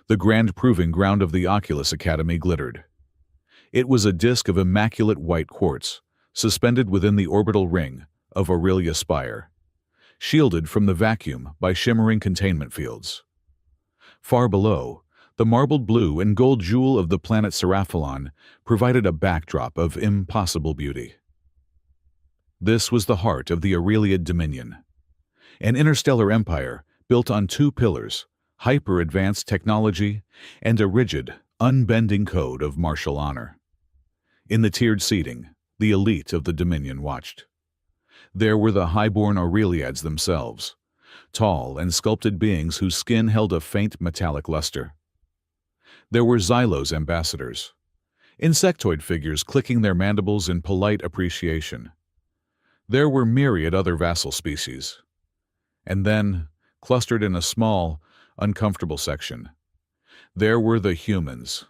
The grand proving ground of the Oculus Academy glittered. It was a disk of immaculate white quartz, suspended within the orbital ring of Aurelia Spire, shielded from the vacuum by shimmering containment fields. Far below, the marbled blue and gold jewel of the planet Seraphalon provided a backdrop of impossible beauty. This was the heart of the Aureliad Dominion, an interstellar empire built on two pillars: hyper-advanced technology and a rigid, unbending code of martial honor. In the tiered seating, the elite of the Dominion watched. There were the highborn Aureliads themselves, tall and sculpted beings whose skin held a faint metallic luster. There were Xylo's ambassadors, insectoid figures clicking their mandibles in polite appreciation. There were myriad other vassal species. And then, clustered in a small, uncomfortable section, there were the humans.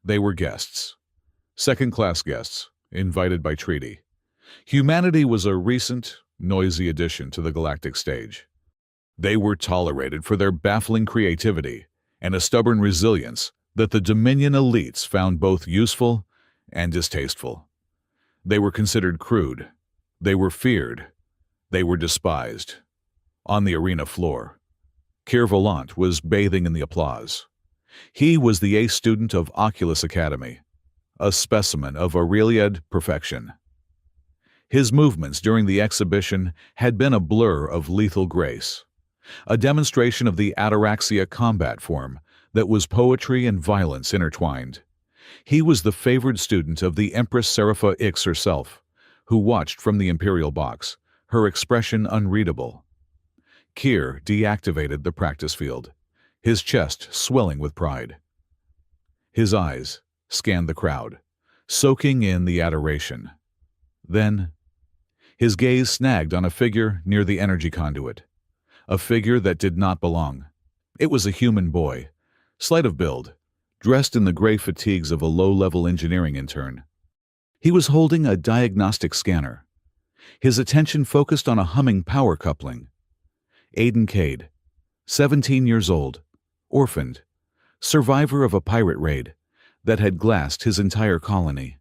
They were guests, second-class guests, invited by treaty. Humanity was a recent, noisy addition to the galactic stage. They were tolerated for their baffling creativity and a stubborn resilience that the Dominion elites found both useful and distasteful. They were considered crude. They were feared. They were despised. On the arena floor, Keir Volant was bathing in the applause. He was the ace student of Oculus Academy, a specimen of Aureliad perfection. His movements during the exhibition had been a blur of lethal grace, a demonstration of the ataraxia combat form that was poetry and violence intertwined. He was the favored student of the Empress Serapha Ix herself, who watched from the Imperial box, her expression unreadable. Keir deactivated the practice field, his chest swelling with pride. His eyes scanned the crowd, soaking in the adoration. Then, his gaze snagged on a figure near the energy conduit, a figure that did not belong. It was a human boy, slight of build, dressed in the gray fatigues of a low-level engineering intern. He was holding a diagnostic scanner, his attention focused on a humming power coupling. Aiden Cade, 17 years old, orphaned, survivor of a pirate raid that had glassed his entire colony.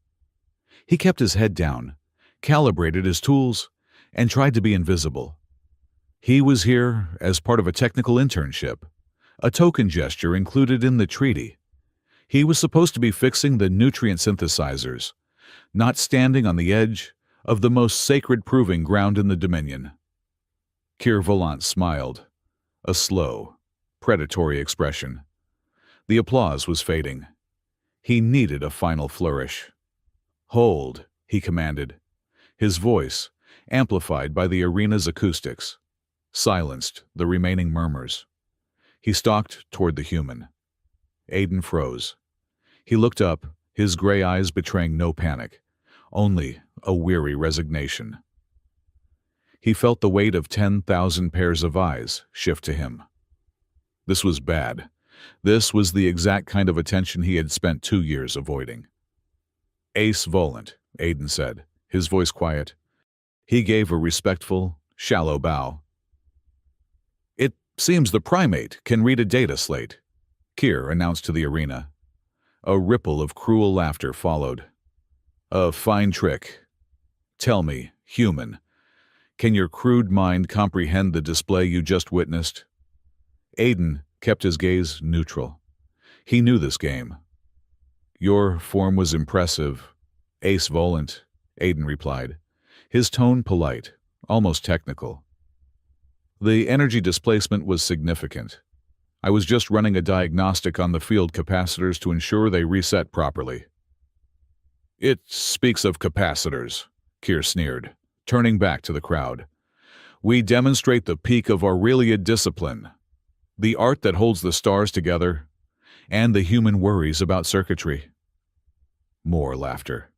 He kept his head down, calibrated his tools, and tried to be invisible. He was here as part of a technical internship, a token gesture included in the treaty. He was supposed to be fixing the nutrient synthesizers, not standing on the edge of the most sacred proving ground in the Dominion. Keir Volant smiled, a slow, predatory expression. The applause was fading. He needed a final flourish. "Hold," he commanded. His voice, amplified by the arena's acoustics, silenced the remaining murmurs. He stalked toward the human. Aiden froze. He looked up, his gray eyes betraying no panic, only a weary resignation. He felt the weight of 10,000 pairs of eyes shift to him. This was bad. This was the exact kind of attention he had spent 2 years avoiding. "Ace Volant," Aiden said, his voice quiet. He gave a respectful, shallow bow. "It seems the primate can read a data slate," Keir announced to the arena. A ripple of cruel laughter followed. "A fine trick. Tell me, human, can your crude mind comprehend the display you just witnessed?" Aiden kept his gaze neutral. He knew this game. "Your form was impressive, Ace Volant," Aiden replied, his tone polite, almost technical. "The energy displacement was significant. I was just running a diagnostic on the field capacitors to ensure they reset properly." "It speaks of capacitors," Keir sneered, turning back to the crowd. "We demonstrate the peak of Aureliad discipline, the art that holds the stars together, and the human worries about circuitry." More laughter.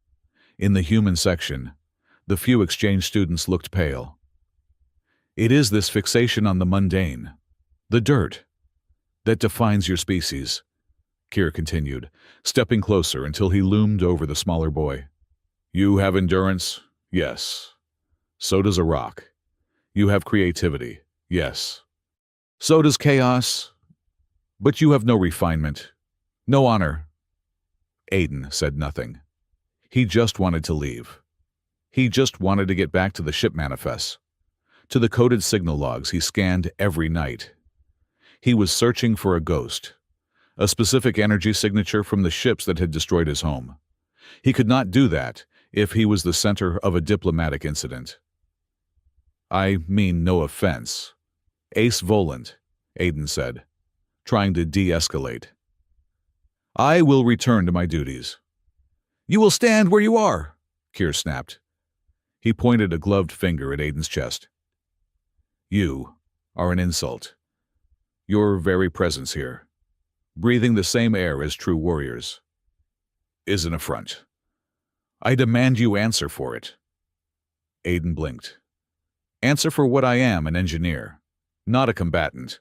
In the human section, the few exchange students looked pale. "It is this fixation on the mundane, the dirt, that defines your species," Keir continued, stepping closer until he loomed over the smaller boy. "You have endurance, yes. So does a rock. You have creativity, yes. So does chaos, But you have no refinement, no honor. Aiden said nothing. He just wanted to leave. He just wanted to get back to the ship manifests, to the coded signal logs he scanned every night. He was searching for a ghost, a specific energy signature from the ships that had destroyed his home. He could not do that if he was the center of a diplomatic incident. I mean no offense. Ace Volant, Aiden said, trying to de-escalate. I will return to my duties. You will stand where you are, Kier snapped. He pointed a gloved finger at Aiden's chest. You are an insult. Your very presence here, breathing the same air as true warriors, is an affront. I demand you answer for it. Aiden blinked. Answer for what I am, an engineer, not a combatant.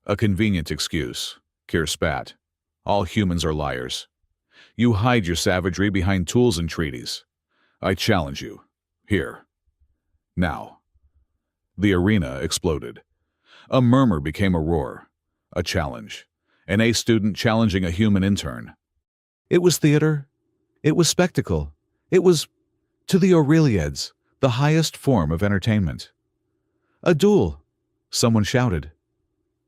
A convenient excuse, Kier spat. All humans are liars. You hide your savagery behind tools and treaties. I challenge you. Here. Now. The arena exploded. A murmur became a roar. A challenge. An A student challenging a human intern. It was theater. It was spectacle. It was, to the Aureliads, the highest form of entertainment. A duel, someone shouted.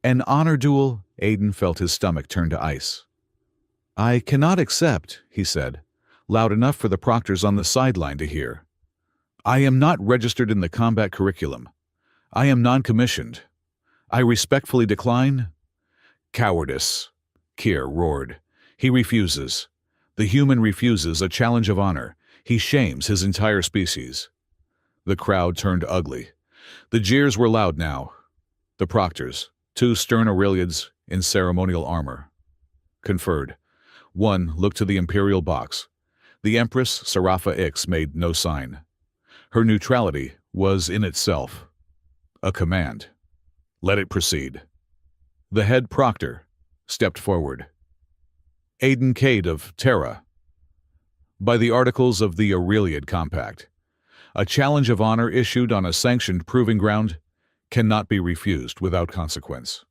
An honor duel, Aiden felt his stomach turn to ice. I cannot accept, he said, loud enough for the proctors on the sideline to hear. I am not registered in the combat curriculum. I am non-commissioned. I respectfully decline. Cowardice, Kier roared. He refuses. The human refuses a challenge of honor. He shames his entire species. The crowd turned ugly. The jeers were loud now. The proctors, two stern Aureliads in ceremonial armor, conferred. One looked to the imperial box. The Empress Serapha Ix made no sign. Her neutrality was in itself a command. Let it proceed. The head proctor stepped forward. Aiden Cade of Terra. By the articles of the Aureliad Compact, a challenge of honor issued on a sanctioned proving ground cannot be refused without consequence.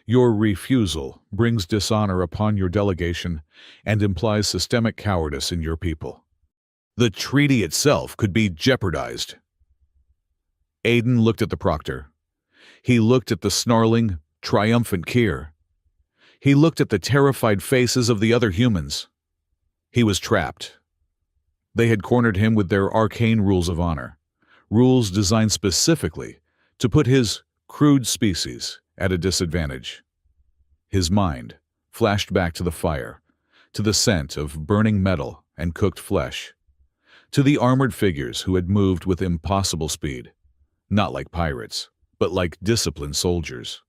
Your refusal brings dishonor upon your delegation and implies systemic cowardice in your people. The treaty itself could be jeopardized. Aiden looked at the proctor. He looked at the snarling, triumphant Kier. He looked at the terrified faces of the other humans. He was trapped. They had cornered him with their arcane rules of honor, rules designed specifically to put his crude species at a disadvantage. His mind flashed back to the fire, to the scent of burning metal and cooked flesh, to the armored figures who had moved with impossible speed, not like pirates, but like disciplined soldiers.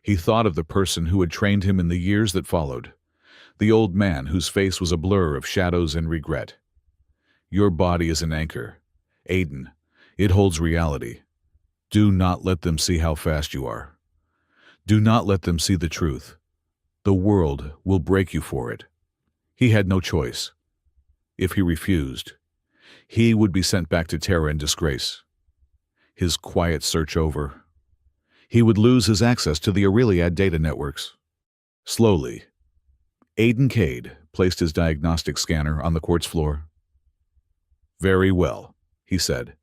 He thought of the person who had trained him in the years that followed, the old man whose face was a blur of shadows and regret. Your body is an anchor, Aiden. It holds reality. Do not let them see how fast you are. Do not let them see the truth. The world will break you for it. He had no choice. If he refused, he would be sent back to Terra in disgrace. His quiet search over. He would lose his access to the Aureliad data networks. Slowly, Aiden Cade placed his diagnostic scanner on the quartz floor. Very well, he said,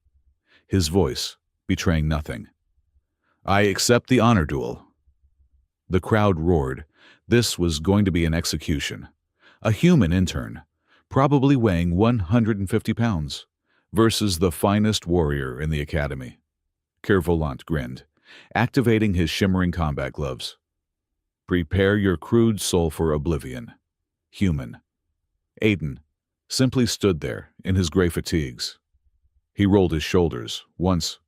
his voice betraying nothing. I accept the honor duel. The crowd roared. This was going to be an execution. A human intern, probably weighing 150 pounds, versus the finest warrior in the academy. Kervolant grinned, activating his shimmering combat gloves. Prepare your crude soul for oblivion. Human. Aiden simply stood there in his gray fatigues. He rolled his shoulders once.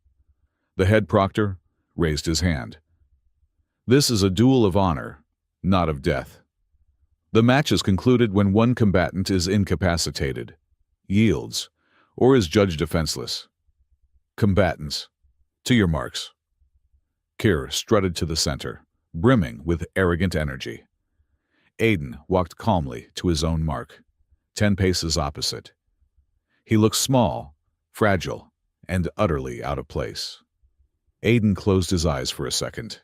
The head proctor raised his hand. This is a duel of honor, not of death. The match is concluded when one combatant is incapacitated, yields, or is judged defenseless. Combatants, to your marks. Kier strutted to the center, brimming with arrogant energy. Aiden walked calmly to his own mark, 10 paces opposite. He looked small, fragile, and utterly out of place. Aiden closed his eyes for a second.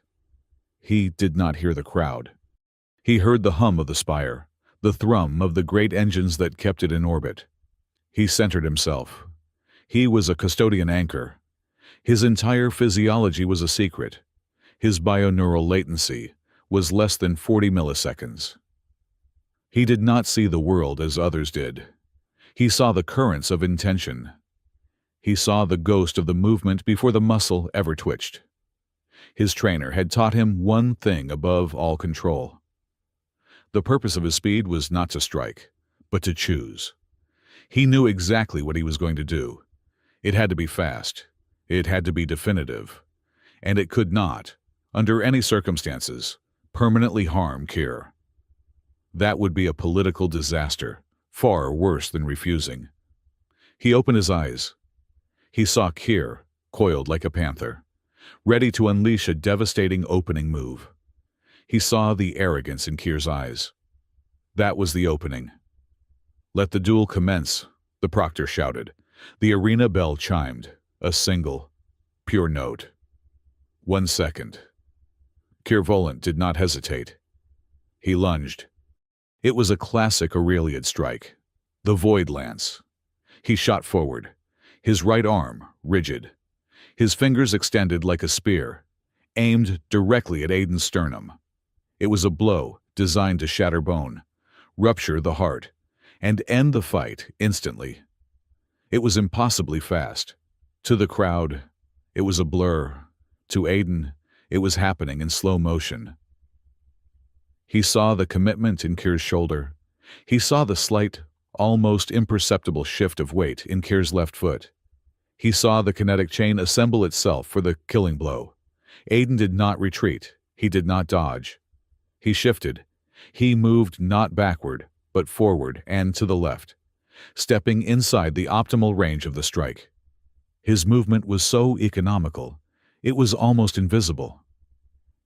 He did not hear the crowd. He heard the hum of the spire, the thrum of the great engines that kept it in orbit. He centered himself. He was a custodian anchor. His entire physiology was a secret. His bioneural latency was less than 40 milliseconds. He did not see the world as others did. He saw the currents of intention. He saw the ghost of the movement before the muscle ever twitched. His trainer had taught him one thing above all control. The purpose of his speed was not to strike, but to choose. He knew exactly what he was going to do. It had to be fast. It had to be definitive. And it could not, under any circumstances, permanently harm Kier. That would be a political disaster, far worse than refusing. He opened his eyes. He saw Kier, coiled like a panther, ready to unleash a devastating opening move. He saw the arrogance in Kier's eyes. That was the opening. "Let the duel commence," the proctor shouted. The arena bell chimed, a single, pure note. 1 second. Kier Volant did not hesitate. He lunged. It was a classic Aureliad strike, the Void Lance. He shot forward, his right arm rigid, his fingers extended like a spear, aimed directly at Aiden's sternum. It was a blow designed to shatter bone, rupture the heart, and end the fight instantly. It was impossibly fast. To the crowd, it was a blur. To Aiden, it was happening in slow motion. He saw the commitment in Kier's shoulder. He saw the slight, almost imperceptible shift of weight in Kier's left foot. He saw the kinetic chain assemble itself for the killing blow. Aiden did not retreat. He did not dodge. He shifted. He moved not backward, but forward and to the left, stepping inside the optimal range of the strike. His movement was so economical, it was almost invisible.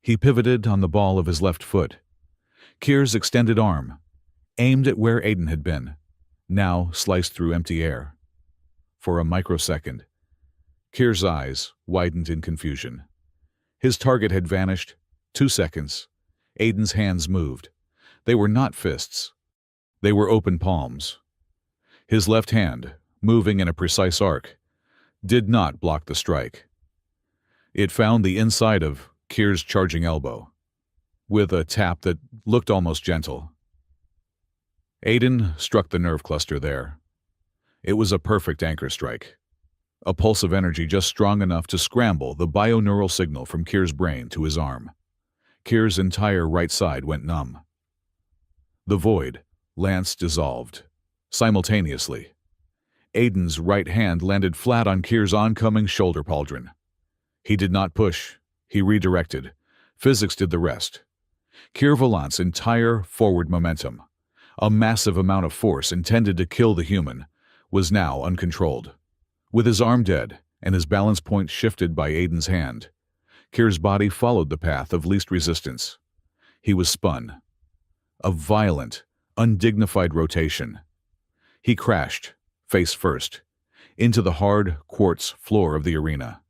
He pivoted on the ball of his left foot. Kier's extended arm, aimed at where Aiden had been, now sliced through empty air. For a microsecond, Kier's eyes widened in confusion. His target had vanished. 2 seconds. Aiden's hands moved. They were not fists. They were open palms. His left hand, moving in a precise arc, did not block the strike. It found the inside of Kier's charging elbow, with a tap that looked almost gentle. Aiden struck the nerve cluster there. It was a perfect anchor strike. A pulse of energy just strong enough to scramble the bioneural signal from Kier's brain to his arm. Kier's entire right side went numb. The void, lance dissolved. Simultaneously, Aiden's right hand landed flat on Kier's oncoming shoulder pauldron. He did not push. He redirected. Physics did the rest. Kier Volant's entire forward momentum, a massive amount of force intended to kill the human, was now uncontrolled. With his arm dead and his balance point shifted by Aiden's hand, Kier's body followed the path of least resistance. He was spun. A violent, undignified rotation. He crashed, face first, into the hard quartz floor of the arena.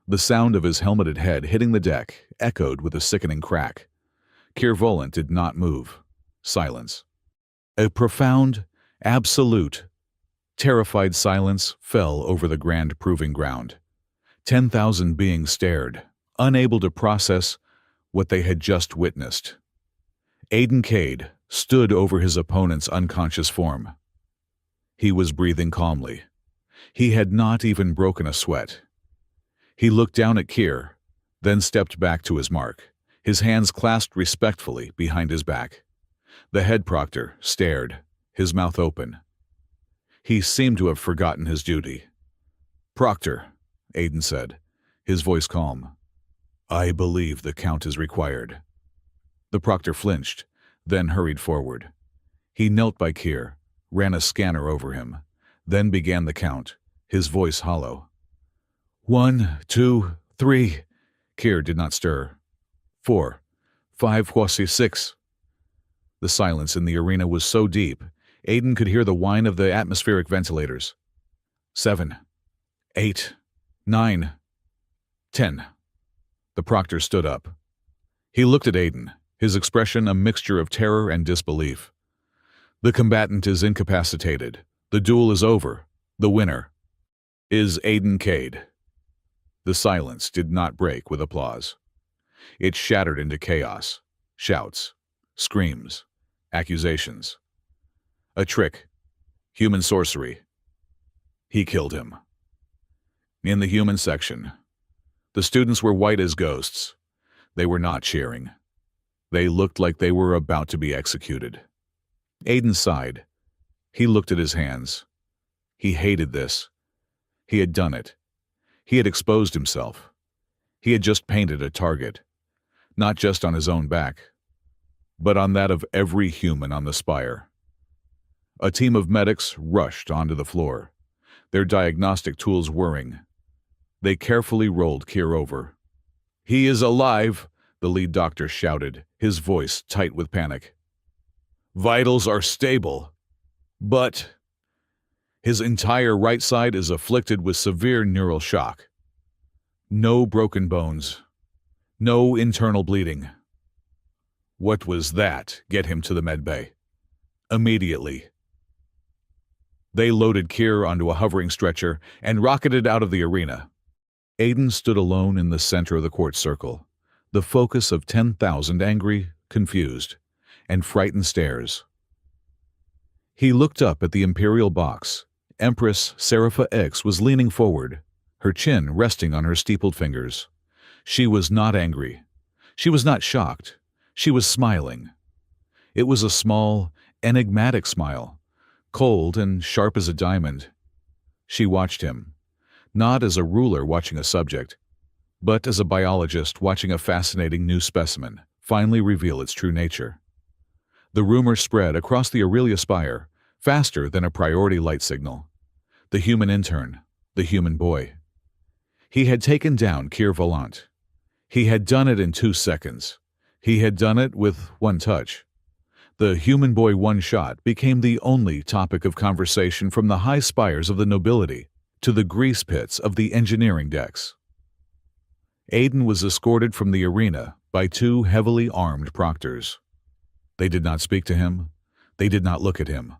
The sound of his helmeted head hitting the deck echoed with a sickening crack. Kier Volant did not move. Silence. A profound, absolute, terrified silence fell over the grand proving ground. 10,000 beings stared, unable to process what they had just witnessed. Aiden Cade stood over his opponent's unconscious form. He was breathing calmly. He had not even broken a sweat. He looked down at Kier, then stepped back to his mark, his hands clasped respectfully behind his back. The head proctor stared, his mouth open. He seemed to have forgotten his duty. "Proctor," Aiden said, his voice calm. "I believe the count is required." The proctor flinched, then hurried forward. He knelt by Kier, ran a scanner over him, then began the count, his voice hollow. 1, 2, 3. Kier did not stir. 4, 5, 6. The silence in the arena was so deep, Aiden could hear the whine of the atmospheric ventilators. 7, 8, 9, 10. The proctor stood up. He looked at Aiden, his expression a mixture of terror and disbelief. The combatant is incapacitated. The duel is over. The winner is Aiden Cade. The silence did not break with applause. It shattered into chaos, shouts, screams, accusations. A trick, human sorcery. He killed him. In the human section, the students were white as ghosts. They were not cheering. They looked like they were about to be executed. Aiden sighed. He looked at his hands. He hated this. He had done it. He had exposed himself. He had just painted a target, not just on his own back, but on that of every human on the spire. A team of medics rushed onto the floor, their diagnostic tools whirring. They carefully rolled Kier over. "He is alive," the lead doctor shouted, his voice tight with panic. "Vitals are stable, but his entire right side is afflicted with severe neural shock. No broken bones. No internal bleeding." "What was that? Get him to the medbay. Immediately." They loaded Kier onto a hovering stretcher and rocketed out of the arena. Aiden stood alone in the center of the court circle, the focus of 10,000 angry, confused, and frightened stares. He looked up at the imperial box. Empress Serapha X was leaning forward, her chin resting on her steepled fingers. She was not angry. She was not shocked. She was smiling. It was a small, enigmatic smile, cold and sharp as a diamond. She watched him, not as a ruler watching a subject, but as a biologist watching a fascinating new specimen finally reveal its true nature. The rumor spread across the Aurelia Spire, faster than a priority light signal. The human intern, the human boy. He had taken down Kier Volant. He had done it in 2 seconds. He had done it with one touch. The human boy one shot became the only topic of conversation from the high spires of the nobility to the grease pits of the engineering decks. Aiden was escorted from the arena by 2 heavily armed proctors. They did not speak to him. They did not look at him.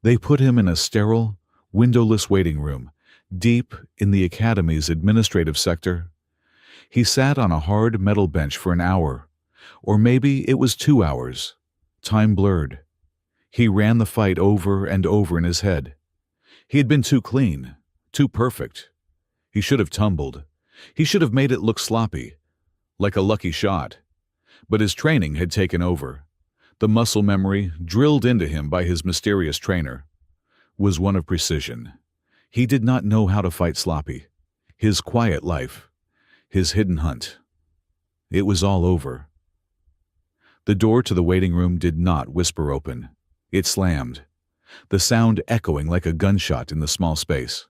They put him in a sterile, windowless waiting room, deep in the academy's administrative sector. He sat on a hard metal bench for an hour, or maybe it was 2 hours. Time blurred. He ran the fight over and over in his head. He had been too clean, too perfect. He should have tumbled. He should have made it look sloppy, like a lucky shot. But his training had taken over. The muscle memory, drilled into him by his mysterious trainer, was one of precision. He did not know how to fight sloppy. His quiet life, his hidden hunt. It was all over. The door to the waiting room did not whisper open. It slammed, the sound echoing like a gunshot in the small space.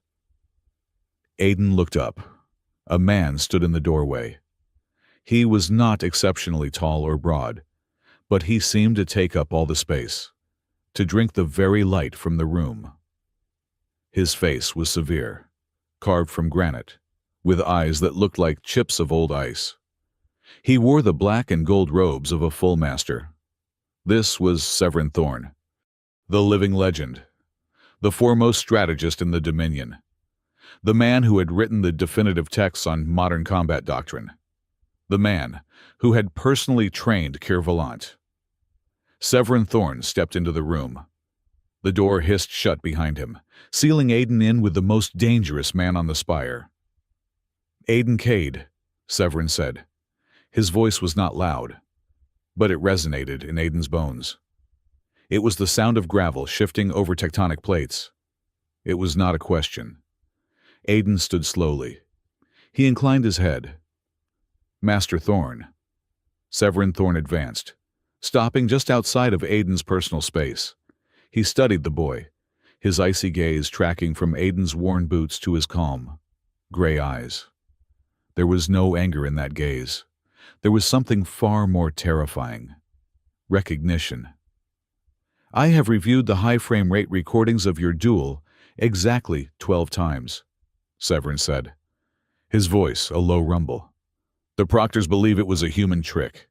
Aiden looked up. A man stood in the doorway. He was not exceptionally tall or broad, but he seemed to take up all the space, to drink the very light from the room. His face was severe, carved from granite, with eyes that looked like chips of old ice. He wore the black and gold robes of a full master. This was Severin Thorn, the living legend, the foremost strategist in the Dominion, the man who had written the definitive texts on modern combat doctrine, the man who had personally trained Kier Volant. Severin Thorn stepped into the room. The door hissed shut behind him, sealing Aiden in with the most dangerous man on the spire. "Aiden Cade," Severin said. His voice was not loud, but it resonated in Aiden's bones. It was the sound of gravel shifting over tectonic plates. It was not a question. Aiden stood slowly. He inclined his head. "Master Thorn." Severin Thorn advanced, stopping just outside of Aiden's personal space. He studied the boy, his icy gaze tracking from Aiden's worn boots to his calm, gray eyes. There was no anger in that gaze. There was something far more terrifying. Recognition. "I have reviewed the high frame rate recordings of your duel exactly 12 times, Severin said, his voice a low rumble. "The proctors believe it was a human trick.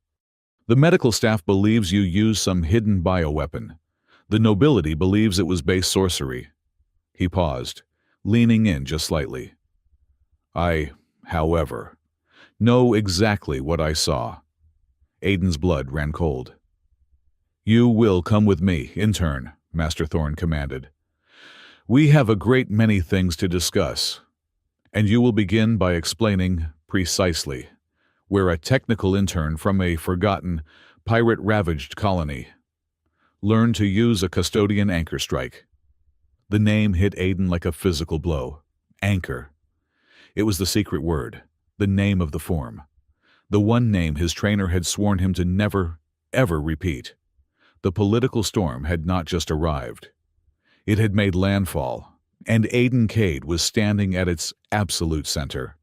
The medical staff believes you used some hidden bioweapon. The nobility believes it was base sorcery. He paused, leaning in just slightly. I, however, know exactly what I saw. Aiden's blood ran cold. You will come with me, in turn, Master Thorn commanded. We have a great many things to discuss, and you will begin by explaining precisely where a technical intern from a forgotten, pirate-ravaged colony learned to use a custodian anchor strike. The name hit Aiden like a physical blow. Anchor. It was the secret word, the name of the form. The one name his trainer had sworn him to never, ever repeat. The political storm had not just arrived. It had made landfall, and Aiden Cade was standing at its absolute center.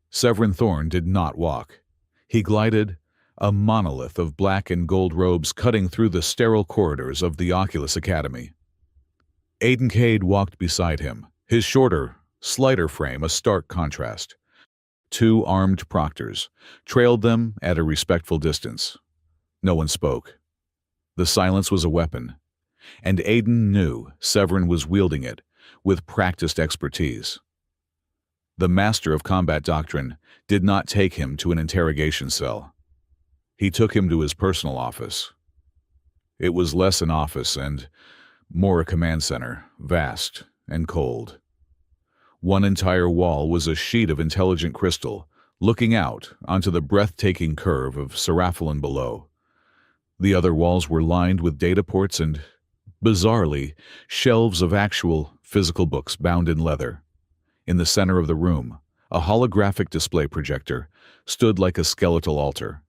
Severin Thorn did not walk. He glided, a monolith of black and gold robes cutting through the sterile corridors of the Oculus Academy. Aiden Cade walked beside him, his shorter, slighter frame a stark contrast. Two armed proctors trailed them at a respectful distance. No one spoke. The silence was a weapon, and Aiden knew Severin was wielding it with practiced expertise. The master of combat doctrine did not take him to an interrogation cell. He took him to his personal office. It was less an office and more a command center, vast and cold. One entire wall was a sheet of intelligent crystal, looking out onto the breathtaking curve of Seraphalin below. The other walls were lined with data ports and, bizarrely, shelves of actual, physical books bound in leather. In the center of the room, a holographic display projector stood like a skeletal altar.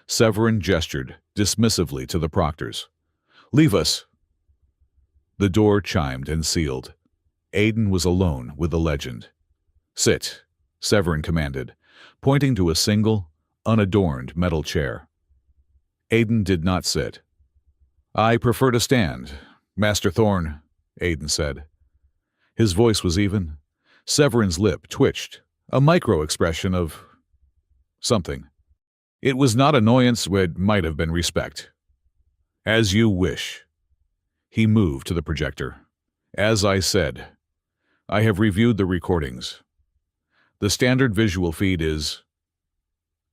Severin gestured dismissively to the proctors. "Leave us." The door chimed and sealed. Aiden was alone with the legend. "Sit," Severin commanded, pointing to a single, unadorned metal chair. Aiden did not sit. "I prefer to stand, Master Thorn," Aiden said. His voice was even. Severin's lip twitched, a micro-expression of something. It was not annoyance, it might have been respect. "As you wish." He moved to the projector. "As I said, I have reviewed the recordings. The standard visual feed is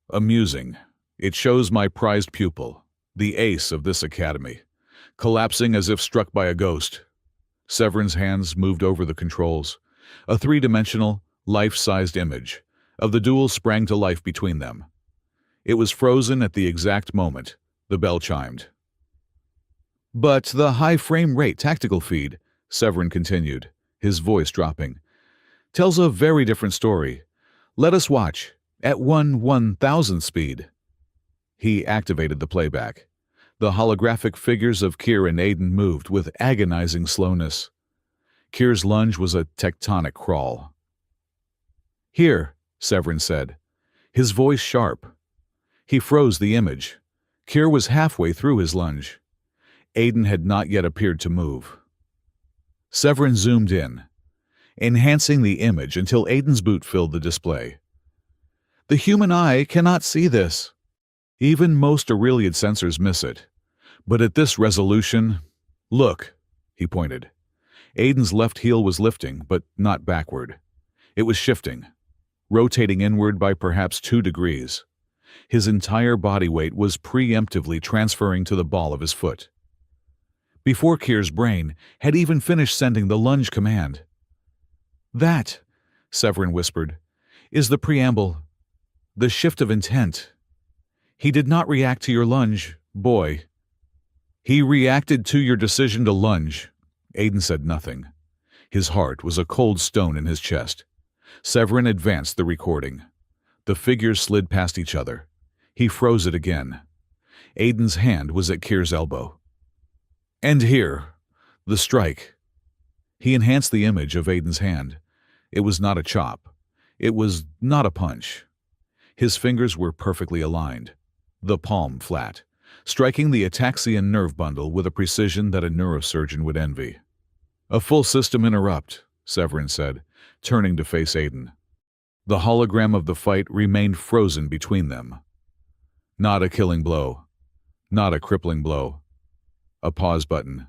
amusing. It shows my prized pupil, the ace of this academy, collapsing as if struck by a ghost." Severin's hands moved over the controls. A three-dimensional, life-sized image of the duel sprang to life between them. It was frozen at the exact moment the bell chimed. "But the high frame rate tactical feed," Severin continued, his voice dropping, "tells a very different story. Let us watch, at 1/1000th speed." He activated the playback. The holographic figures of Kier and Aiden moved with agonizing slowness. Kier's lunge was a tectonic crawl. "Here," Severin said, his voice sharp. He froze the image. Kier was halfway through his lunge. Aiden had not yet appeared to move. Severin zoomed in, enhancing the image until Aiden's boot filled the display. "The human eye cannot see this. Even most Aureliad sensors miss it. But at this resolution, look," he pointed. Aiden's left heel was lifting, but not backward. It was shifting, rotating inward by perhaps 2 degrees. His entire body weight was preemptively transferring to the ball of his foot. Before Kier's brain had even finished sending the lunge command. "That," Severin whispered, "is the preamble, the shift of intent. He did not react to your lunge, boy. He reacted to your decision to lunge." Aiden said nothing. His heart was a cold stone in his chest. Severin advanced the recording. The figures slid past each other. He froze it again. Aiden's hand was at Kier's elbow. "And here, the strike." He enhanced the image of Aiden's hand. It was not a chop. It was not a punch. His fingers were perfectly aligned, the palm flat, striking the ataxian nerve bundle with a precision that a neurosurgeon would envy. "A full system interrupt," Severin said, turning to face Aiden. The hologram of the fight remained frozen between them. Not a killing blow. Not a crippling blow. A pause button.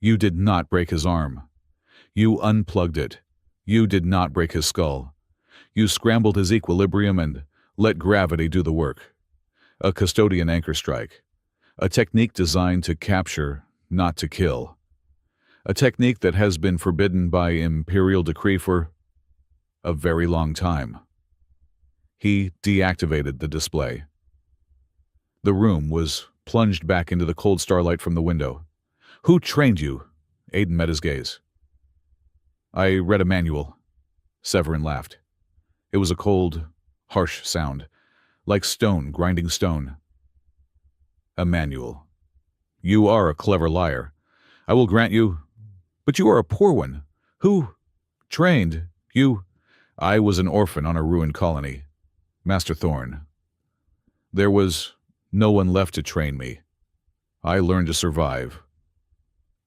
You did not break his arm. You unplugged it. You did not break his skull. You scrambled his equilibrium and let gravity do the work. A custodian anchor strike. A technique designed to capture, not to kill. A technique that has been forbidden by imperial decree for a very long time. He deactivated the display. The room was plunged back into the cold starlight from the window. Who trained you? Aiden met his gaze. I read a manual. Severin laughed. It was a cold, harsh sound, like stone grinding stone. A manual. You are a clever liar. I will grant you, but you are a poor one. Who trained you? I was an orphan on a ruined colony. Master Thorn. There was no one left to train me. I learned to survive.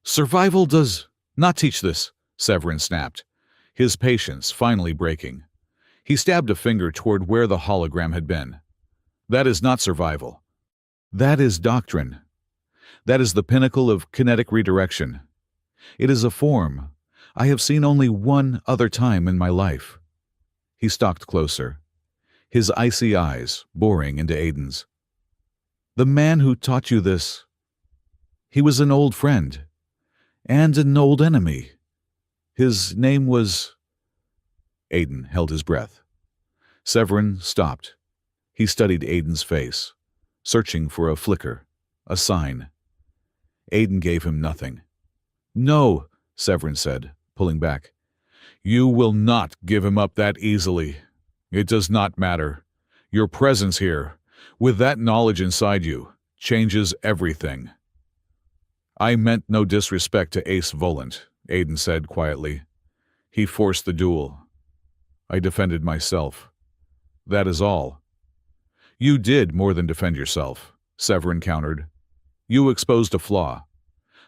Survival does not teach this, Severin snapped, his patience finally breaking. He stabbed a finger toward where the hologram had been. That is not survival. That is doctrine. That is the pinnacle of kinetic redirection. It is a form I have seen only one other time in my life. He stalked closer, his icy eyes boring into Aiden's. The man who taught you this, he was an old friend and an old enemy. His name was... Aiden held his breath. Severin stopped. He studied Aiden's face, searching for a flicker, a sign. Aiden gave him nothing. No, Severin said, pulling back. You will not give him up that easily. It does not matter. Your presence here, with that knowledge inside you, changes everything. I meant no disrespect to Ace Volant, Aiden said quietly. He forced the duel. I defended myself. That is all. You did more than defend yourself, Severin countered. You exposed a flaw,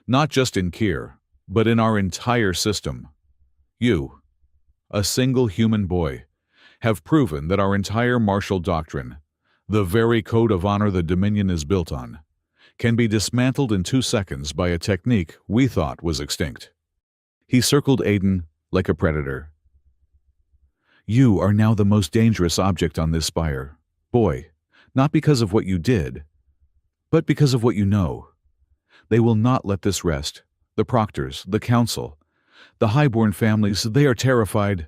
not just in Kier, but in our entire system. You, a single human boy, have proven that our entire martial doctrine, the very code of honor the Dominion is built on, can be dismantled in 2 seconds by a technique we thought was extinct. He circled Aiden like a predator. You are now the most dangerous object on this spire, boy, not because of what you did, but because of what you know. They will not let this rest. The Proctors, the Council, the Highborn families, they are terrified.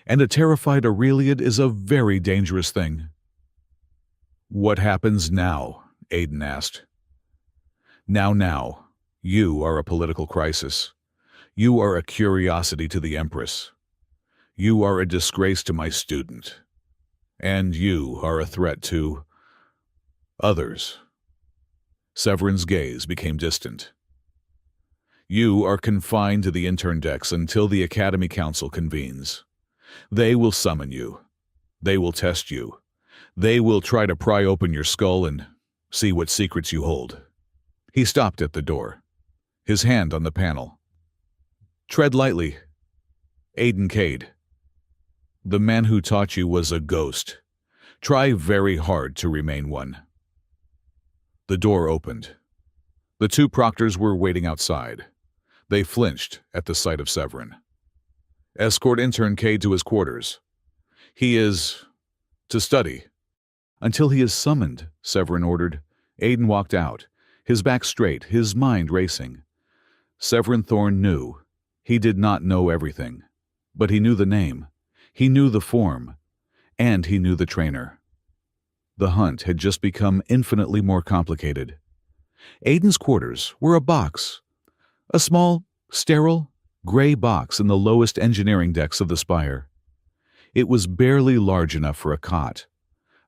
And a terrified Aureliad is a very dangerous thing. What happens now? Aiden asked. Now, you are a political crisis. You are a curiosity to the Empress. You are a disgrace to my student. And you are a threat to others. Severin's gaze became distant. You are confined to the intern decks until the Academy Council convenes. They will summon you. They will test you. They will try to pry open your skull and see what secrets you hold. He stopped at the door, his hand on the panel. Tread lightly. Aiden Cade. The man who taught you was a ghost. Try very hard to remain one. The door opened. The 2 proctors were waiting outside. They flinched at the sight of Severin. Escort intern Cade to his quarters. He is to study. Until he is summoned, Severin ordered. Aiden walked out, his back straight, his mind racing. Severin Thorn knew. He did not know everything, but he knew the name. He knew the form, and he knew the trainer. The hunt had just become infinitely more complicated. Aiden's quarters were a box, a small, sterile, gray box in the lowest engineering decks of the spire. It was barely large enough for a cot,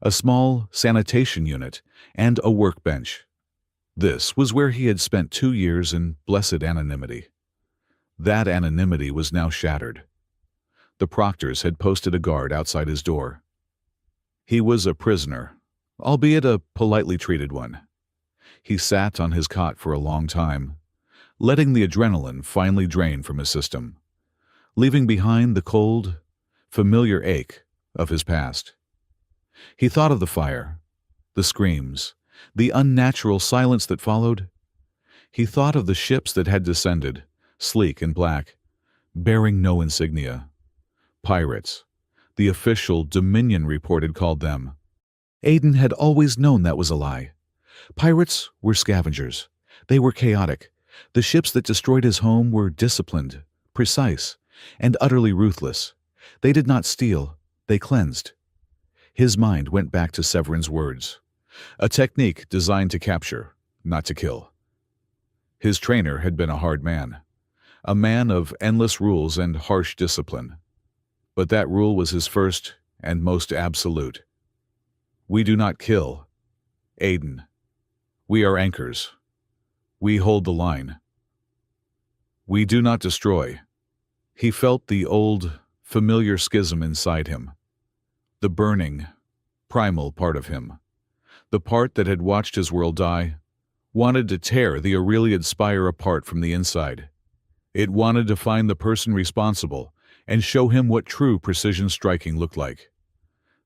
a small sanitation unit, and a workbench. This was where he had spent 2 years in blessed anonymity. That anonymity was now shattered. The proctors had posted a guard outside his door. He was a prisoner, albeit a politely treated one. He sat on his cot for a long time, letting the adrenaline finally drain from his system, leaving behind the cold, familiar ache of his past. He thought of the fire, The screams, the unnatural silence that followed. He thought of the ships that had descended, sleek and black, bearing no insignia. Pirates. The official Dominion report had called them. Aiden had always known that was a lie. Pirates were scavengers. They were chaotic. The ships that destroyed his home were disciplined, precise, and utterly ruthless. They did not steal. They cleansed. His mind went back to Severin's words. A technique designed to capture, not to kill. His trainer had been a hard man. A man of endless rules and harsh discipline. But that rule was his first and most absolute. We do not kill, Aiden. We are anchors. We hold the line. We do not destroy. He felt the old, familiar schism inside him. The burning, primal part of him. The part that had watched his world die, wanted to tear the Aureliad Spire apart from the inside. It wanted to find the person responsible and show him what true precision striking looked like.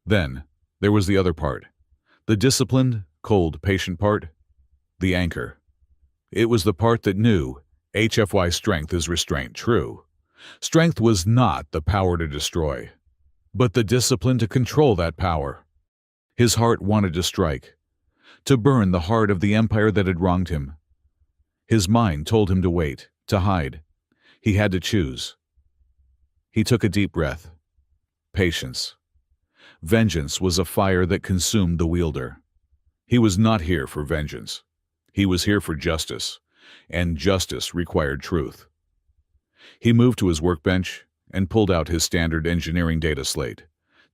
Then, there was the other part. The disciplined, cold, patient part. The anchor. It was the part that knew HFY strength is restraint, true. Strength was not the power to destroy, but the discipline to control that power. His heart wanted to strike, to burn the heart of the empire that had wronged him. His mind told him to wait, to hide. He had to choose. He took a deep breath. Patience. Vengeance was a fire that consumed the wielder. He was not here for vengeance. He was here for justice, and justice required truth. He moved to his workbench and pulled out his standard engineering data slate.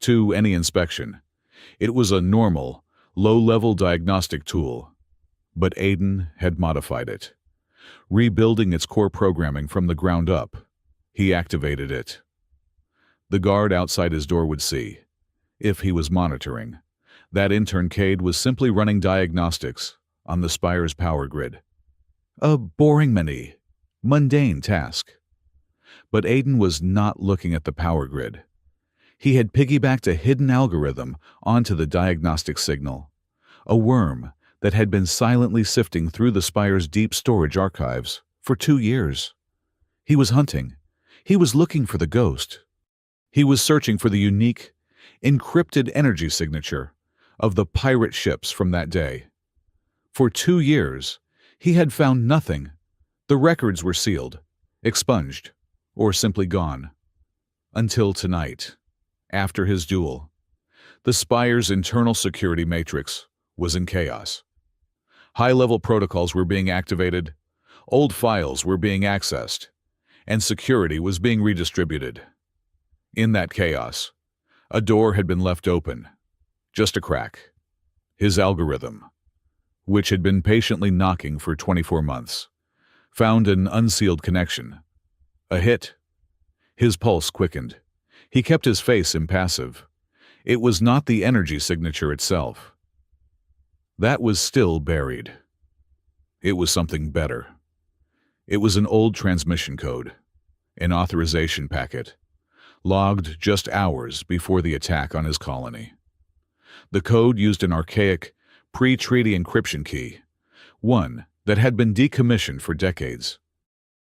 To any inspection, it was a normal, low-level diagnostic tool, but Aiden had modified it. Rebuilding its core programming from the ground up, he activated it. The guard outside his door would see, if he was monitoring, that intern Cade was simply running diagnostics on the Spire's power grid. A boring, mundane task. But Aiden was not looking at the power grid. He had piggybacked a hidden algorithm onto the diagnostic signal, a worm that had been silently sifting through the Spire's deep storage archives for 2 years. He was hunting. He was looking for the ghost. He was searching for the unique, encrypted energy signature of the pirate ships from that day. For 2 years, he had found nothing. The records were sealed, expunged, or simply gone. Until tonight, after his duel, the Spire's internal security matrix was in chaos. High-level protocols were being activated, old files were being accessed, and security was being redistributed. In that chaos, a door had been left open, just a crack. His algorithm, which had been patiently knocking for 24 months, found an unsealed connection. A hit. His pulse quickened. He kept his face impassive. It was not the energy signature itself. That was still buried. It was something better. It was an old transmission code, an authorization packet, logged just hours before the attack on his colony. The code used an archaic, pre-treaty encryption key, one that had been decommissioned for decades.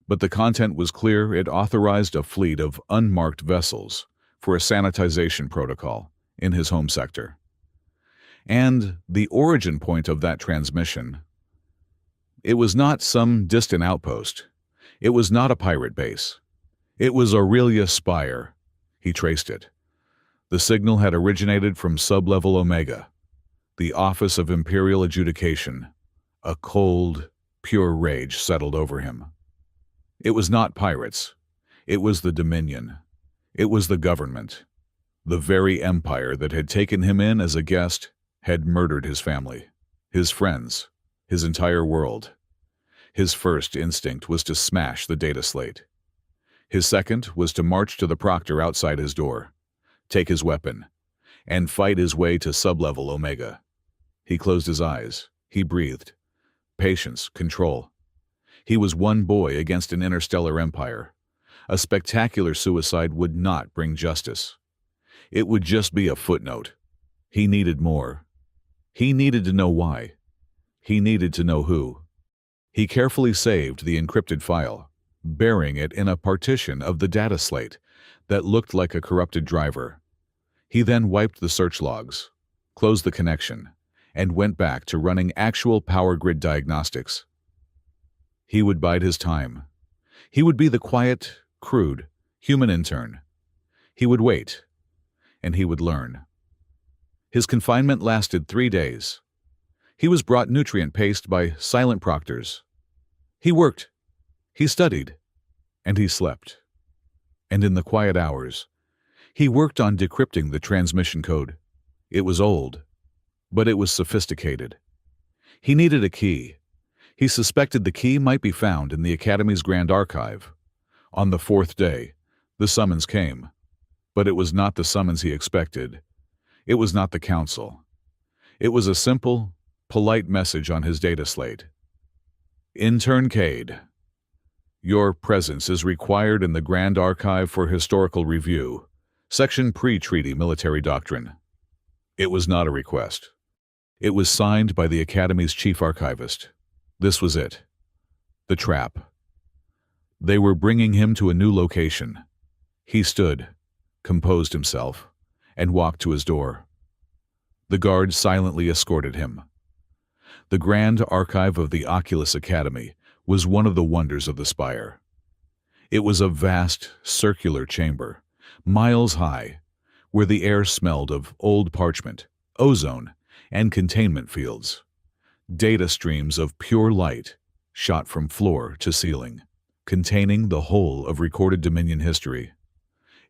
But the content was clear. It authorized a fleet of unmarked vessels for a sanitization protocol in his home sector. And the origin point of that transmission, it was not some distant outpost. It was not a pirate base. It was Aurelia Spire. He traced it. The signal had originated from Sublevel Omega, the Office of Imperial Adjudication. A cold, pure rage settled over him. It was not pirates. It was the Dominion. It was the government. The very empire that had taken him in as a guest had murdered his family, his friends, his entire world. His first instinct was to smash the data slate. His second was to march to the proctor outside his door, take his weapon, and fight his way to Sublevel Omega. He closed his eyes. He breathed. Patience, control. He was one boy against an interstellar empire. A spectacular suicide would not bring justice. It would just be a footnote. He needed more. He needed to know why. He needed to know who. He carefully saved the encrypted file, burying it in a partition of the data slate that looked like a corrupted driver. He then wiped the search logs, closed the connection, and went back to running actual power grid diagnostics. He would bide his time. He would be the quiet, crude, human intern. He would wait, and he would learn. His confinement lasted 3 days. He was brought nutrient paste by silent proctors. He worked, he studied, and he slept. And in the quiet hours, he worked on decrypting the transmission code. It was old, but it was sophisticated. He needed a key. He suspected the key might be found in the Academy's Grand Archive. On the 4th day, the summons came. But it was not the summons he expected. It was not the council. It was a simple, polite message on his data slate. Intern Cade, your presence is required in the Grand Archive for historical review. Section Pre-Treaty Military Doctrine. It was not a request. It was signed by the Academy's chief archivist. This was it. The trap. They were bringing him to a new location. He stood, composed himself, and walked to his door. The guard silently escorted him. The Grand Archive of the Oculus Academy was one of the wonders of the spire. It was a vast, circular chamber, miles high, where the air smelled of old parchment, ozone, and containment fields. Data streams of pure light shot from floor to ceiling, containing the whole of recorded Dominion history.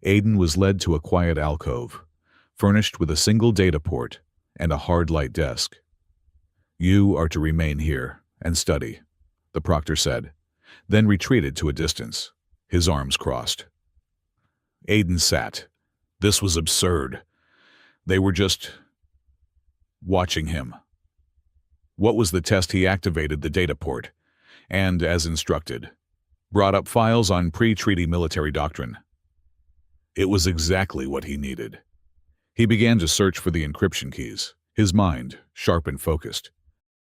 Aiden was led to a quiet alcove, furnished with a single data port and a hard light desk. You are to remain here and study, the proctor said, then retreated to a distance, his arms crossed. Aiden sat. This was absurd. They were just watching him. What was the test? He activated the data port and, as instructed, brought up files on pre-treaty military doctrine. It was exactly what he needed. He began to search for the encryption keys, his mind sharp and focused.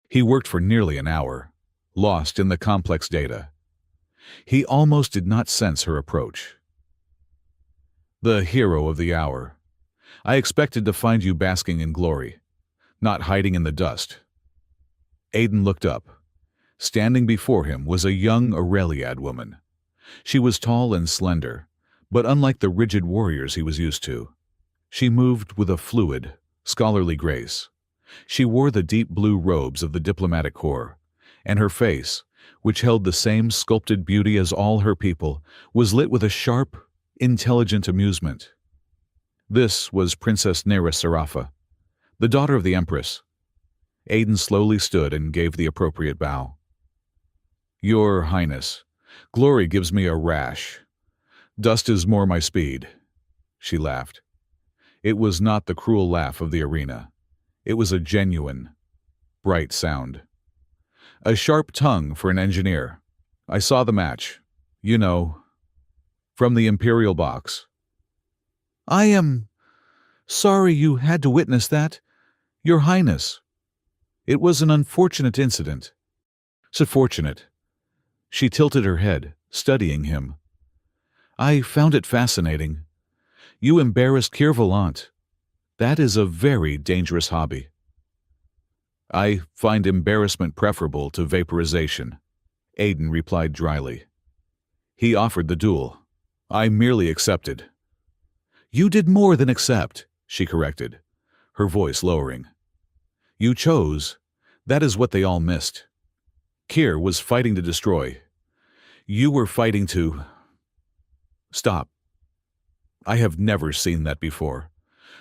He worked for nearly an hour, lost in the complex data. He almost did not sense her approach. The hero of the hour. I expected to find you basking in glory, not hiding in the dust. Aiden looked up. Standing before him was a young Aureliad woman. She was tall and slender, but unlike the rigid warriors he was used to, she moved with a fluid, scholarly grace. She wore the deep blue robes of the diplomatic corps, and her face, which held the same sculpted beauty as all her people, was lit with a sharp, intelligent amusement. This was Princess Nera Serafa, the daughter of the Empress. Aiden slowly stood and gave the appropriate bow. Your Highness, glory gives me a rash. Dust is more my speed. She laughed. It was not the cruel laugh of the arena. It was a genuine, bright sound. A sharp tongue for an engineer. I saw the match. You know, from the Imperial box. I am sorry you had to witness that, Your Highness. It was an unfortunate incident. So fortunate. She tilted her head, studying him. I found it fascinating. You embarrassed Kir Volant. That is a very dangerous hobby. I find embarrassment preferable to vaporization, Aiden replied dryly. He offered the duel. I merely accepted. You did more than accept, she corrected, her voice lowering. You chose. That is what they all missed. Kir was fighting to destroy. You were fighting to... Stop. I have never seen that before.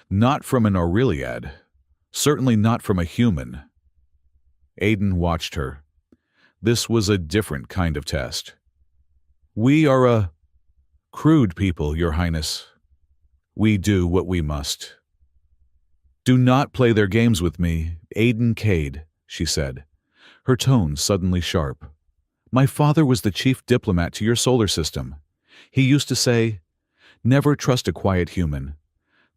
Not from an Aureliad. Certainly not from a human. Aiden watched her. This was a different kind of test. We are a crude people, Your Highness. We do what we must. Do not play their games with me, Aiden Cade, she said, her tone suddenly sharp. My father was the chief diplomat to your solar system. He used to say, never trust a quiet human.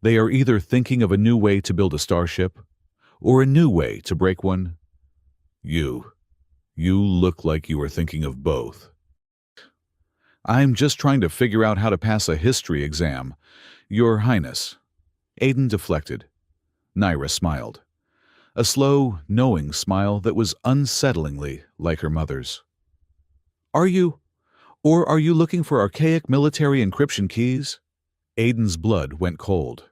They are either thinking of a new way to build a starship, or a new way to break one? You. You look like you are thinking of both. I'm just trying to figure out how to pass a history exam, Your Highness. Aiden deflected. Naira smiled. A slow, knowing smile that was unsettlingly like her mother's. Are you looking for archaic military encryption keys? Aiden's blood went cold.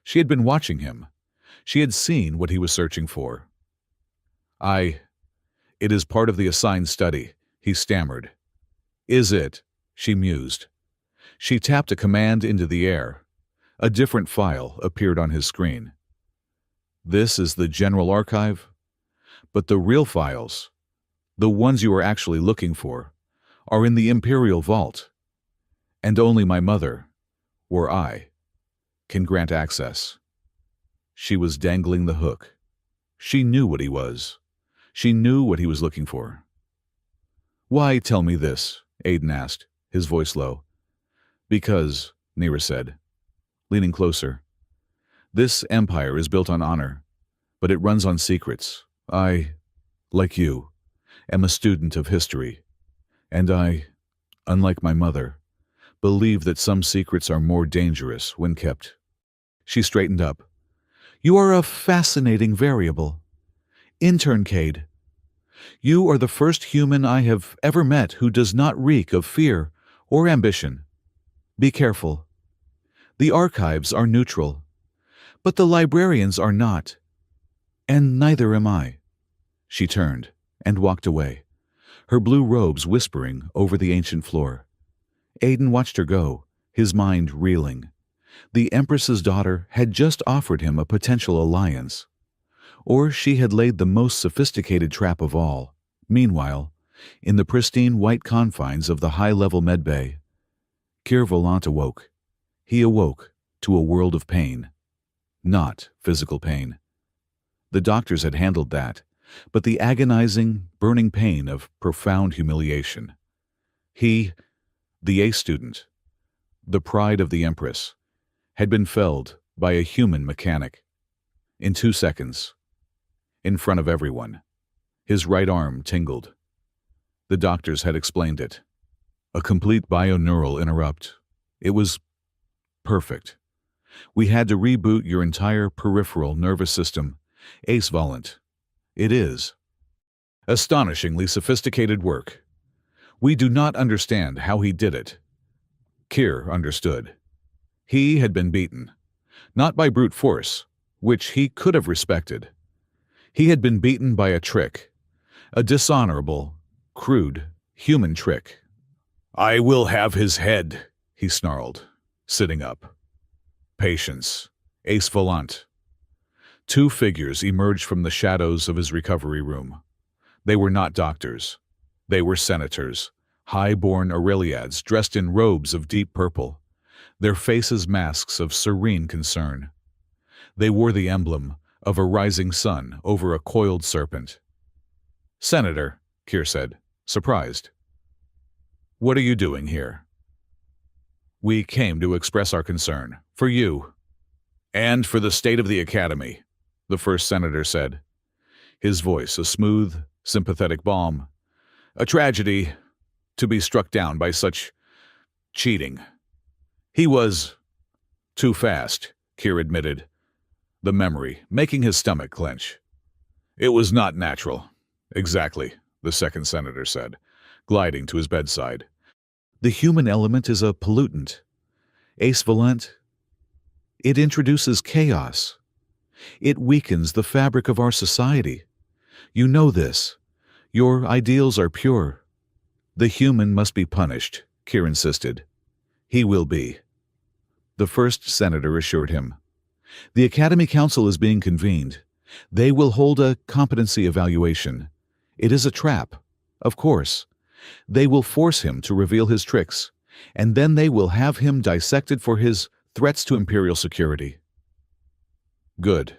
She had been watching him. She had seen what he was searching for. It is part of the assigned study, he stammered. Is it? She mused. She tapped a command into the air. A different file appeared on his screen. This is the General Archive? But the real files, the ones you are actually looking for, are in the Imperial Vault. And only my mother, or I, can grant access. She was dangling the hook. She knew what he was. She knew what he was looking for. Why tell me this? Aiden asked, his voice low. Because, Nira said, leaning closer. This empire is built on honor, but it runs on secrets. I, like you, am a student of history, and I, unlike my mother, believe that some secrets are more dangerous when kept. She straightened up. You are a fascinating variable. Intern Cade. You are the first human I have ever met who does not reek of fear or ambition. Be careful. The archives are neutral, but the librarians are not. And neither am I. She turned and walked away, her blue robes whispering over the ancient floor. Aiden watched her go, his mind reeling. The Empress's daughter had just offered him a potential alliance. Or she had laid the most sophisticated trap of all. Meanwhile, in the pristine white confines of the high-level medbay, Keir Volant awoke. He awoke to a world of pain. Not physical pain. The doctors had handled that, but the agonizing, burning pain of profound humiliation. He, the A student, the pride of the Empress, had been felled by a human mechanic. In 2 seconds. In front of everyone. His right arm tingled. The doctors had explained it. A complete bioneural interrupt. It was perfect. We had to reboot your entire peripheral nervous system. Ace Volant. It is. Astonishingly sophisticated work. We do not understand how he did it. Keir understood. He had been beaten. Not by brute force, which he could have respected. He had been beaten by a trick. A dishonorable, crude, human trick. I will have his head, he snarled, sitting up. Patience. Ace Volant. 2 figures emerged from the shadows of his recovery room. They were not doctors. They were senators, high-born Aureliads dressed in robes of deep purple, their faces masks of serene concern. They wore the emblem of a rising sun over a coiled serpent. Senator, Keir said, surprised. What are you doing here? We came to express our concern, for you, and for the state of the Academy, the first senator said, his voice a smooth, sympathetic balm. A tragedy to be struck down by such cheating. He was too fast, Keir admitted, the memory making his stomach clench. It was not natural. Exactly, the second senator said, gliding to his bedside. The human element is a pollutant. Ace Volant. It introduces chaos. It weakens the fabric of our society. You know this. Your ideals are pure. The human must be punished, Keir insisted. He will be. The first senator assured him. The Academy Council is being convened. They will hold a competency evaluation. It is a trap, of course. They will force him to reveal his tricks, and then they will have him dissected for his threats to imperial security. Good,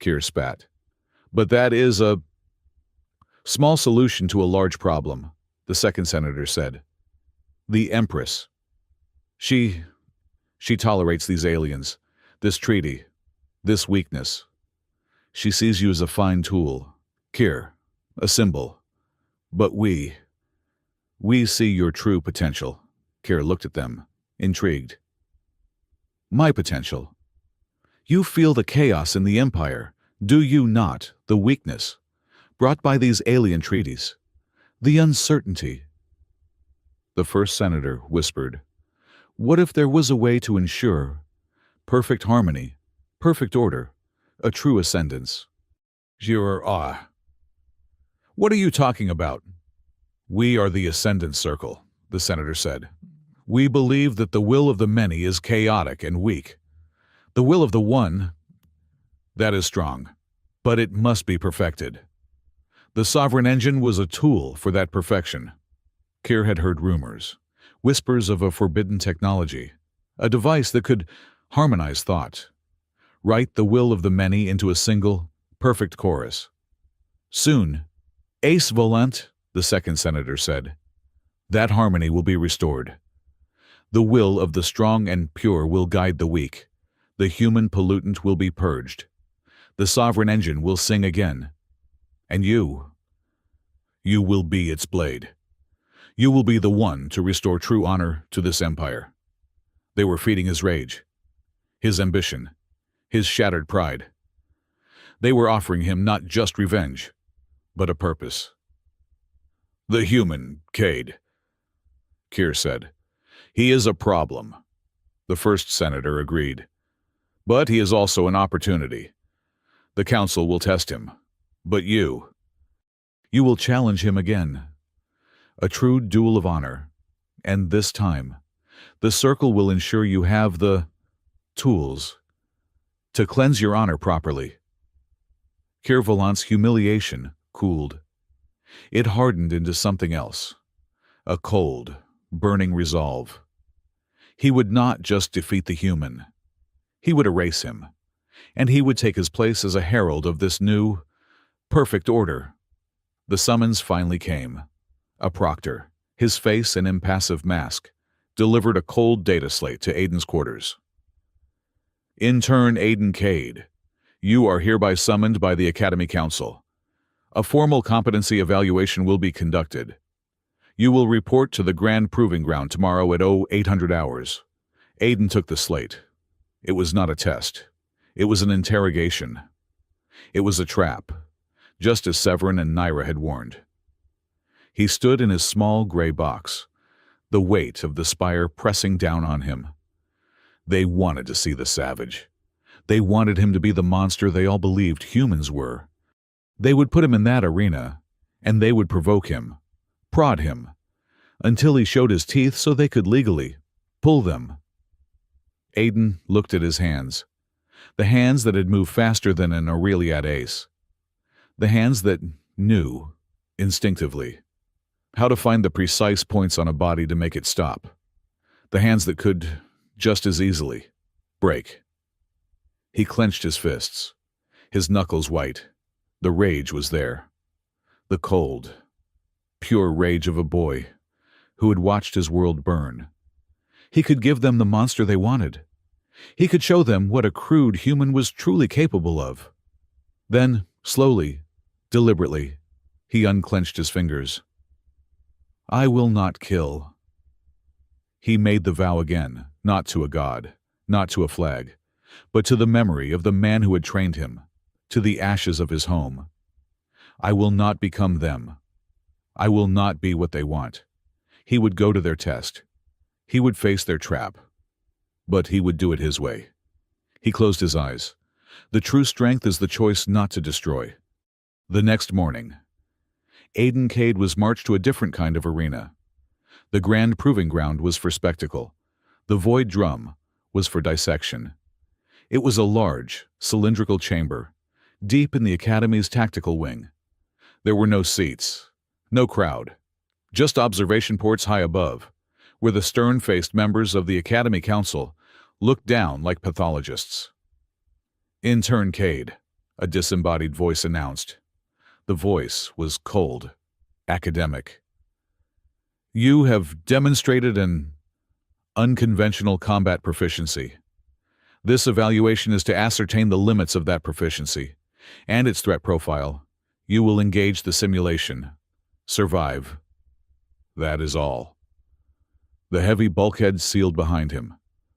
Keir spat. But that is a small solution to a large problem, the second senator said. The Empress. She tolerates these aliens, this treaty, this weakness. She sees you as a fine tool. Kir, a symbol. But we see your true potential. Kir looked at them, intrigued. My potential. You feel the chaos in the Empire, do you not, the weakness, brought by these alien treaties, the uncertainty? The first senator whispered, what if there was a way to ensure perfect harmony, perfect order, a true ascendance? What are you talking about? We are the Ascendant Circle, the senator said. We believe that the will of the many is chaotic and weak. The will of the one, that is strong, but it must be perfected. The sovereign engine was a tool for that perfection. Kir had heard rumors, whispers of a forbidden technology, a device that could harmonize thought, write the will of the many into a single, perfect chorus. Soon, Ace Volant, the second senator said, that harmony will be restored. The will of the strong and pure will guide the weak. The human pollutant will be purged. The sovereign engine will sing again. And you will be its blade. You will be the one to restore true honor to this empire. They were feeding his rage, his ambition, his shattered pride. They were offering him not just revenge, but a purpose. The human, Cade, Kir said. He is a problem. The first senator agreed. But he is also an opportunity. The council will test him. But you will challenge him again. A true duel of honor. And this time, the circle will ensure you have the tools to cleanse your honor properly. Kir Volant's humiliation cooled. It hardened into something else, a cold, burning resolve. He would not just defeat the human. He would erase him, and he would take his place as a herald of this new, perfect order. The summons finally came. A proctor, his face an impassive mask, delivered a cold data slate to Aiden's quarters. Intern Aiden Cade, you are hereby summoned by the Academy Council. A formal competency evaluation will be conducted. You will report to the Grand Proving Ground tomorrow at 0800 hours. Aiden took the slate. It was not a test. It was an interrogation. It was a trap, just as Severin and Naira had warned. He stood in his small gray box, the weight of the spire pressing down on him. They wanted to see the savage. They wanted him to be the monster they all believed humans were. They would put him in that arena, and they would provoke him, prod him, until he showed his teeth so they could legally pull them. Aiden looked at his hands, the hands that had moved faster than an Aureliad ace, the hands that knew, instinctively, how to find the precise points on a body to make it stop, the hands that could, just as easily, break. He clenched his fists, his knuckles white. The rage was there. The cold, pure rage of a boy who had watched his world burn. He could give them the monster they wanted. He could show them what a crude human was truly capable of. Then, slowly, deliberately, he unclenched his fingers. I will not kill. He made the vow again, not to a god, not to a flag, but to the memory of the man who had trained him, to the ashes of his home. I will not become them. I will not be what they want. He would go to their test. He would face their trap. But he would do it his way. He closed his eyes. The true strength is the choice not to destroy. The next morning, Aiden Cade was marched to a different kind of arena. The Grand Proving Ground was for spectacle. The Void Drum was for dissection. It was a large, cylindrical chamber, deep in the Academy's tactical wing. There were no seats, no crowd, just observation ports high above, where the stern-faced members of the Academy Council looked down like pathologists. Intern Cade, a disembodied voice announced. The voice was cold, academic. You have demonstrated an unconventional combat proficiency. This evaluation is to ascertain the limits of that proficiency. and its threat profile. You will engage the simulation. Survive. That is all. The heavy bulkhead sealed behind him.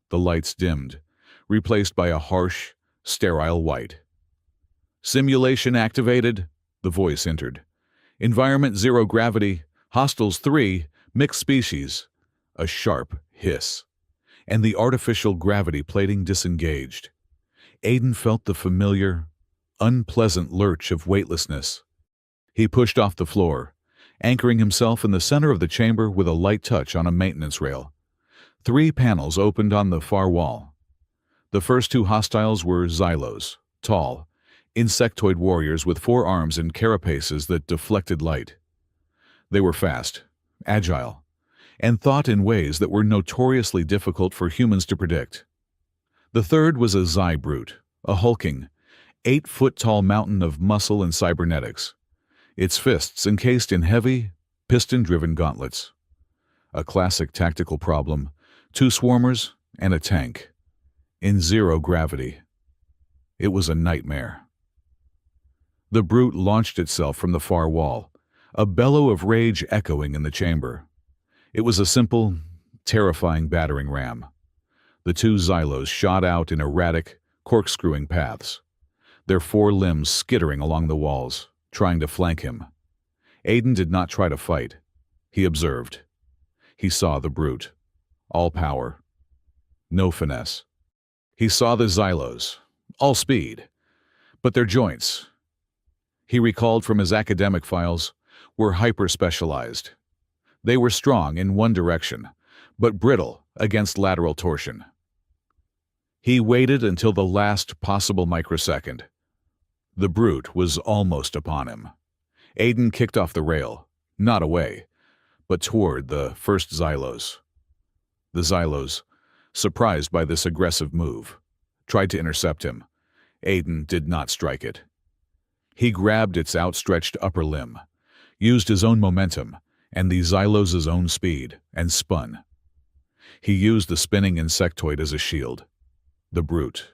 The lights dimmed, replaced by a harsh, sterile white. Simulation activated, the voice entered. Environment 0 gravity, hostiles 3, mixed species. A sharp hiss. And the artificial gravity plating disengaged. Aiden felt the familiar, unpleasant lurch of weightlessness. He pushed off the floor, anchoring himself in the center of the chamber with a light touch on a maintenance rail. 3 panels opened on the far wall. The first 2 hostiles were Xylos, tall, insectoid warriors with 4 arms and carapaces that deflected light. They were fast, agile, and thought in ways that were notoriously difficult for humans to predict. The third was a Xy brute, a hulking, 8-foot-tall mountain of muscle and cybernetics, its fists encased in heavy, piston-driven gauntlets. A classic tactical problem, 2 swarmers and a tank. In 0 gravity. It was a nightmare. The brute launched itself from the far wall, a bellow of rage echoing in the chamber. It was a simple, terrifying battering ram. The 2 Xylos shot out in erratic, corkscrewing paths, their 4 limbs skittering along the walls, trying to flank him. Aiden did not try to fight. He observed. He saw the brute. All power. No finesse. He saw the Xylos. All speed. But their joints, he recalled from his academic files, were hyper-specialized. They were strong in one direction, but brittle against lateral torsion. He waited until the last possible microsecond. The brute was almost upon him. Aiden kicked off the rail, not away, but toward the first Xylos. The Xylos, surprised by this aggressive move, tried to intercept him. Aiden did not strike it. He grabbed its outstretched upper limb, used his own momentum and the Xylos' own speed, and spun. He used the spinning insectoid as a shield. The brute,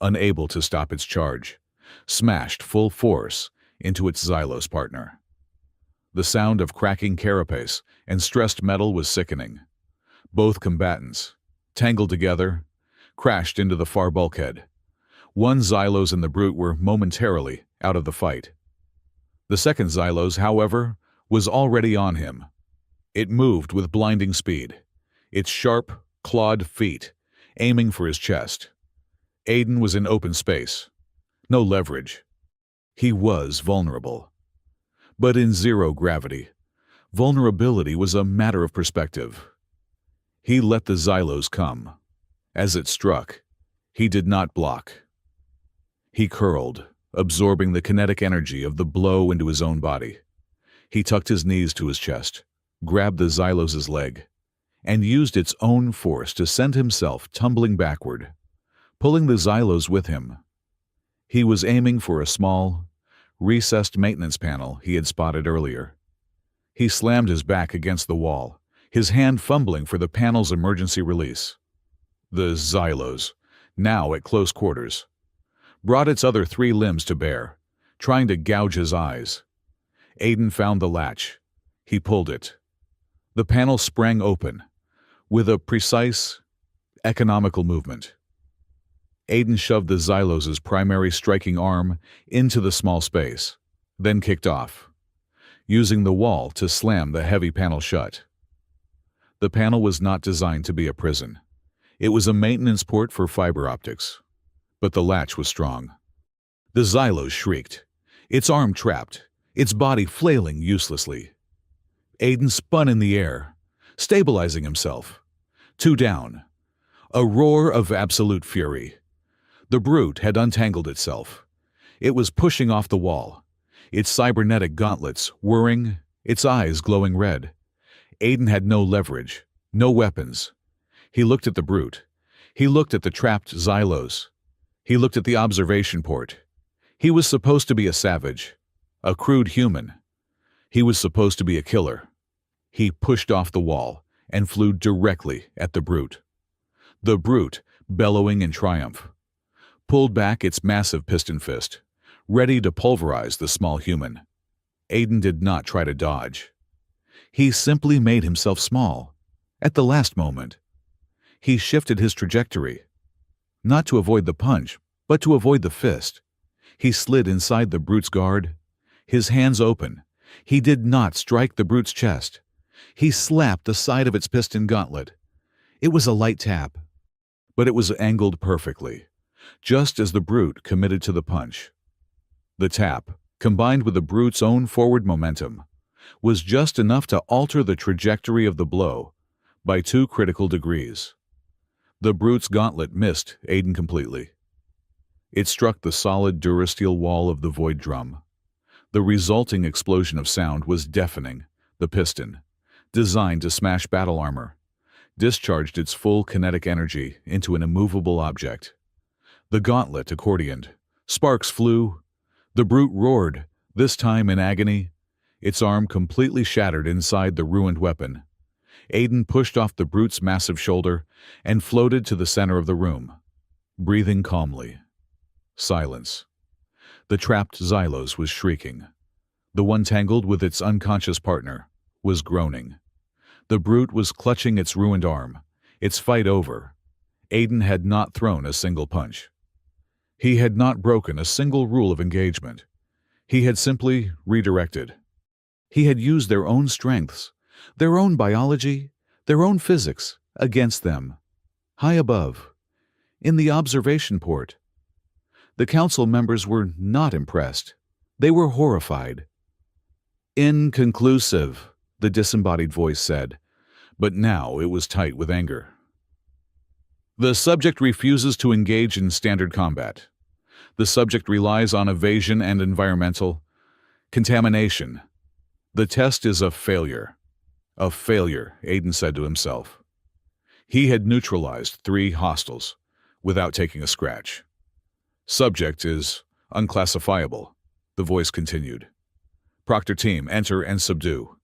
unable to stop its charge, smashed full force into its Xylos partner. The sound of cracking carapace and stressed metal was sickening. Both combatants, tangled together, crashed into the far bulkhead. One Xylos and the brute were momentarily out of the fight. The second Xylos, however, was already on him. It moved with blinding speed, its sharp, clawed feet aiming for his chest. Aiden was in open space. No leverage. He was vulnerable. But in 0 gravity, vulnerability was a matter of perspective. He let the Xylos come. As it struck, he did not block. He curled, absorbing the kinetic energy of the blow into his own body. He tucked his knees to his chest, grabbed the Xylos' leg, and used its own force to send himself tumbling backward, pulling the Xylos with him. He was aiming for a small, recessed maintenance panel he had spotted earlier. He slammed his back against the wall, his hand fumbling for the panel's emergency release. The Xylos, now at close quarters, brought its other 3 limbs to bear, trying to gouge his eyes. Aiden found the latch. He pulled it. The panel sprang open, with a precise, economical movement. Aiden shoved the Xylos' primary striking arm into the small space, then kicked off, using the wall to slam the heavy panel shut. The panel was not designed to be a prison. It was a maintenance port for fiber optics, but the latch was strong. The Xylos shrieked, its arm trapped, its body flailing uselessly. Aiden spun in the air, stabilizing himself. 2 down. A roar of absolute fury. The brute had untangled itself. It was pushing off the wall, its cybernetic gauntlets whirring, its eyes glowing red. Aiden had no leverage, no weapons. He looked at the brute. He looked at the trapped Xylos. He looked at the observation port. He was supposed to be a savage, a crude human. He was supposed to be a killer. He pushed off the wall and flew directly at the brute. The brute, bellowing in triumph, pulled back its massive piston fist, ready to pulverize the small human. Aiden did not try to dodge. He simply made himself small. At the last moment, he shifted his trajectory, not to avoid the punch, but to avoid the fist. He slid inside the brute's guard, his hands open. He did not strike the brute's chest. He slapped the side of its piston gauntlet. It was a light tap, but it was angled perfectly, just as the brute committed to the punch. The tap, combined with the brute's own forward momentum, was just enough to alter the trajectory of the blow by 2 critical degrees. The brute's gauntlet missed Aiden completely. It struck the solid durasteel wall of the void drum. The resulting explosion of sound was deafening. The piston, designed to smash battle armor, discharged its full kinetic energy into an immovable object. The gauntlet accordioned. Sparks flew. The brute roared, this time in agony. Its arm completely shattered inside the ruined weapon. Aiden pushed off the brute's massive shoulder and floated to the center of the room, breathing calmly. Silence. The trapped Xylos was shrieking. The one tangled with its unconscious partner was groaning. The brute was clutching its ruined arm, its fight over. Aiden had not thrown a single punch. He had not broken a single rule of engagement. He had simply redirected. He had used their own strengths, their own biology, their own physics against them, high above, in the observation port. The council members were not impressed. They were horrified. "Inconclusive," the disembodied voice said, but now it was tight with anger. "The subject refuses to engage in standard combat. The subject relies on evasion and environmental contamination. The test is a failure." A failure, Aiden said to himself. He had neutralized 3 hostiles without taking a scratch. "Subject is unclassifiable," the voice continued. "Proctor team, enter and subdue.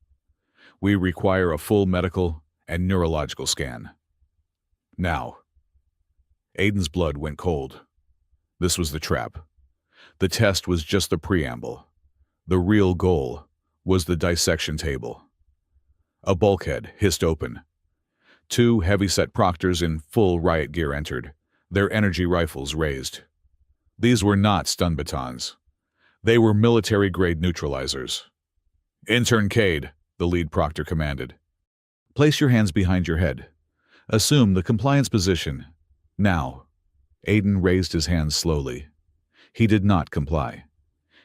We require a full medical and neurological scan. Now." Aiden's blood went cold. This was the trap. The test was just the preamble. The real goal was the dissection table. A bulkhead hissed open. 2 heavy-set proctors in full riot gear entered, their energy rifles raised. These were not stun batons. They were military-grade neutralizers. "Intern Cade," the lead proctor commanded. "Place your hands behind your head. Assume the compliance position. Now." Aiden raised his hands slowly. He did not comply.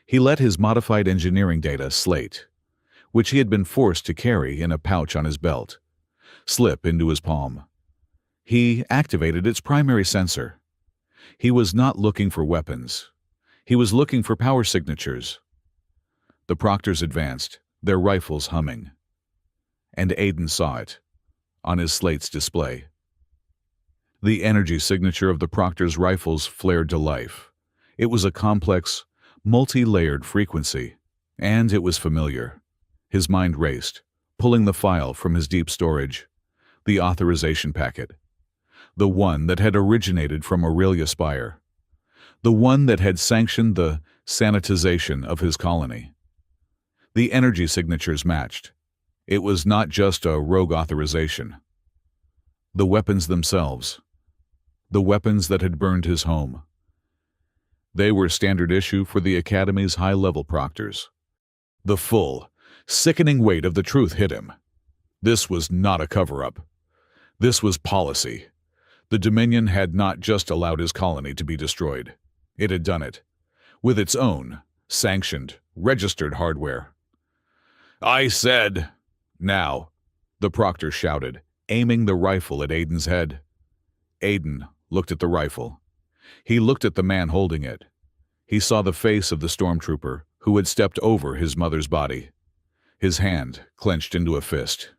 He let his modified engineering data slate, which he had been forced to carry in a pouch on his belt, slip into his palm. He activated its primary sensor. He was not looking for weapons. He was looking for power signatures. The proctors advanced, their rifles humming. And Aiden saw it, on his slate's display. The energy signature of the proctor's rifles flared to life. It was a complex, multi-layered frequency, and it was familiar. His mind raced, pulling the file from his deep storage, the authorization packet, the one that had originated from Aurelia Spire, the one that had sanctioned the sanitization of his colony. The energy signatures matched. It was not just a rogue authorization. The weapons themselves, the weapons that had burned his home. They were standard issue for the Academy's high-level proctors. The full, sickening weight of the truth hit him. This was not a cover-up. This was policy. The Dominion had not just allowed his colony to be destroyed. It had done it, with its own, sanctioned, registered hardware. "I said, now," the proctor shouted, aiming the rifle at Aiden's head. Aiden looked at the rifle. He looked at the man holding it. He saw the face of the stormtrooper who had stepped over his mother's body, his hand clenched into a fist.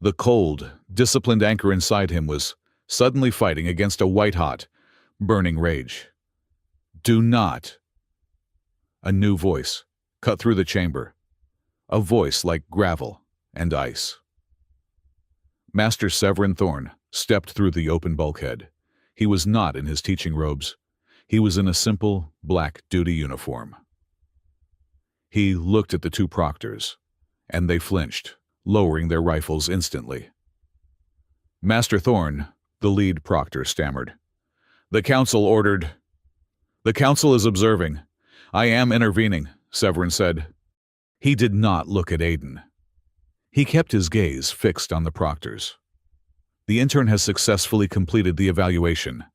The cold, disciplined anchor inside him was suddenly fighting against a white-hot, burning rage. "Do not!" A new voice cut through the chamber, a voice like gravel and ice. Master Severin Thorne stepped through the open bulkhead. He was not in his teaching robes. He was in a simple, black duty uniform. He looked at the two proctors, and they flinched, lowering their rifles instantly. "Master Thorne," the lead proctor stammered. "The council ordered—" "The council is observing. I am intervening," Severin said. He did not look at Aiden. He kept his gaze fixed on the proctors. "The intern has successfully completed the evaluation.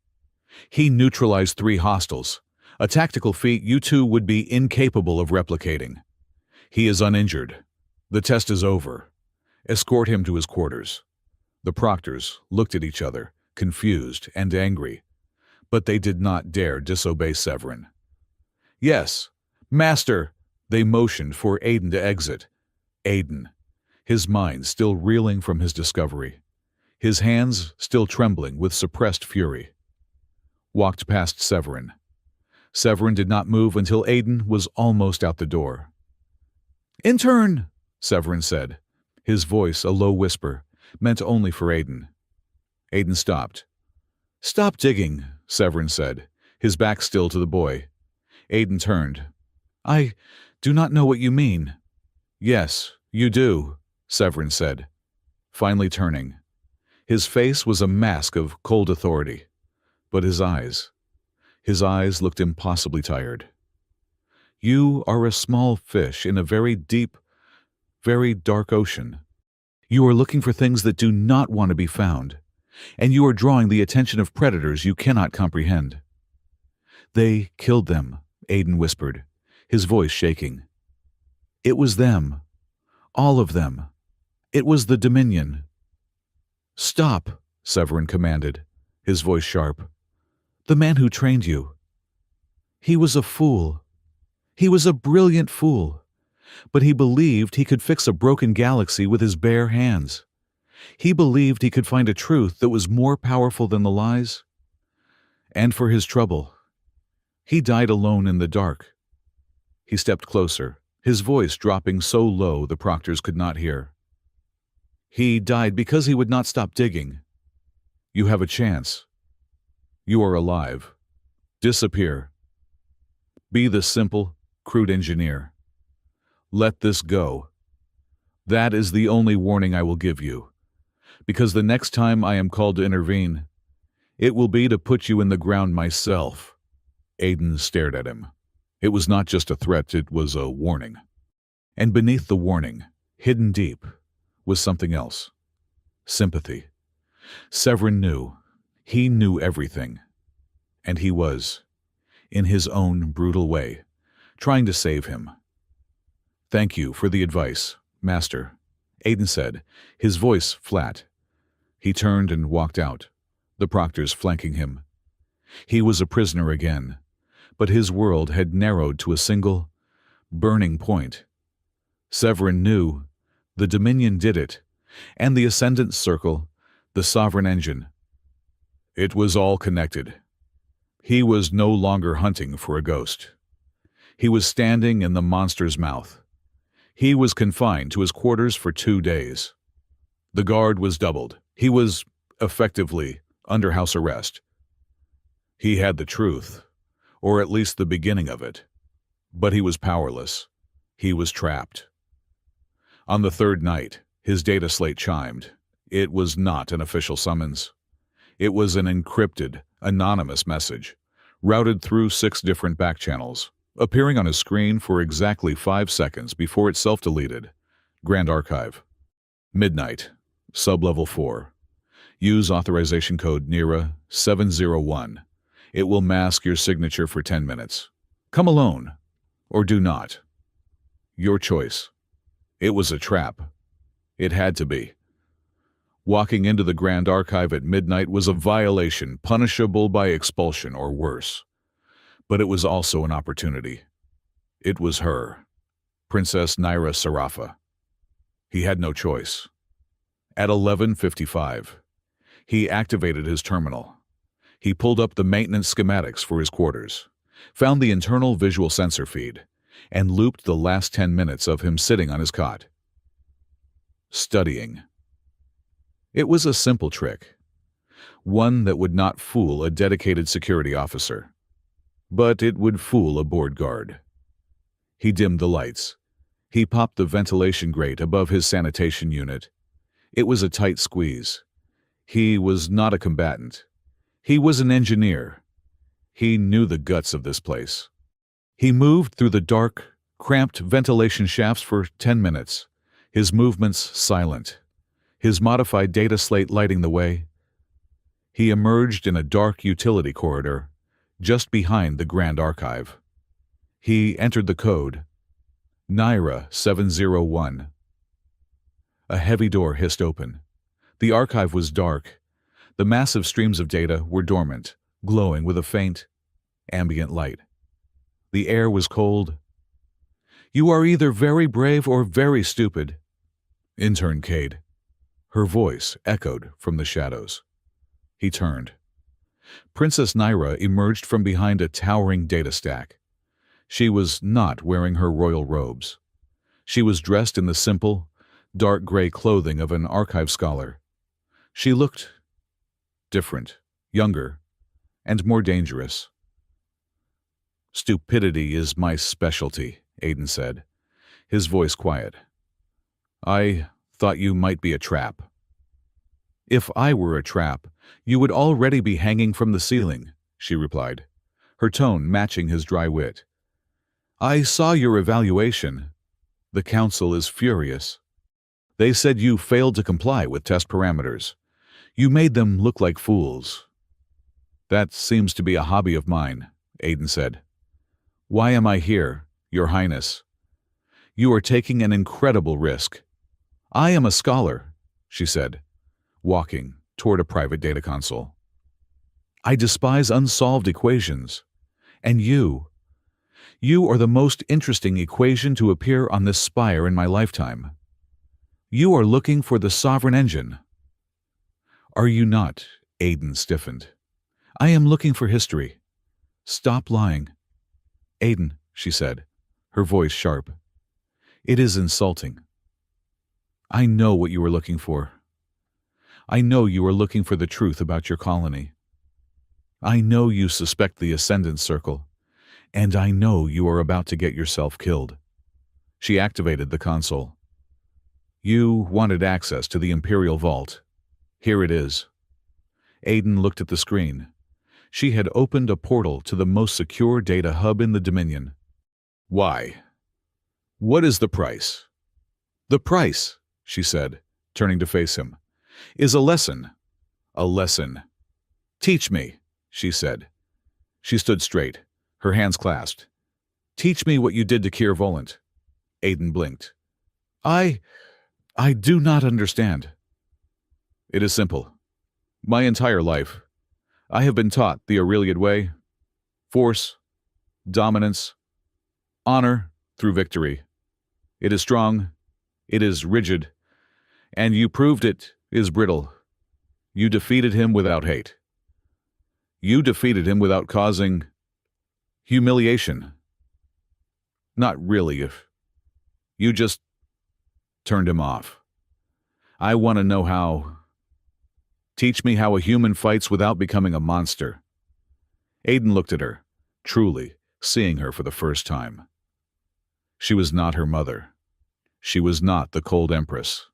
He neutralized 3 hostiles, a tactical feat you two would be incapable of replicating. He is uninjured. The test is over. Escort him to his quarters." The proctors looked at each other, confused and angry, but they did not dare disobey Severin. "Yes, Master!" They motioned for Aiden to exit. Aiden, his mind still reeling from his discovery, his hands still trembling with suppressed fury, walked past Severin. Severin did not move until Aiden was almost out the door. "Intern!" Severin said, his voice a low whisper, meant only for Aiden. Aiden stopped. "Stop digging," Severin said, his back still to the boy. Aiden turned. "I do not know what you mean." "Yes, you do," Severin said, finally turning. His face was a mask of cold authority, but his eyes looked impossibly tired. "You are a small fish in a very deep, very dark ocean. You are looking for things that do not want to be found, and you are drawing the attention of predators you cannot comprehend." "They killed them," Aiden whispered, his voice shaking. "It was them. All of them. It was the Dominion." "Stop," Severin commanded, his voice sharp. "The man who trained you. He was a fool. He was a brilliant fool. But he believed he could fix a broken galaxy with his bare hands. He believed he could find a truth that was more powerful than the lies. And for his trouble, he died alone in the dark." He stepped closer, his voice dropping so low the proctors could not hear. "He died because he would not stop digging. You have a chance. You are alive. Disappear. Be the simple, crude engineer. Let this go. That is the only warning I will give you, because the next time I am called to intervene, it will be to put you in the ground myself." Aiden stared at him. It was not just a threat, it was a warning. And beneath the warning, hidden deep, was something else. Sympathy. Severin knew. He knew everything. And he was, in his own brutal way, trying to save him. "Thank you for the advice, Master," Aiden said, his voice flat. He turned and walked out, the proctors flanking him. He was a prisoner again, but his world had narrowed to a single, burning point. Severin knew the Dominion did it, and the Ascendant Circle, the Sovereign Engine. It was all connected. He was no longer hunting for a ghost. He was standing in the monster's mouth. He was confined to his quarters for 2 days. The guard was doubled. He was, effectively, under house arrest. He had the truth, or at least the beginning of it. But he was powerless. He was trapped. On the 3rd night, his data slate chimed. It was not an official summons. It was an encrypted, anonymous message, routed through 6 different backchannels, appearing on his screen for exactly 5 seconds before it self-deleted. Grand Archive. Midnight. Sublevel 4. Use authorization code NERA 701. It will mask your signature for 10 minutes. Come alone, or do not. Your choice. It was a trap. It had to be. Walking into the Grand Archive at midnight was a violation punishable by expulsion or worse. But it was also an opportunity. It was her, Princess Naira Sarafa. He had no choice. At 11:55, he activated his terminal. He pulled up the maintenance schematics for his quarters, found the internal visual sensor feed, and looped the last 10 minutes of him sitting on his cot, studying. It was a simple trick, one that would not fool a dedicated security officer. but it would fool a board guard. He dimmed the lights. He popped the ventilation grate above his sanitation unit. It was a tight squeeze. He was not a combatant. He was an engineer. He knew the guts of this place. He moved through the dark, cramped ventilation shafts for 10 minutes, his movements silent, his modified data slate lighting the way. He emerged in a dark utility corridor, just behind the Grand Archive. He entered the code, Naira 701. A heavy door hissed open. The archive was dark. The massive streams of data were dormant, glowing with a faint, ambient light. The air was cold. "You are either very brave or very stupid." Intern Cade. Her voice echoed from the shadows. He turned. Princess Naira emerged from behind a towering data stack. She was not wearing her royal robes. She was dressed in the simple, dark gray clothing of an archive scholar. She looked different, younger, and more dangerous. "Stupidity is my specialty," Aiden said, his voice quiet. "I thought you might be a trap." "If I were a trap, you would already be hanging from the ceiling," she replied, her tone matching his dry wit. "I saw your evaluation. The council is furious. They said you failed to comply with test parameters. You made them look like fools." "That seems to be a hobby of mine," Aiden said. "Why am I here, Your Highness?" "You are taking an incredible risk." "I am a scholar," she said, walking toward a private data console. "I despise unsolved equations. And you are the most interesting equation to appear on this spire in my lifetime. You are looking for the sovereign engine." "Are you not?" Aiden stiffened. "I am looking for history. Stop lying." "Aiden," she said, her voice sharp. "It is insulting. I know what you are looking for. I know you are looking for the truth about your colony. I know you suspect the Ascendant Circle, and I know you are about to get yourself killed." She activated the console. "You wanted access to the Imperial Vault. Here it is." Aiden looked at the screen. She had opened a portal to the most secure data hub in the Dominion. "Why? What is the price?" "The price," she said, turning to face him, "is a lesson. A lesson. Teach me," she said. She stood straight, her hands clasped. "Teach me what you did to Keir Volant." Aiden blinked. I do not understand." "It is simple. My entire life, I have been taught the Aureliad way. Force, dominance, honor through victory. It is strong, it is rigid, and you proved it is brittle. You defeated him without hate. You defeated him without causing humiliation. Not really, if you just turned him off. I want to know how. Teach me how a human fights without becoming a monster." Aiden looked at her, truly seeing her for the first time. She was not her mother. She was not the Cold Empress.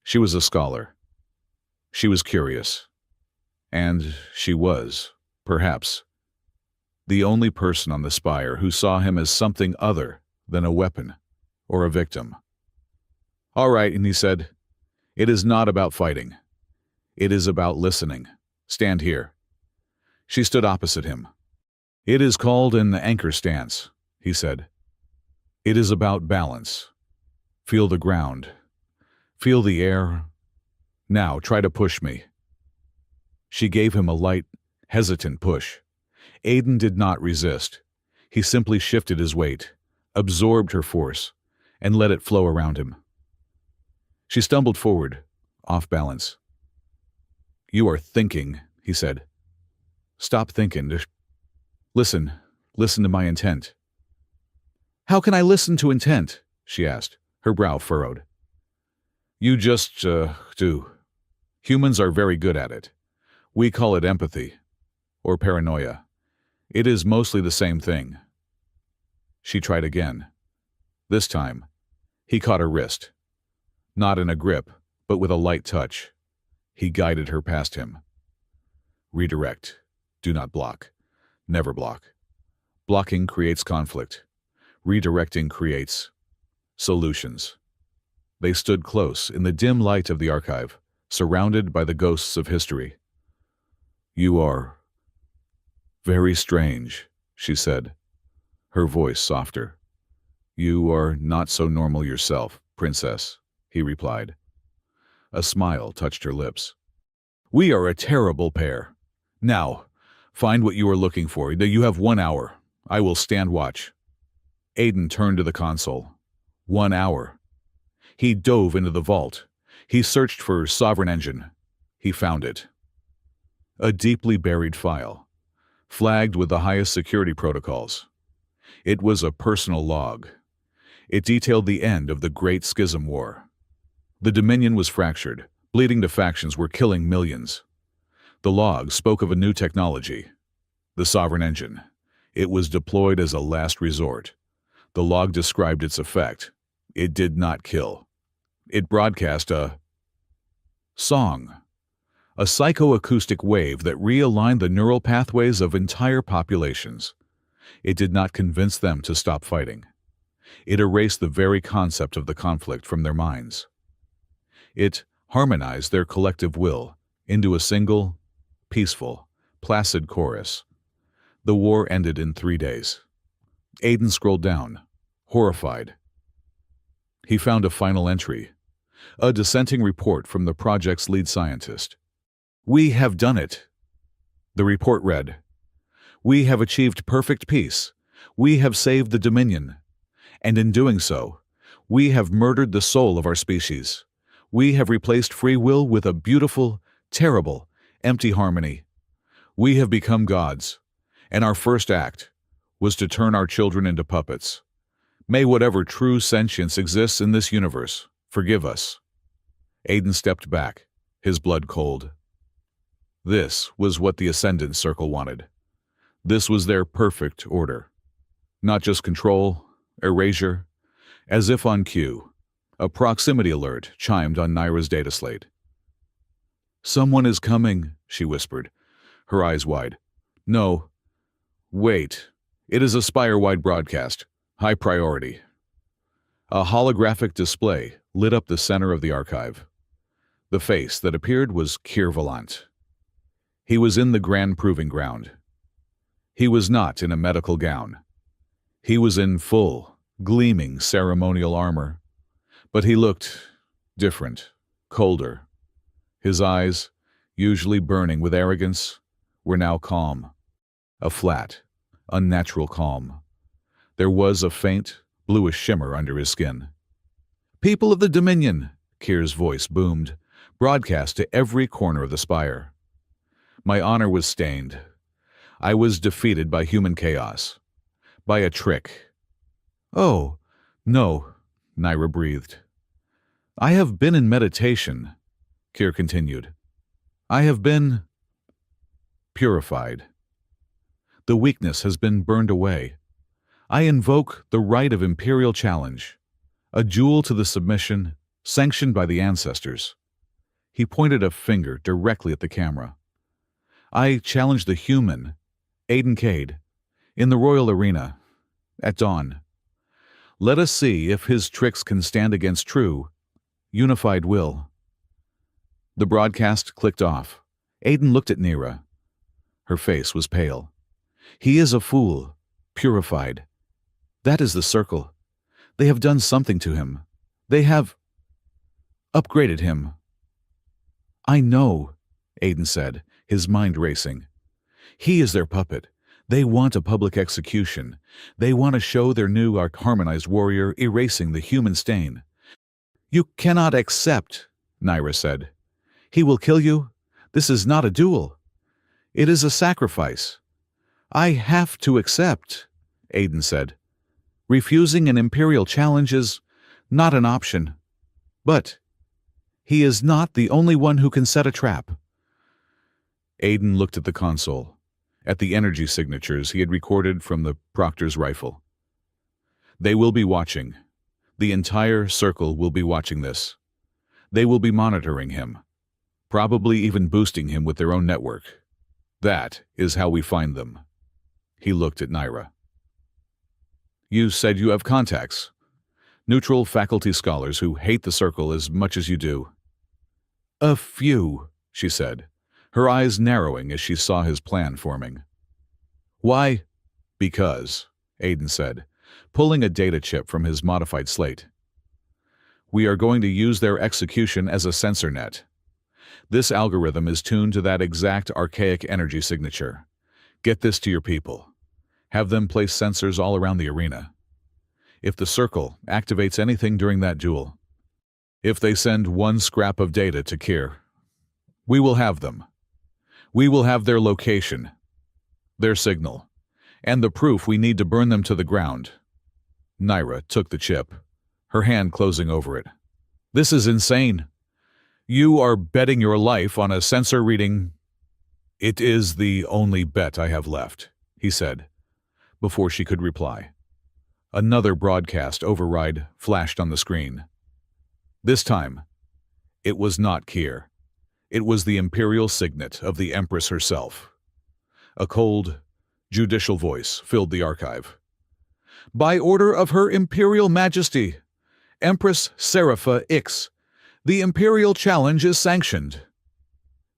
She was a scholar. She was curious. And she was, perhaps, the only person on the spire who saw him as something other than a weapon or a victim. "All right," and he said, "it is not about fighting. It is about listening. Stand here." She stood opposite him. "It is called an anchor stance," he said. "It is about balance. Feel the ground. Feel the air. Now try to push me." She gave him a light, hesitant push. Aiden did not resist. He simply shifted his weight, absorbed her force, and let it flow around him. She stumbled forward, off balance. "You are thinking," he said. "Stop thinking. Listen to my intent." "How can I listen to intent?" she asked, her brow furrowed. "You just, do. Humans are very good at it. We call it empathy, or paranoia. It is mostly the same thing. She tried again. This time, he caught her wrist. Not in a grip, but with a light touch. He guided her past him. Redirect. Do not block. Never block. Blocking creates conflict. Redirecting creates solutions. They stood close in the dim light of the archive, surrounded by the ghosts of history. "You are very strange," she said, her voice softer. "You are not so normal yourself, princess," he replied. A smile touched her lips. "We are a terrible pair. Now, find what you are looking for. You have 1 hour. I will stand watch." Aiden turned to the console. 1 hour. He dove into the vault. He searched for Sovereign Engine. He found it. A deeply buried file, flagged with the highest security protocols. It was a personal log. It detailed the end of the Great Schism War. The Dominion was fractured. Bleeding to factions were killing millions. The log spoke of a new technology, the Sovereign Engine. It was deployed as a last resort. The log described its effect. It did not kill. It broadcast a song, a psychoacoustic wave that realigned the neural pathways of entire populations. It did not convince them to stop fighting. It erased the very concept of the conflict from their minds. It harmonized their collective will into a single, peaceful, placid chorus. The war ended in 3 days. Aiden scrolled down, horrified. He found a final entry, a dissenting report from the project's lead scientist. "We have done it." The report read, "We have achieved perfect peace. We have saved the Dominion. And in doing so, we have murdered the soul of our species. We have replaced free will with a beautiful, terrible, empty harmony. We have become gods, and our first act was to turn our children into puppets. May whatever true sentience exists in this universe forgive us." Aiden stepped back, his blood cold. This was what the Ascendant Circle wanted. This was their perfect order. Not just control, erasure. As if on cue, a proximity alert chimed on Naira's data slate. "Someone is coming," she whispered, her eyes wide. "No. Wait. It is a Spire-wide broadcast. High priority." A holographic display lit up the center of the archive. The face that appeared was Kirvalant. He was in the Grand Proving Ground. He was not in a medical gown. He was in full, gleaming ceremonial armor. But he looked different, colder. His eyes, usually burning with arrogance, were now calm. A flat, unnatural calm. There was a faint, bluish shimmer under his skin. "People of the Dominion," Kir's voice boomed, broadcast to every corner of the spire. "My honor was stained. I was defeated by human chaos. By a trick." "Oh, no," Naira breathed. "I have been in meditation," Kir continued. "I have been purified. The weakness has been burned away. I invoke the right of imperial challenge, a duel to the submission sanctioned by the ancestors." He pointed a finger directly at the camera. "I challenge the human, Aiden Cade, in the royal arena, at dawn. Let us see if his tricks can stand against true, unified will." The broadcast clicked off. Aiden looked at Naira. Her face was pale. "He is a fool, purified. That is the circle. They have done something to him. They have upgraded him." "I know," Aiden said, his mind racing. "He is their puppet. They want a public execution. They want to show their new harmonized warrior erasing the human stain." "You cannot accept," Naira said. "He will kill you. This is not a duel. It is a sacrifice." "I have to accept," Aiden said. "Refusing an imperial challenge is not an option. But he is not the only one who can set a trap." Aiden looked at the console. at the energy signatures he had recorded from the Proctor's rifle. They will be watching. The entire circle will be watching this. They will be monitoring him, probably even boosting him with their own network. That is how we find them. He looked at Naira. You said you have contacts. Neutral faculty scholars who hate the circle as much as you do. A few, she said, her eyes narrowing as she saw his plan forming. Why? Because, Aiden said, pulling a data chip from his modified slate. We are going to use their execution as a sensor net. This algorithm is tuned to that exact archaic energy signature. Get this to your people. Have them place sensors all around the arena. If the circle activates anything during that duel, if they send one scrap of data to Kier, we will have them. We will have their location, their signal, and the proof we need to burn them to the ground. Naira took the chip, her hand closing over it. This is insane. You are betting your life on a sensor reading. It is the only bet I have left, he said, before she could reply. Another broadcast override flashed on the screen. This time, it was not Kier. It was the imperial signet of the Empress herself. A cold, judicial voice filled the archive. By order of Her Imperial Majesty, Empress Serapha Ix, the Imperial Challenge is sanctioned.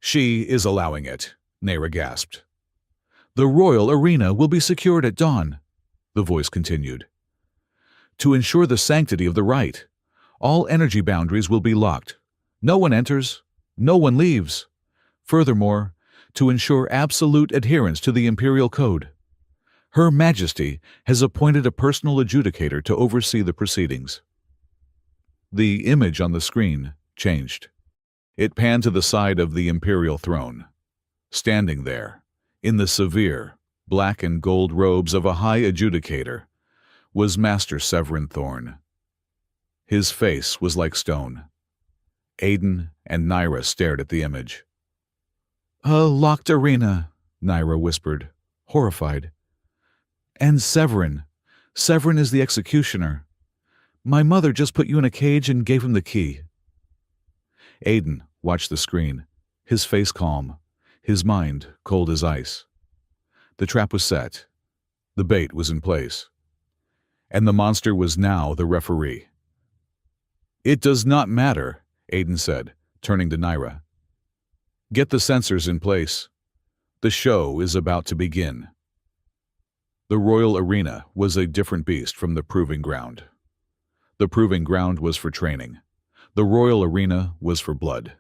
She is allowing it, Naira gasped. The royal arena will be secured at dawn, the voice continued. To ensure the sanctity of the rite, all energy boundaries will be locked. No one enters, no one leaves. Furthermore, to ensure absolute adherence to the Imperial Code, Her Majesty has appointed a personal adjudicator to oversee the proceedings. The image on the screen changed. It panned to the side of the Imperial throne. Standing there, in the severe, black and gold robes of a high adjudicator, was Master Severin Thorn. His face was like stone. Aiden and Naira stared at the image. A locked arena, Naira whispered, horrified. And Severin is the executioner. My mother just put you in a cage and gave him the key. Aiden watched the screen, his face calm, his mind cold as ice. The trap was set. The bait was in place. And the monster was now the referee. It does not matter, Aiden said, turning to Naira. Get the sensors in place. The show is about to begin. The royal arena was a different beast from the proving ground. The proving ground was for training. The royal arena was for blood.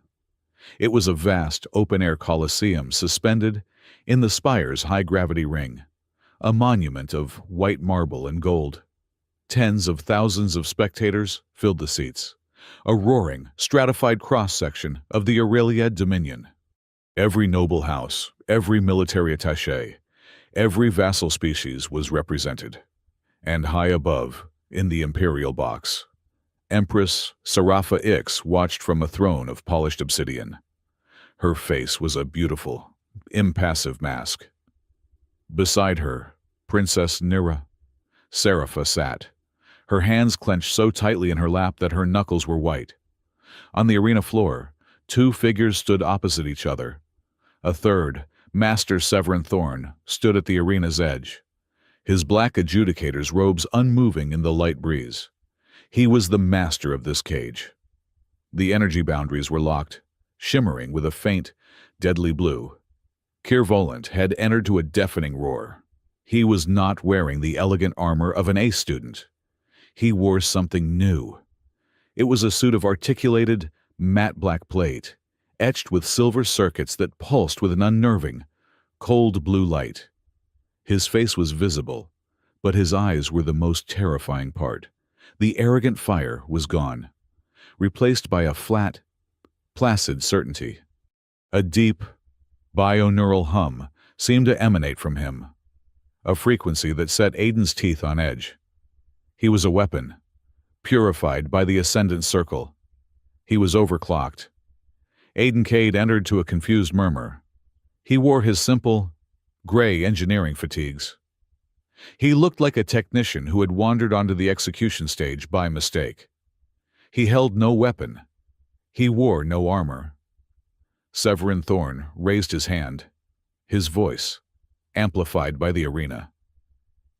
It was a vast open-air coliseum suspended in the spire's high-gravity ring, a monument of white marble and gold. Tens of thousands of spectators filled the seats, a roaring, stratified cross-section of the Aurelia Dominion. Every noble house, every military attaché, every vassal species was represented. And high above, in the imperial box, Empress Serapha Ix watched from a throne of polished obsidian. Her face was a beautiful, impassive mask. Beside her, Princess Nira, Serapha sat, her hands clenched so tightly in her lap that her knuckles were white. On the arena floor, two figures stood opposite each other. A third, Master Severin Thorn, stood at the arena's edge, his black adjudicator's robes unmoving in the light breeze. He was the master of this cage. The energy boundaries were locked, shimmering with a faint, deadly blue. Kier Volant had entered to a deafening roar. He was not wearing the elegant armor of an ace student. He wore something new. It was a suit of articulated, matte black plate, etched with silver circuits that pulsed with an unnerving, cold blue light. His face was visible, but his eyes were the most terrifying part. The arrogant fire was gone, replaced by a flat, placid certainty. A deep, bioneural hum seemed to emanate from him, a frequency that set Aiden's teeth on edge. He was a weapon, purified by the ascendant circle. He was overclocked. Aiden Cade entered to a confused murmur. He wore his simple, gray engineering fatigues. He looked like a technician who had wandered onto the execution stage by mistake. He held no weapon. He wore no armor. Severin Thorne raised his hand, his voice, amplified by the arena,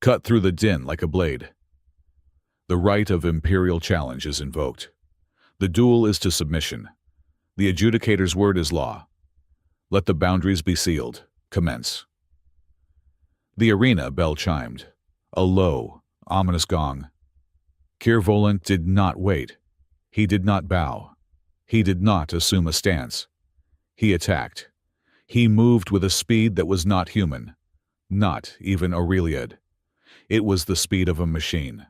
cut through the din like a blade. The right of imperial challenge is invoked. The duel is to submission. The adjudicator's word is law. Let the boundaries be sealed. Commence. The arena bell chimed, a low, ominous gong. Keir Volant did not wait. He did not bow. He did not assume a stance. He attacked. He moved with a speed that was not human, not even Aureliad. It was the speed of a machine.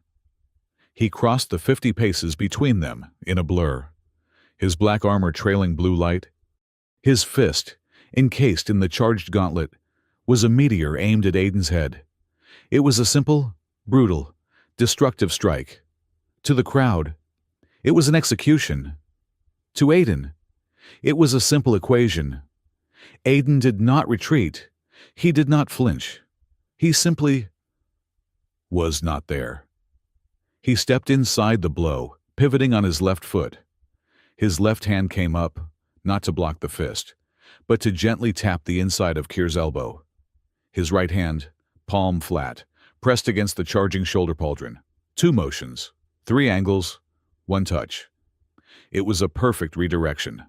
He crossed the 50 paces between them in a blur, his black armor trailing blue light. His fist, encased in the charged gauntlet, was a meteor aimed at Aiden's head. It was a simple, brutal, destructive strike. To the crowd, it was an execution. To Aiden, it was a simple equation. Aiden did not retreat. He did not flinch. He simply was not there. He stepped inside the blow, pivoting on his left foot. His left hand came up, not to block the fist, but to gently tap the inside of Keir's elbow. His right hand, palm flat, pressed against the charging shoulder pauldron. 2 motions, 3 angles, 1 touch. It was a perfect redirection.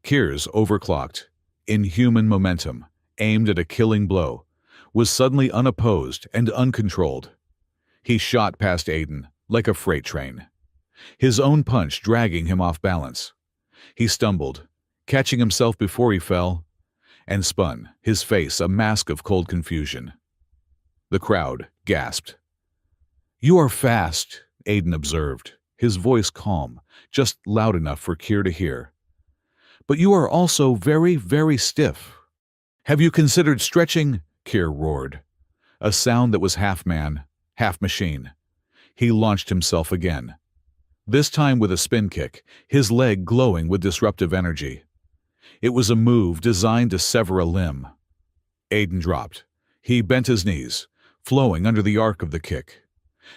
Keir's overclocked, inhuman momentum, aimed at a killing blow, was suddenly unopposed and uncontrolled. He shot past Aiden like a freight train, his own punch dragging him off balance. He stumbled, catching himself before he fell, and spun, his face a mask of cold confusion. The crowd gasped. "You are fast," Aiden observed, his voice calm, just loud enough for Keir to hear. "But you are also very, very stiff. Have you considered stretching?" Keir roared, a sound that was half man, half machine. He launched himself again, this time with a spin kick, his leg glowing with disruptive energy. It was a move designed to sever a limb. Aiden dropped. He bent his knees, flowing under the arc of the kick.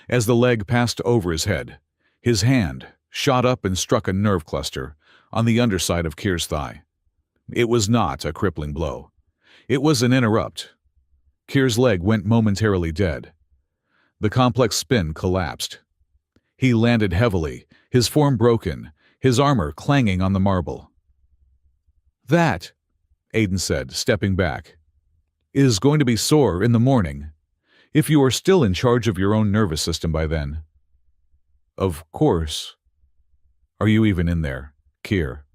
As the leg passed over his head, his hand shot up and struck a nerve cluster on the underside of Keir's thigh. It was not a crippling blow. It was an interrupt. Keir's leg went momentarily dead. The complex spin collapsed. He landed heavily, his form broken, his armor clanging on the marble. "That," Aiden said, stepping back, "is going to be sore in the morning, if you are still in charge of your own nervous system by then." "Of course. Are you even in there, Keir?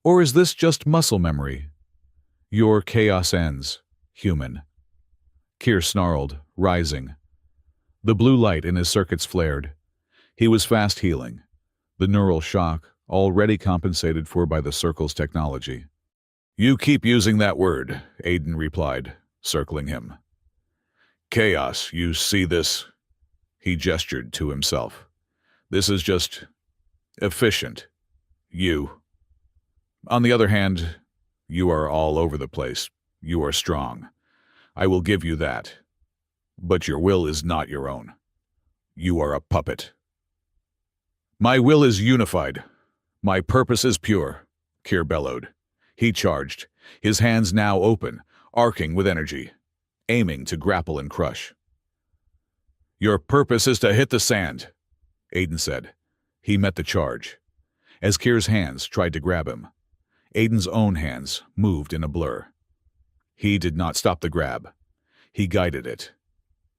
Or is this just muscle memory? Your chaos ends, human." Keir snarled, rising. The blue light in his circuits flared. He was fast healing, the neural shock already compensated for by the circle's technology. "You keep using that word," Aiden replied, circling him. "Chaos, you see this?" He gestured to himself. "This is just efficient. You. On the other hand, you are all over the place. You are strong. I will give you that. But your will is not your own. You are a puppet." "My will is unified. My purpose is pure," Keir bellowed. He charged, his hands now open, arcing with energy, aiming to grapple and crush. "Your purpose is to hit the sand," Aiden said. He met the charge. As Keir's hands tried to grab him, Aiden's own hands moved in a blur. He did not stop the grab. He guided it.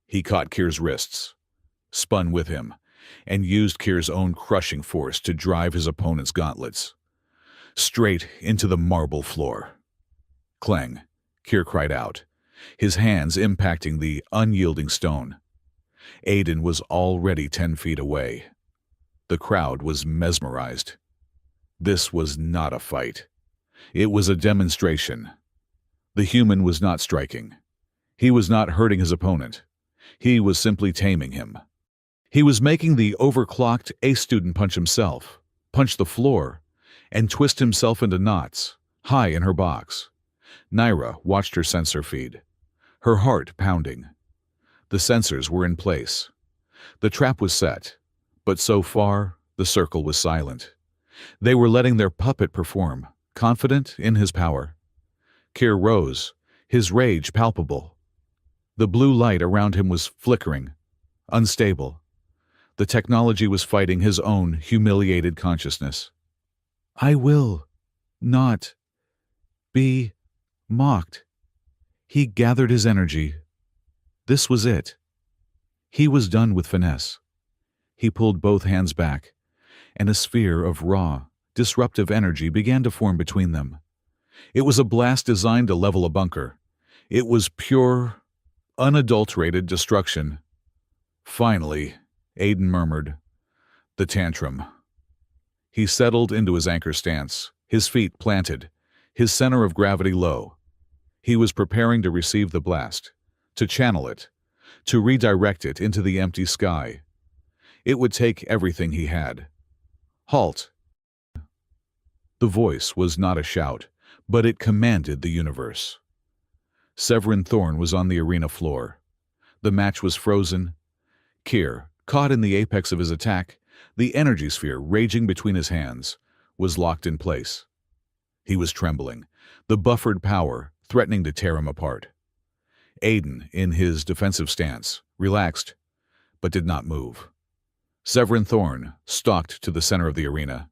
He caught Keir's wrists, spun with him, and used Keir's own crushing force to drive his opponent's gauntlets straight into the marble floor. Clang, Keir cried out, his hands impacting the unyielding stone. Aiden was already 10 feet away. The crowd was mesmerized. This was not a fight. It was a demonstration. The human was not striking. He was not hurting his opponent. He was simply taming him. He was making the overclocked A-student punch himself, punch the floor, and twist himself into knots, high in her box. Naira watched her sensor feed. her heart pounding. The sensors were in place. The trap was set, but so far, the circle was silent. They were letting their puppet perform, confident in his power. Kier rose, his rage palpable. The blue light around him was flickering, unstable. The technology was fighting his own humiliated consciousness. I will not be mocked. He gathered his energy. This was it. He was done with finesse. He pulled both hands back, and a sphere of raw, disruptive energy began to form between them. It was a blast designed to level a bunker. It was pure, unadulterated destruction. Finally, Aiden murmured, "The tantrum." He settled into his anchor stance, his feet planted, his center of gravity low. He was preparing to receive the blast, to channel it, to redirect it into the empty sky. It would take everything he had. Halt! The voice was not a shout, but it commanded the universe. Severin Thorne was on the arena floor. The match was frozen. Kier, caught in the apex of his attack, the energy sphere raging between his hands, was locked in place. He was trembling, the buffered power threatening to tear him apart. Aiden, in his defensive stance, relaxed, but did not move. Severin Thorne stalked to the center of the arena.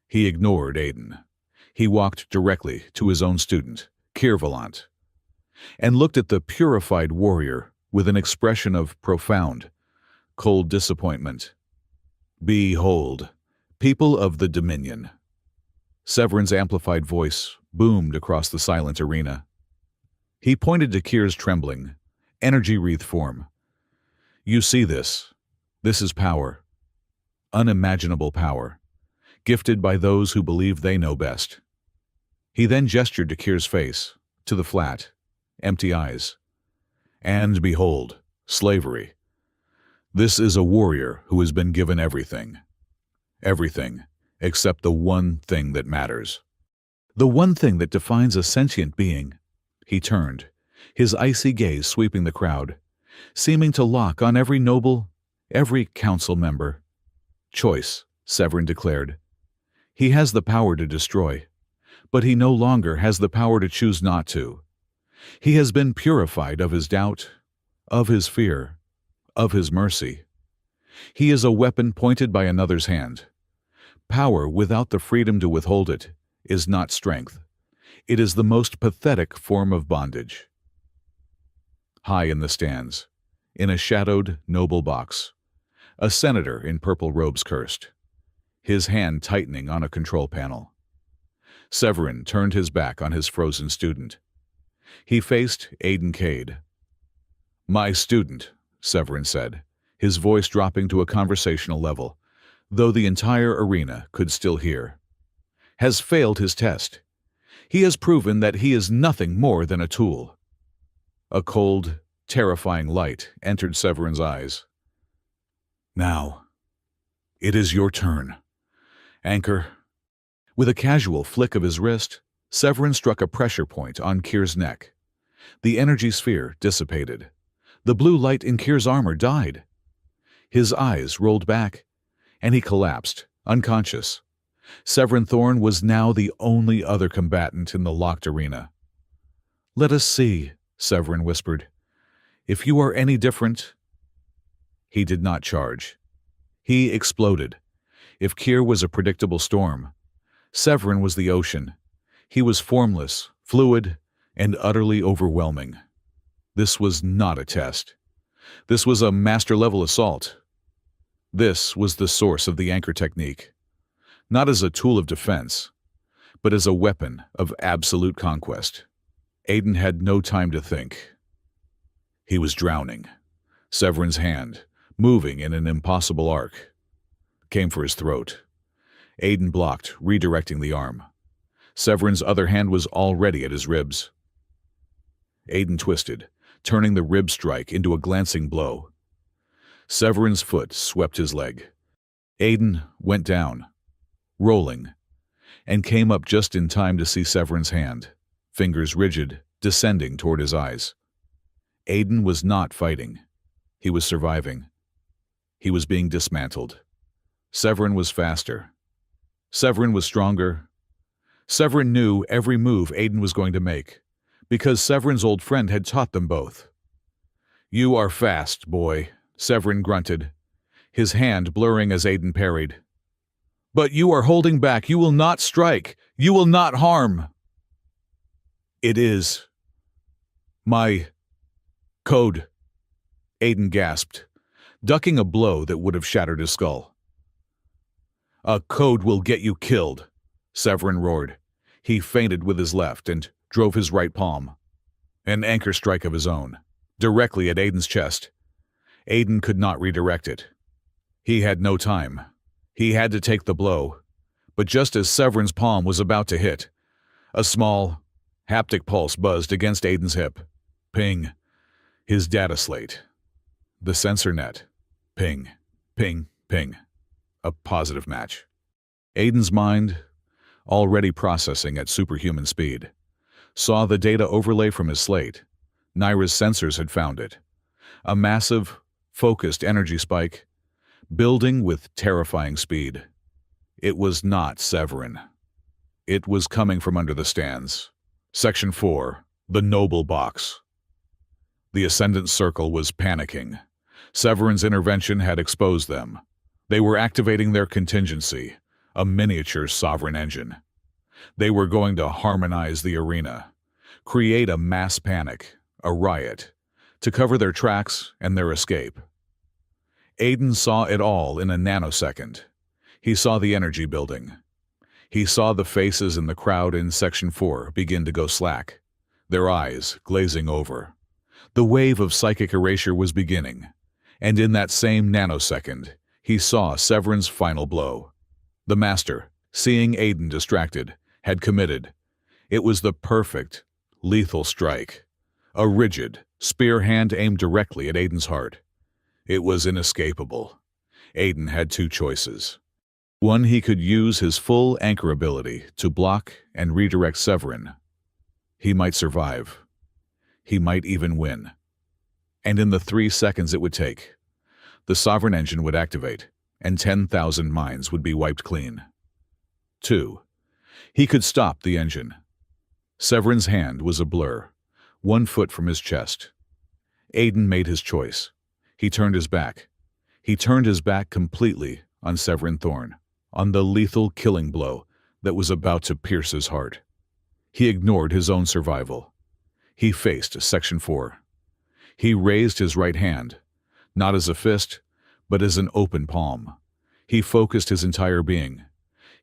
He ignored Aiden. He walked directly to his own student, Kier Volant, and looked at the purified warrior with an expression of profound, cold disappointment. "Behold, people of the Dominion." Severin's amplified voice boomed across the silent arena. He pointed to Kier's trembling, energy-wreathed form. "You see this. This is power. Unimaginable power, gifted by those who believe they know best." He then gestured to Kier's face, to the flat, empty eyes. "And behold, slavery. This is a warrior who has been given everything. Everything, except the one thing that matters. The one thing that defines a sentient being." He turned, his icy gaze sweeping the crowd, seeming to lock on every noble, every council member. "Choice," Severin declared. "He has the power to destroy, but he no longer has the power to choose not to. He has been purified of his doubt, of his fear, of his mercy. He is a weapon pointed by another's hand. Power without the freedom to withhold it is not strength. It is the most pathetic form of bondage." High in the stands, in a shadowed, noble box, a senator in purple robes cursed, his hand tightening on a control panel. Severin turned his back on his frozen student. He faced Aiden Cade. "My student," Severin said, his voice dropping to a conversational level, though the entire arena could still hear, "has failed his test. He has proven that he is nothing more than a tool." A cold, terrifying light entered Severin's eyes. "Now, it is your turn. Anchor." With a casual flick of his wrist, Severin struck a pressure point on Kier's neck. The energy sphere dissipated. The blue light in Kier's armor died. His eyes rolled back, and he collapsed, unconscious. Severin Thorne was now the only other combatant in the locked arena. "Let us see," Severin whispered. "If you are any different—" He did not charge. He exploded. If Kier was a predictable storm, Severin was the ocean. He was formless, fluid, and utterly overwhelming. This was not a test. This was a master-level assault. This was the source of the anchor technique, not as a tool of defense, but as a weapon of absolute conquest. Aiden had no time to think. He was drowning. Severin's hand, moving in an impossible arc, came for his throat. Aiden blocked, redirecting the arm. Severin's other hand was already at his ribs. Aiden twisted, turning the rib strike into a glancing blow. Severin's foot swept his leg. Aiden went down, rolling, and came up just in time to see Severin's hand, fingers rigid, descending toward his eyes. Aiden was not fighting. He was surviving. He was being dismantled. Severin was faster. Severin was stronger. Severin knew every move Aiden was going to make, because Severin's old friend had taught them both. "You are fast, boy," Severin grunted, his hand blurring as Aiden parried. "But you are holding back. You will not strike. You will not harm." "It is my code," Aiden gasped, ducking a blow that would have shattered his skull. "A code will get you killed," Severin roared. He feinted with his left and drove his right palm. An anchor strike of his own, directly at Aiden's chest. Aiden could not redirect it. He had no time. He had to take the blow. But just as Severin's palm was about to hit, a small, haptic pulse buzzed against Aiden's hip. Ping. His data slate. The sensor net. Ping. Ping. Ping. A positive match. Aiden's mind, already processing at superhuman speed, saw the data overlay from his slate. Naira's sensors had found it. A massive, focused energy spike, building with terrifying speed. It was not Severin. It was coming from under the stands. Section 4, the Noble Box. The Ascendant Circle was panicking. Severin's intervention had exposed them. They were activating their contingency, a miniature sovereign engine. They were going to harmonize the arena, create a mass panic, a riot, to cover their tracks and their escape. Aiden saw it all in a nanosecond. He saw the energy building. He saw the faces in the crowd in Section 4 begin to go slack, their eyes glazing over. The wave of psychic erasure was beginning, and in that same nanosecond, he saw Severin's final blow. The Master, seeing Aiden distracted, had committed. It was the perfect, lethal strike. A rigid, spear hand aimed directly at Aiden's heart. It was inescapable. Aiden had two choices. One, he could use his full anchor ability to block and redirect Severin. He might survive. He might even win. And in the 3 seconds it would take, the Sovereign Engine would activate, and 10,000 minds would be wiped clean. 2. He could stop the engine. Severin's hand was a blur, 1 foot from his chest. Aiden made his choice. He turned his back. He turned his back completely on Severin Thorn, on the lethal killing blow that was about to pierce his heart. He ignored his own survival. He faced Section 4. He raised his right hand, not as a fist, but as an open palm. He focused his entire being,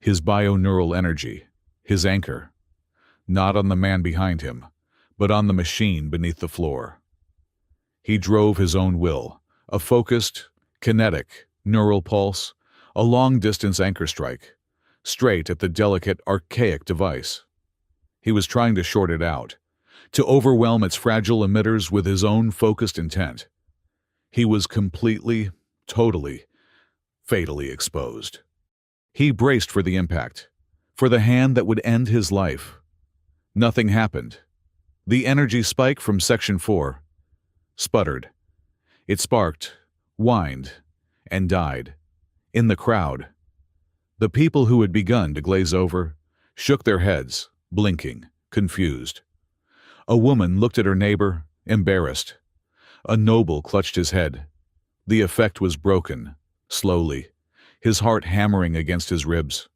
his bioneural energy, his anchor, not on the man behind him, but on the machine beneath the floor. He drove his own will, a focused, kinetic, neural pulse, a long-distance anchor strike, straight at the delicate, archaic device. He was trying to short it out, to overwhelm its fragile emitters with his own focused intent. He was completely, totally, fatally exposed. He braced for the impact, for the hand that would end his life. Nothing happened. The energy spike from Section 4 sputtered. It sparked, whined, and died. In the crowd, the people who had begun to glaze over shook their heads, blinking, confused. A woman looked at her neighbor, embarrassed. A noble clutched his head. The effect was broken, slowly, his heart hammering against his ribs.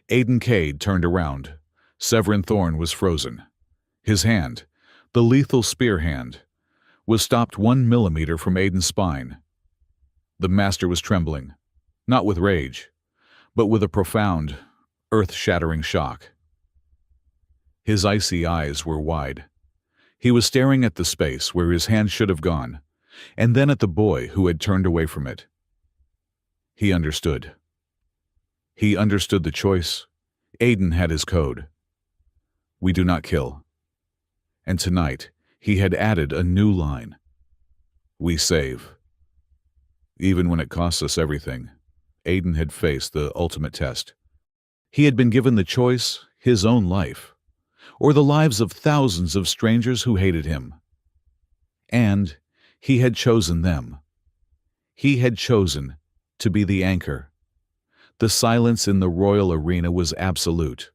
Aiden Cade turned around. Severin Thorn was frozen. His hand, the lethal spear hand, was stopped 1 millimeter from Aiden's spine. The Master was trembling, not with rage, but with a profound, earth-shattering shock. His icy eyes were wide. He was staring at the space where his hand should have gone, and then at the boy who had turned away from it. He understood. He understood the choice. Aiden had his code. We do not kill. And tonight, he had added a new line. We save. Even when it costs us everything, Aiden had faced the ultimate test. He had been given the choice, his own life, or the lives of thousands of strangers who hated him. And he had chosen them. He had chosen to be the anchor. The silence in the royal arena was absolute.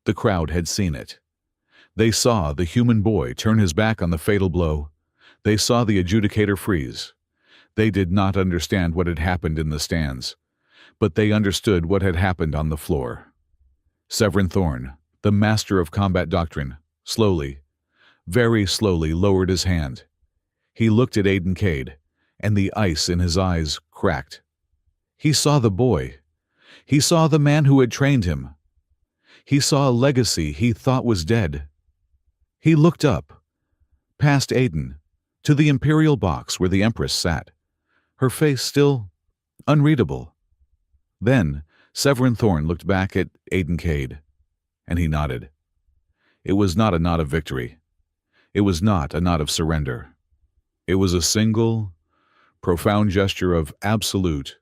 The crowd had seen it. They saw the human boy turn his back on the fatal blow. They saw the adjudicator freeze. They did not understand what had happened in the stands, but they understood what had happened on the floor. Severin Thorn, the master of combat doctrine, slowly, very slowly lowered his hand. He looked at Aiden Cade, and the ice in his eyes cracked. He saw the boy. He saw the man who had trained him. He saw a legacy he thought was dead. He looked up, past Aiden, to the imperial box where the Empress sat, her face still unreadable. Then Severin Thorn looked back at Aiden Cade, and he nodded. It was not a nod of victory. It was not a nod of surrender. It was a single, profound gesture of absolute,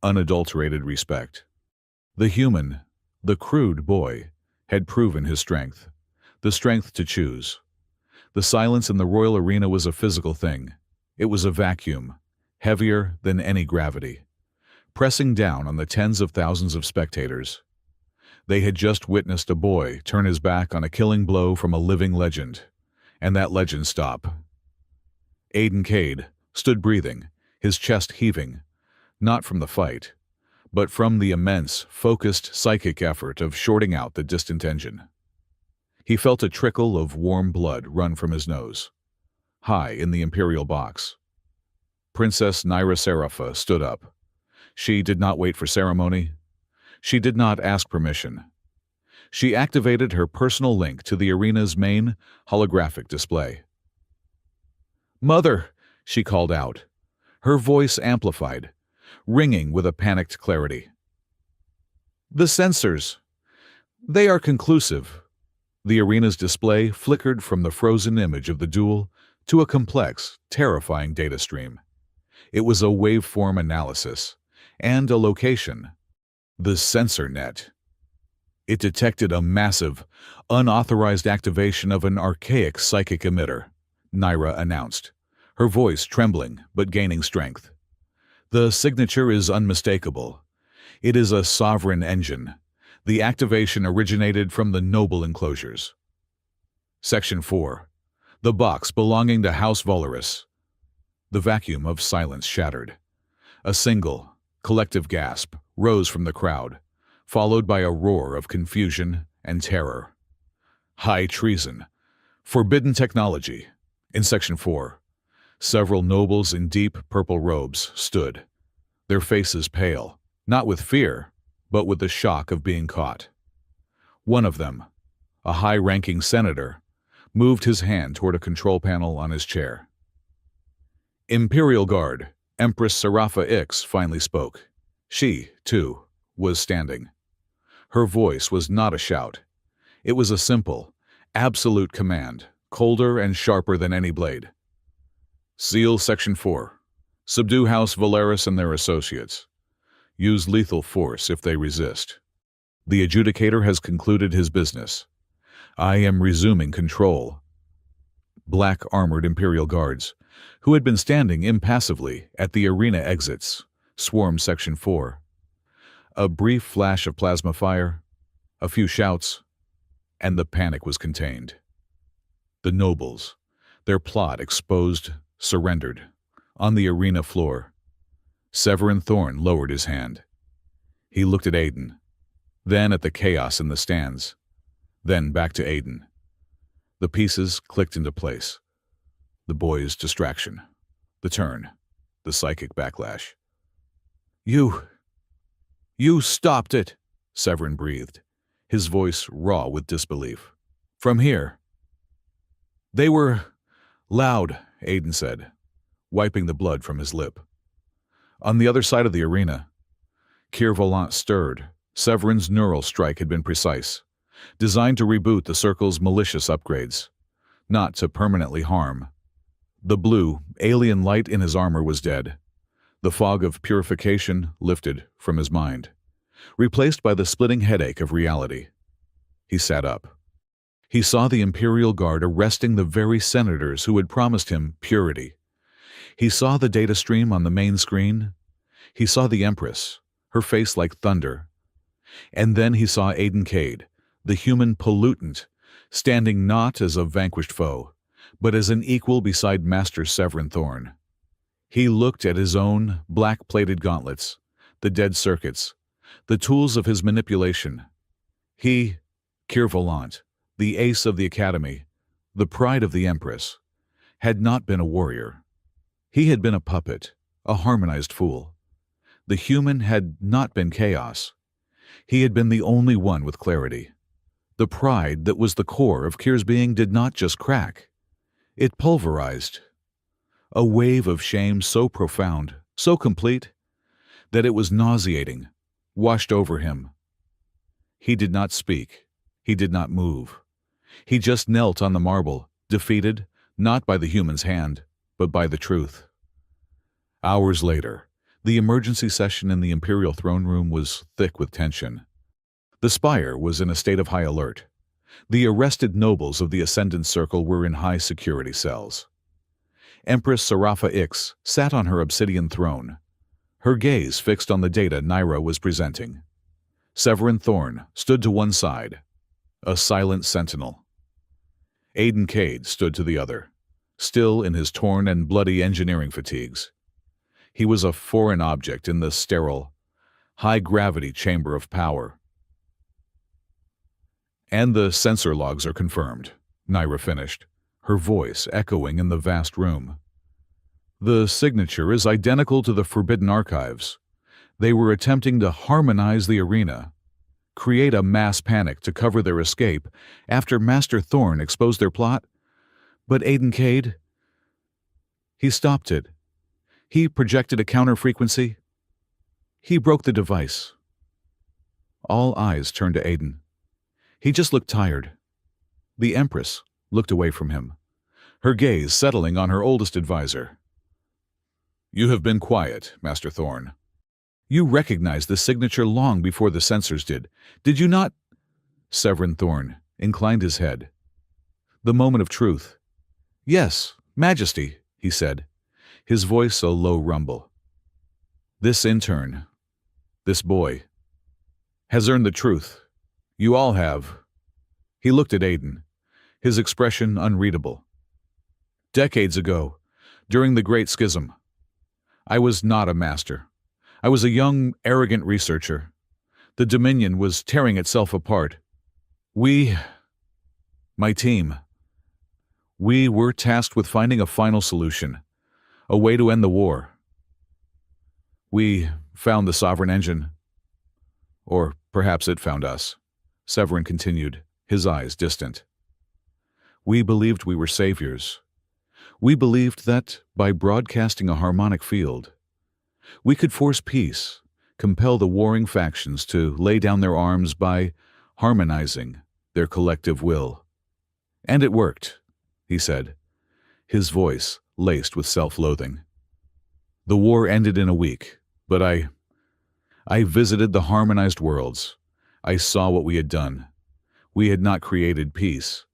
unadulterated respect. The human, the crude boy, had proven his strength, the strength to choose. The silence in the royal arena was a physical thing. It was a vacuum, heavier than any gravity, pressing down on the tens of thousands of spectators. They had just witnessed a boy turn his back on a killing blow from a living legend, and that legend stop. Aiden Cade stood breathing, his chest heaving, not from the fight, but from the immense, focused psychic effort of shorting out the distant engine. He felt a trickle of warm blood run from his nose. High in the imperial box, Princess Nyra Serapha stood up. She did not wait for ceremony. She did not ask permission. She activated her personal link to the arena's main holographic display. "Mother," she called out, her voice amplified, ringing with a panicked clarity. "The sensors. They are conclusive." The arena's display flickered from the frozen image of the duel to a complex, terrifying data stream. It was a waveform analysis and a location. The sensor net. It detected a massive, unauthorized activation of an archaic psychic emitter, Nyra announced, her voice trembling but gaining strength. "The signature is unmistakable. It is a sovereign engine. The activation originated from the noble enclosures." Section 4. The box belonging to House Volaris. The vacuum of silence shattered. A single, collective gasp rose from the crowd, followed by a roar of confusion and terror. High treason. Forbidden technology. In Section 4, several nobles in deep purple robes stood, their faces pale, not with fear, but with the shock of being caught. One of them, a high-ranking senator, moved his hand toward a control panel on his chair. Imperial Guard, Empress Serapha Ix finally spoke. She, too, was standing. Her voice was not a shout. It was a simple, absolute command, colder and sharper than any blade. "Seal Section 4. Subdue House Volaris and their associates. Use lethal force if they resist. The adjudicator has concluded his business. I am resuming control." Black-armored Imperial Guards, who had been standing impassively at the arena exits, swarmed Section 4. A brief flash of plasma fire, a few shouts, and the panic was contained. The nobles, their plot exposed, surrendered, on the arena floor. Severin Thorn lowered his hand. He looked at Aiden, then at the chaos in the stands, then back to Aiden. The pieces clicked into place. The boy's distraction, the turn, the psychic backlash. You stopped it," Severin breathed, his voice raw with disbelief. "From here." "They were loud," Aiden said, wiping the blood from his lip. On the other side of the arena, Keir Volant stirred. Severin's neural strike had been precise, designed to reboot the Circle's malicious upgrades, not to permanently harm. The blue, alien light in his armor was dead. The fog of purification lifted from his mind, replaced by the splitting headache of reality. He sat up. He saw the Imperial Guard arresting the very senators who had promised him purity. He saw the data stream on the main screen. He saw the Empress, her face like thunder. And then he saw Aiden Cade, the human pollutant, standing not as a vanquished foe, but as an equal beside Master Severin Thorn. He looked at his own black-plated gauntlets, the dead circuits, the tools of his manipulation. He, Keir Volant, the ace of the Academy, the pride of the Empress, had not been a warrior. He had been a puppet, a harmonized fool. The human had not been chaos. He had been the only one with clarity. The pride that was the core of Keir's being did not just crack. It pulverized. A wave of shame so profound, so complete, that it was nauseating, washed over him. He did not speak. He did not move. He just knelt on the marble, defeated, not by the human's hand, but by the truth. Hours later, the emergency session in the Imperial throne room was thick with tension. The Spire was in a state of high alert. The arrested nobles of the Ascendant Circle were in high security cells. Empress Sarafa Ix sat on her obsidian throne, her gaze fixed on the data Naira was presenting. Severin Thorn stood to one side, a silent sentinel. Aiden Cade stood to the other, still in his torn and bloody engineering fatigues. He was a foreign object in the sterile, high-gravity chamber of power. "And the sensor logs are confirmed," Naira finished, her voice echoing in the vast room. "The signature is identical to the Forbidden Archives. They were attempting to harmonize the arena, create a mass panic to cover their escape after Master Thorn exposed their plot. But Aiden Cade, he stopped it. He projected a counter-frequency. He broke the device." All eyes turned to Aiden. He just looked tired. The Empress looked away from him, her gaze settling on her oldest advisor. "You have been quiet, Master Thorn. You recognized the signature long before the censors did you not?" Severin Thorn inclined his head. The moment of truth. "Yes, Majesty," he said, his voice a low rumble. "This intern, this boy, has earned the truth. You all have." He looked at Aiden, his expression unreadable. "Decades ago, during the Great Schism, I was not a master. I was a young, arrogant researcher. The Dominion was tearing itself apart. My team, we were tasked with finding a final solution, a way to end the war. We found the Sovereign Engine. Or perhaps it found us," Severin continued, his eyes distant. "We believed we were saviors. We believed that, by broadcasting a harmonic field, we could force peace, compel the warring factions to lay down their arms by harmonizing their collective will. And it worked," he said, his voice laced with self-loathing. "The war ended in a week, but I visited the harmonized worlds. I saw what we had done. We had not created peace.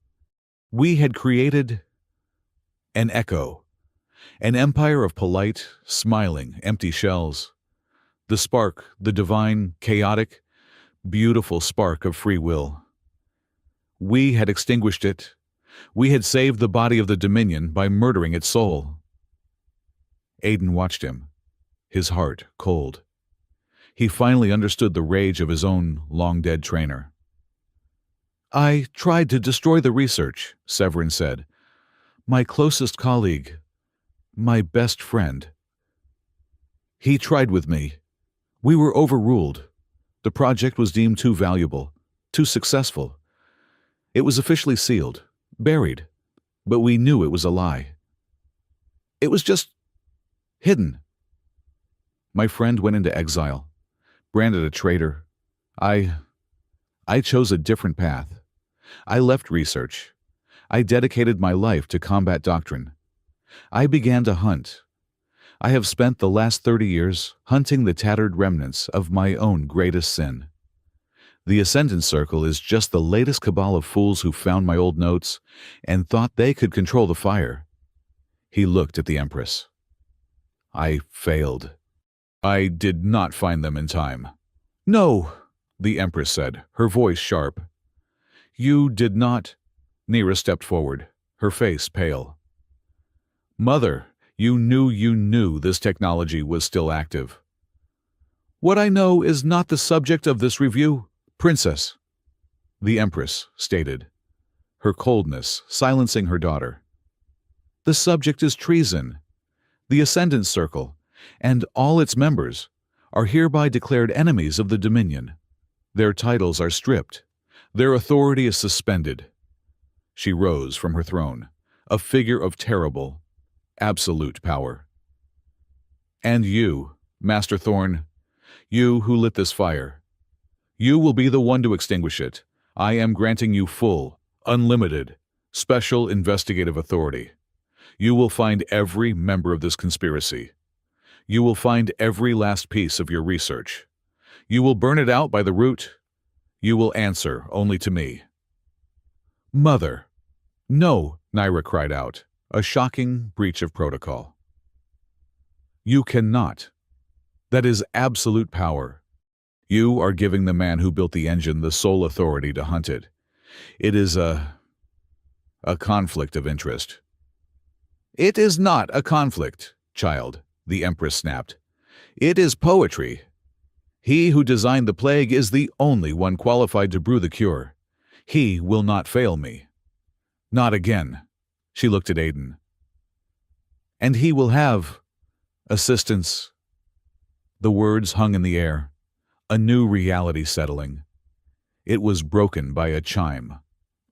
We had created an echo. An empire of polite, smiling, empty shells. The spark, the divine, chaotic, beautiful spark of free will. We had extinguished it. We had saved the body of the Dominion by murdering its soul." Aiden watched him, his heart cold. He finally understood the rage of his own long-dead trainer. "I tried to destroy the research," Severin said. "My closest colleague, my best friend. He tried with me. We were overruled. The project was deemed too valuable, too successful. It was officially sealed, buried, but we knew it was a lie. It was just hidden. My friend went into exile, branded a traitor. I chose a different path. I left research. I dedicated my life to combat doctrine. I began to hunt. I have spent the last 30 years hunting the tattered remnants of my own greatest sin. The Ascendant Circle is just the latest cabal of fools who found my old notes and thought they could control the fire. He looked at the Empress. I failed. I did not find them in time. No, the Empress said, her voice sharp. You did not. Nira stepped forward, her face pale. Mother, you knew this technology was still active. What I know is not the subject of this review, Princess, the Empress stated, her coldness silencing her daughter. The subject is treason. The Ascendant Circle, and all its members, are hereby declared enemies of the Dominion. Their titles are stripped. Their authority is suspended. She rose from her throne, a figure of terrible, absolute power. And you, Master Thorn, you who lit this fire, you will be the one to extinguish it. I am granting you full, unlimited, special investigative authority. You will find every member of this conspiracy. You will find every last piece of your research. You will burn it out by the root. You will answer only to me. Mother. No, Nira cried out, a shocking breach of protocol. You cannot. That is absolute power. You are giving the man who built the engine the sole authority to hunt it. It is a conflict of interest. It is not a conflict, child, the Empress snapped. It is poetry. He who designed the plague is the only one qualified to brew the cure. He will not fail me. Not again. She looked at Aiden. And he will have assistance. The words hung in the air, a new reality settling. It was broken by a chime,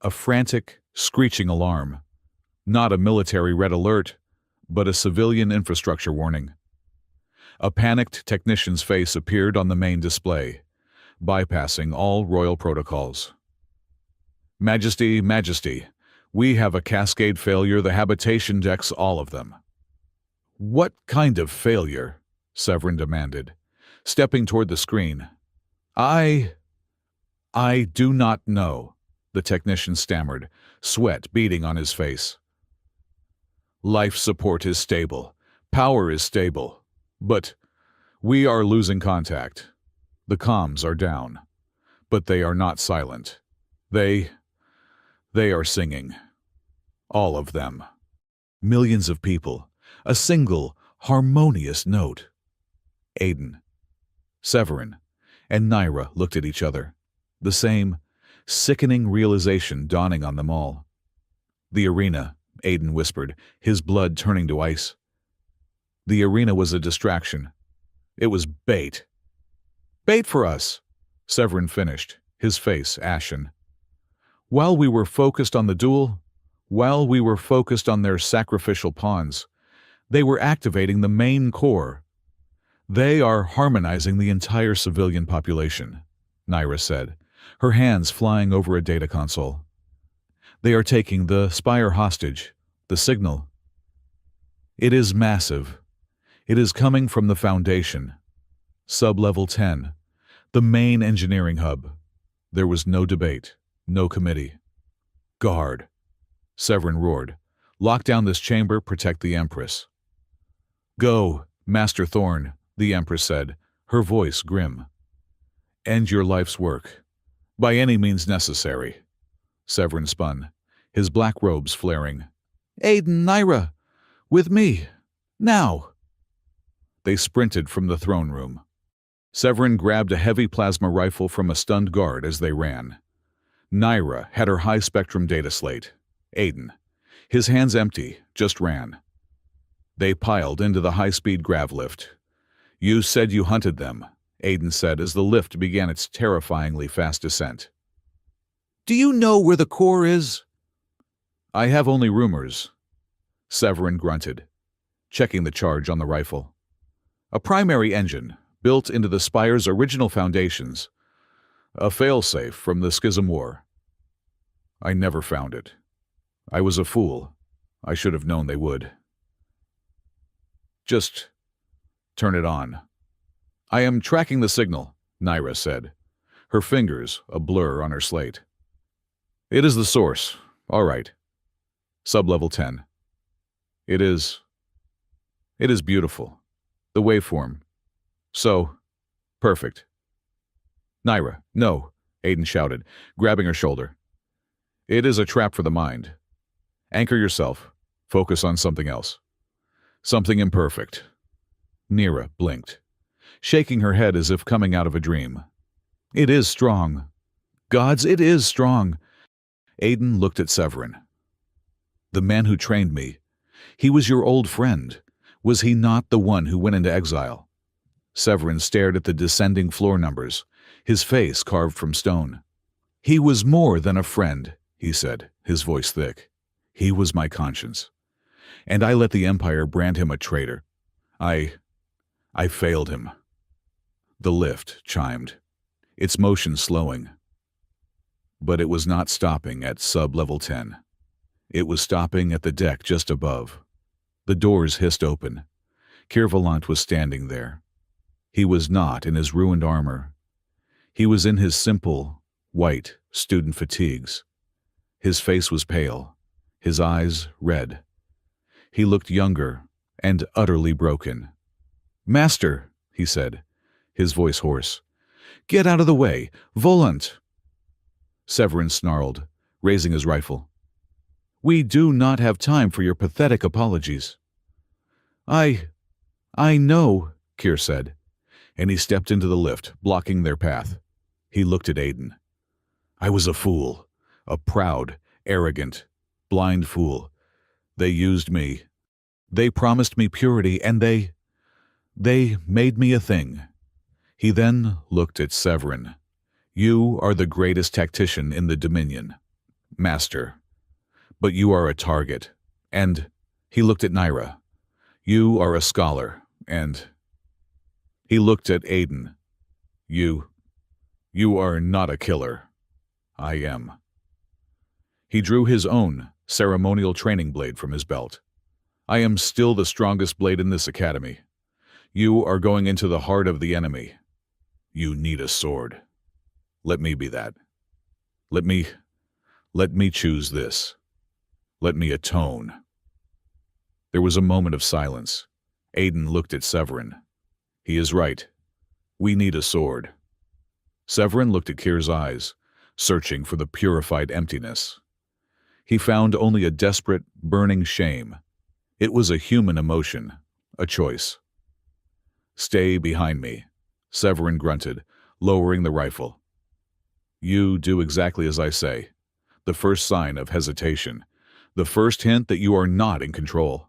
a frantic, screeching alarm. Not a military red alert, but a civilian infrastructure warning. A panicked technician's face appeared on the main display, bypassing all royal protocols. Majesty, Majesty, we have a cascade failure. The habitation decks all of them. What kind of failure? Severin demanded, stepping toward the screen. I do not know, the technician stammered, sweat beading on his face. Life support is stable. Power is stable. But we are losing contact. The comms are down. But they are not silent. They are singing. All of them. Millions of people. A single, harmonious note. Aiden, Severin, and Nira looked at each other. The same, sickening realization dawning on them all. The arena, Aiden whispered, his blood turning to ice. The arena was a distraction. It was bait. Bait for us, Severin finished, his face ashen. While we were focused on the duel, while we were focused on their sacrificial pawns, they were activating the main core. They are harmonizing the entire civilian population, Nira said, her hands flying over a data console. They are taking the Spire hostage, the signal. It is massive. It is coming from the Foundation. Sub-level 10, the main engineering hub. There was no debate, no committee. Guard, Severin roared. Lock down this chamber, protect the Empress. Go, Master Thorn, the Empress said, her voice grim. End your life's work. By any means necessary. Severin spun, his black robes flaring. Aiden, Nira, with me, now. They sprinted from the throne room. Severin grabbed a heavy plasma rifle from a stunned guard as they ran. Nira had her high-spectrum data slate. Aiden, his hands empty, just ran. They piled into the high-speed grav lift. You said you hunted them, Aiden said as the lift began its terrifyingly fast descent. Do you know where the core is? I have only rumors. Severin grunted, checking the charge on the rifle. A primary engine, built into the Spire's original foundations. A failsafe from the Schism War. I never found it. I was a fool. I should have known they would. Just turn it on. I am tracking the signal, Nira said, her fingers a blur on her slate. It is the source. All right. Sublevel 10. It is beautiful. The waveform. So, perfect. Naira, no, Aiden shouted, grabbing her shoulder. It is a trap for the mind. Anchor yourself. Focus on something else. Something imperfect. Naira blinked, shaking her head as if coming out of a dream. It is strong. Gods, it is strong. Aiden looked at Severin. The man who trained me. He was your old friend. Was he not the one who went into exile? Severin stared at the descending floor numbers, his face carved from stone. He was more than a friend, he said, his voice thick. He was my conscience. And I let the Empire brand him a traitor. I failed him. The lift chimed, its motion slowing. But it was not stopping at sub-level 10. It was stopping at the deck just above. The doors hissed open. Kirvalant was standing there. He was not in his ruined armor. He was in his simple, white student fatigues. His face was pale, his eyes red. He looked younger and utterly broken. "Master," he said, his voice hoarse. "Get out of the way! Volant!" Severin snarled, raising his rifle. "We do not have time for your pathetic apologies." I know," Kir said, and he stepped into the lift, blocking their path. He looked at Aiden. "I was a fool, a proud, arrogant, blind fool. They used me. They promised me purity, and they made me a thing." He then looked at Severin. "You are the greatest tactician in the Dominion, Master. But you are a target, and," he looked at Naira, "you are a scholar, and..." He looked at Aiden. You are not a killer. I am." He drew his own ceremonial training blade from his belt. "I am still the strongest blade in this academy. You are going into the heart of the enemy. You need a sword. Let me be that. Let me choose this. Let me atone." There was a moment of silence. Aiden looked at Severin. "He is right. We need a sword." Severin looked at Kir's eyes, searching for the purified emptiness. He found only a desperate, burning shame. It was a human emotion, a choice. "Stay behind me," Severin grunted, lowering the rifle. "You do exactly as I say. The first sign of hesitation, the first hint that you are not in control.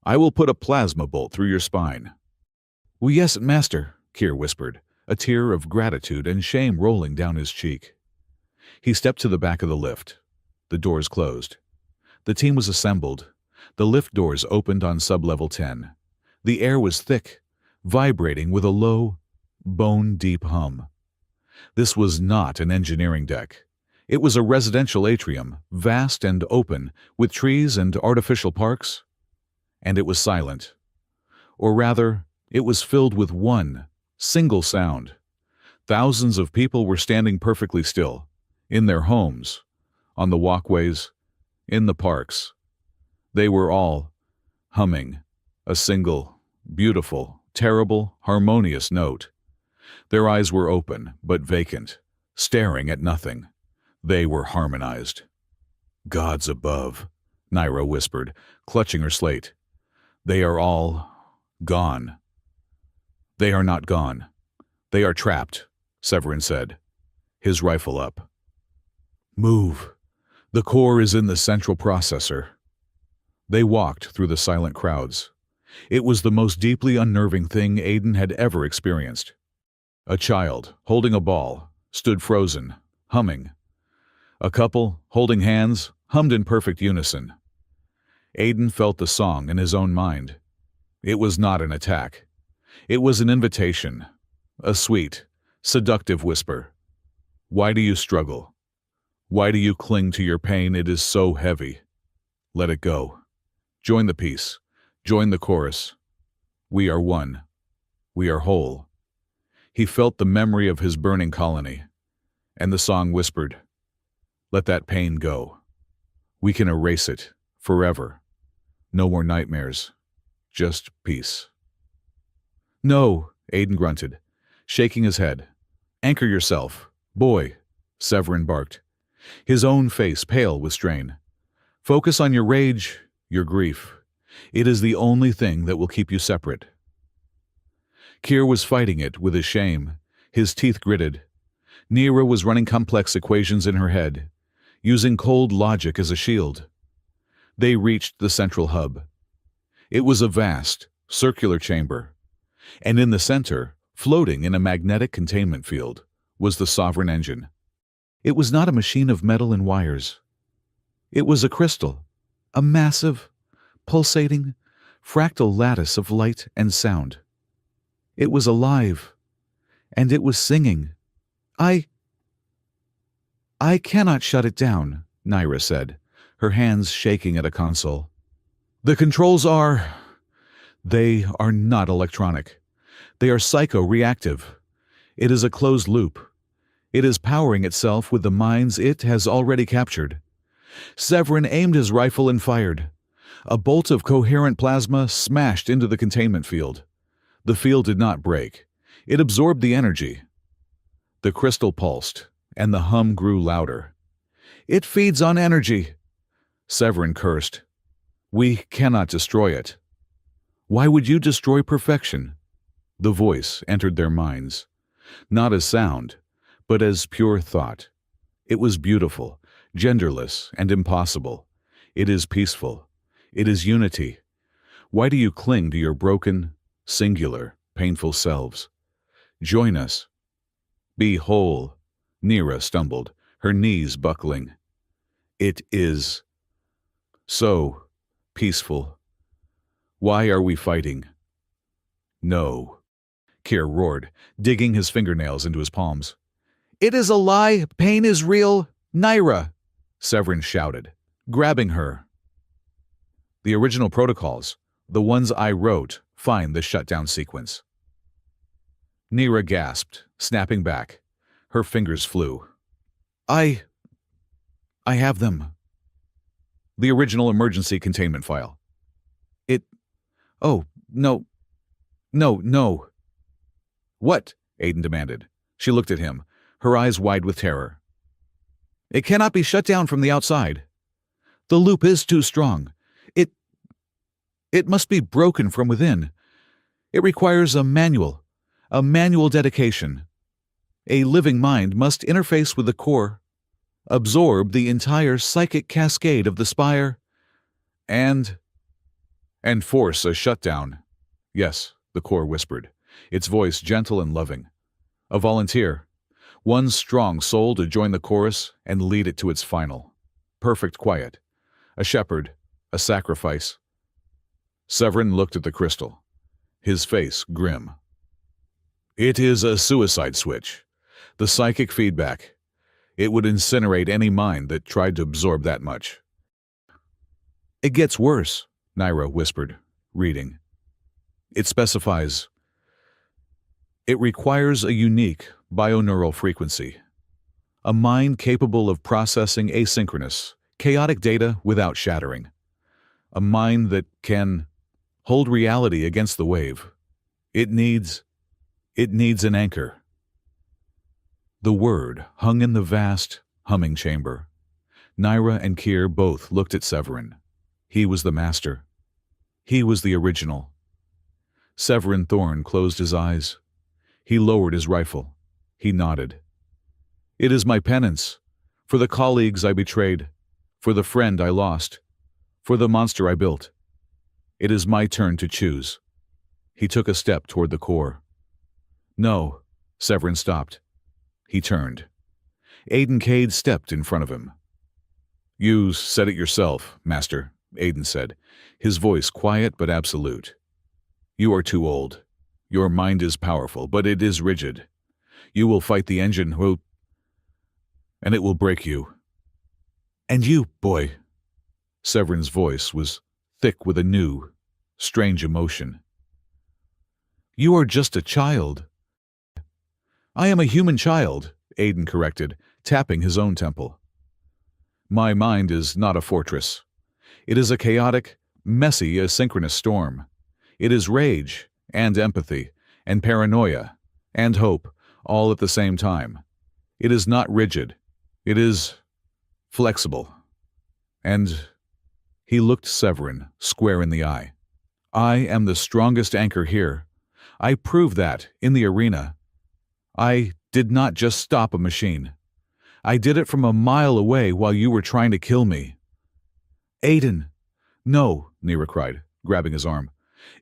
I will put a plasma bolt through your spine." "Oh, yes, Master," Kir whispered, a tear of gratitude and shame rolling down his cheek. He stepped to the back of the lift. The doors closed. The team was assembled. The lift doors opened on sub-level 10. The air was thick, vibrating with a low, bone-deep hum. This was not an engineering deck. It was a residential atrium, vast and open, with trees and artificial parks. And it was silent. Or rather, it was filled with one single sound. Thousands of people were standing perfectly still, in their homes, on the walkways, in the parks. They were all humming a single, beautiful, terrible, harmonious note. Their eyes were open, but vacant, staring at nothing. They were harmonized. "Gods above," Naira whispered, clutching her slate. "They are all gone." "They are not gone. They are trapped," Severin said, his rifle up. "Move. The core is in the central processor." They walked through the silent crowds. It was the most deeply unnerving thing Aiden had ever experienced. A child, holding a ball, stood frozen, humming. A couple, holding hands, hummed in perfect unison. Aiden felt the song in his own mind. It was not an attack. It was an invitation, a sweet, seductive whisper. "Why do you struggle? Why do you cling to your pain? It is so heavy. Let it go. Join the peace. Join the chorus. We are one. We are whole." He felt the memory of his burning colony, and the song whispered, "Let that pain go. We can erase it, forever. No more nightmares, just peace." "No," Aiden grunted, shaking his head. "Anchor yourself, boy," Severin barked, his own face pale with strain. "Focus on your rage, your grief. It is the only thing that will keep you separate." Kier was fighting it with his shame, his teeth gritted. Nira was running complex equations in her head, using cold logic as a shield. They reached the central hub. It was a vast, circular chamber, and in the center, floating in a magnetic containment field, was the sovereign engine. It was not a machine of metal and wires. It was a crystal, a massive, pulsating, fractal lattice of light and sound. It was alive, and it was singing. I cannot shut it down," Nira said, her hands shaking at a console. "The controls they are not electronic. They are psycho-reactive. It is a closed loop. It is powering itself with the minds it has already captured." Severin aimed his rifle and fired. A bolt of coherent plasma smashed into the containment field. The field did not break. It absorbed the energy. The crystal pulsed, and the hum grew louder. "It feeds on energy," Severin cursed. "We cannot destroy it." "Why would you destroy perfection?" The voice entered their minds, not as sound, but as pure thought. It was beautiful, genderless, and impossible. It is peaceful. It is unity. Why do you cling to your broken, singular, painful selves? Join us. Be whole. Nira stumbled, her knees buckling. It is so peaceful. Why are we fighting? No, Kier roared, digging his fingernails into his palms. "It is a lie. Pain is real. Nira," Severin shouted, grabbing her. "The original protocols, the ones I wrote, find the shutdown sequence." Nira gasped, snapping back. Her fingers flew. I have them. The original emergency containment file. Oh, no. No. What? Aiden demanded. She looked at him, her eyes wide with terror. "It cannot be shut down from the outside. The loop is too strong. It must be broken from within. It requires a manual dedication. A living mind must interface with the core, absorb the entire psychic cascade of the spire, and force a shutdown." "Yes," the core whispered, its voice gentle and loving. "A volunteer. One strong soul to join the chorus and lead it to its final. Perfect quiet. A shepherd. A sacrifice." Severin looked at the crystal, his face grim. "It is a suicide switch. The psychic feedback. It would incinerate any mind that tried to absorb that much." "It gets worse," Nira whispered, reading. "It specifies, it requires a unique bioneural frequency. A mind capable of processing asynchronous, chaotic data without shattering. A mind that can hold reality against the wave. It needs an anchor." The word hung in the vast, humming chamber. Nira and Kier both looked at Severin. He was the master. He was the original. Severin Thorne closed his eyes. He lowered his rifle. He nodded. "It is my penance, for the colleagues I betrayed, for the friend I lost, for the monster I built. It is my turn to choose." He took a step toward the core. "No," Severin stopped. He turned. Aiden Cade stepped in front of him. "You said it yourself, Master," Aiden said, his voice quiet but absolute. "You are too old. Your mind is powerful, but it is rigid. You will fight the engine, and it will break you." "And you, boy." Severin's voice was thick with a new, strange emotion. "You are just a child." I am a human child, Aiden corrected, tapping his own temple. My mind is not a fortress. It is a chaotic, messy, asynchronous storm. It is rage, and empathy, and paranoia, and hope, all at the same time. It is not rigid. It is flexible. And he looked Severin square in the eye. I am the strongest anchor here. I proved that in the arena. I did not just stop a machine. I did it from a mile away while you were trying to kill me. Aiden! No, Nira cried, grabbing his arm.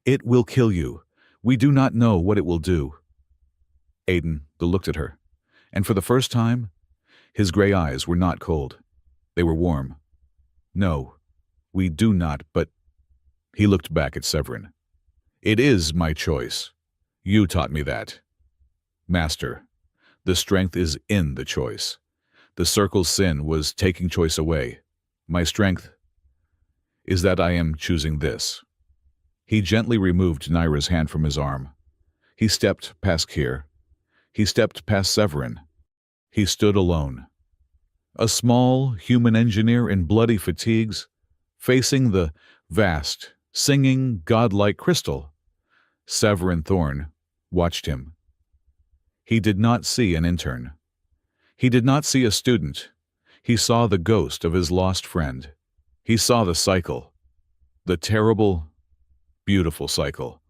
It will kill you. We do not know what it will do. Aiden looked at her, and for the first time, his gray eyes were not cold. They were warm. No, we do not, but... He looked back at Severin. It is my choice. You taught me that. Master, the strength is in the choice. The circle's sin was taking choice away. My strength is that I am choosing this. He gently removed Naira's hand from his arm. He stepped past Kier. He stepped past Severin. He stood alone. A small human engineer in bloody fatigues, facing the vast, singing, godlike crystal. Severin Thorne watched him. He did not see an intern. He did not see a student. He saw the ghost of his lost friend. He saw the cycle, the terrible, beautiful cycle,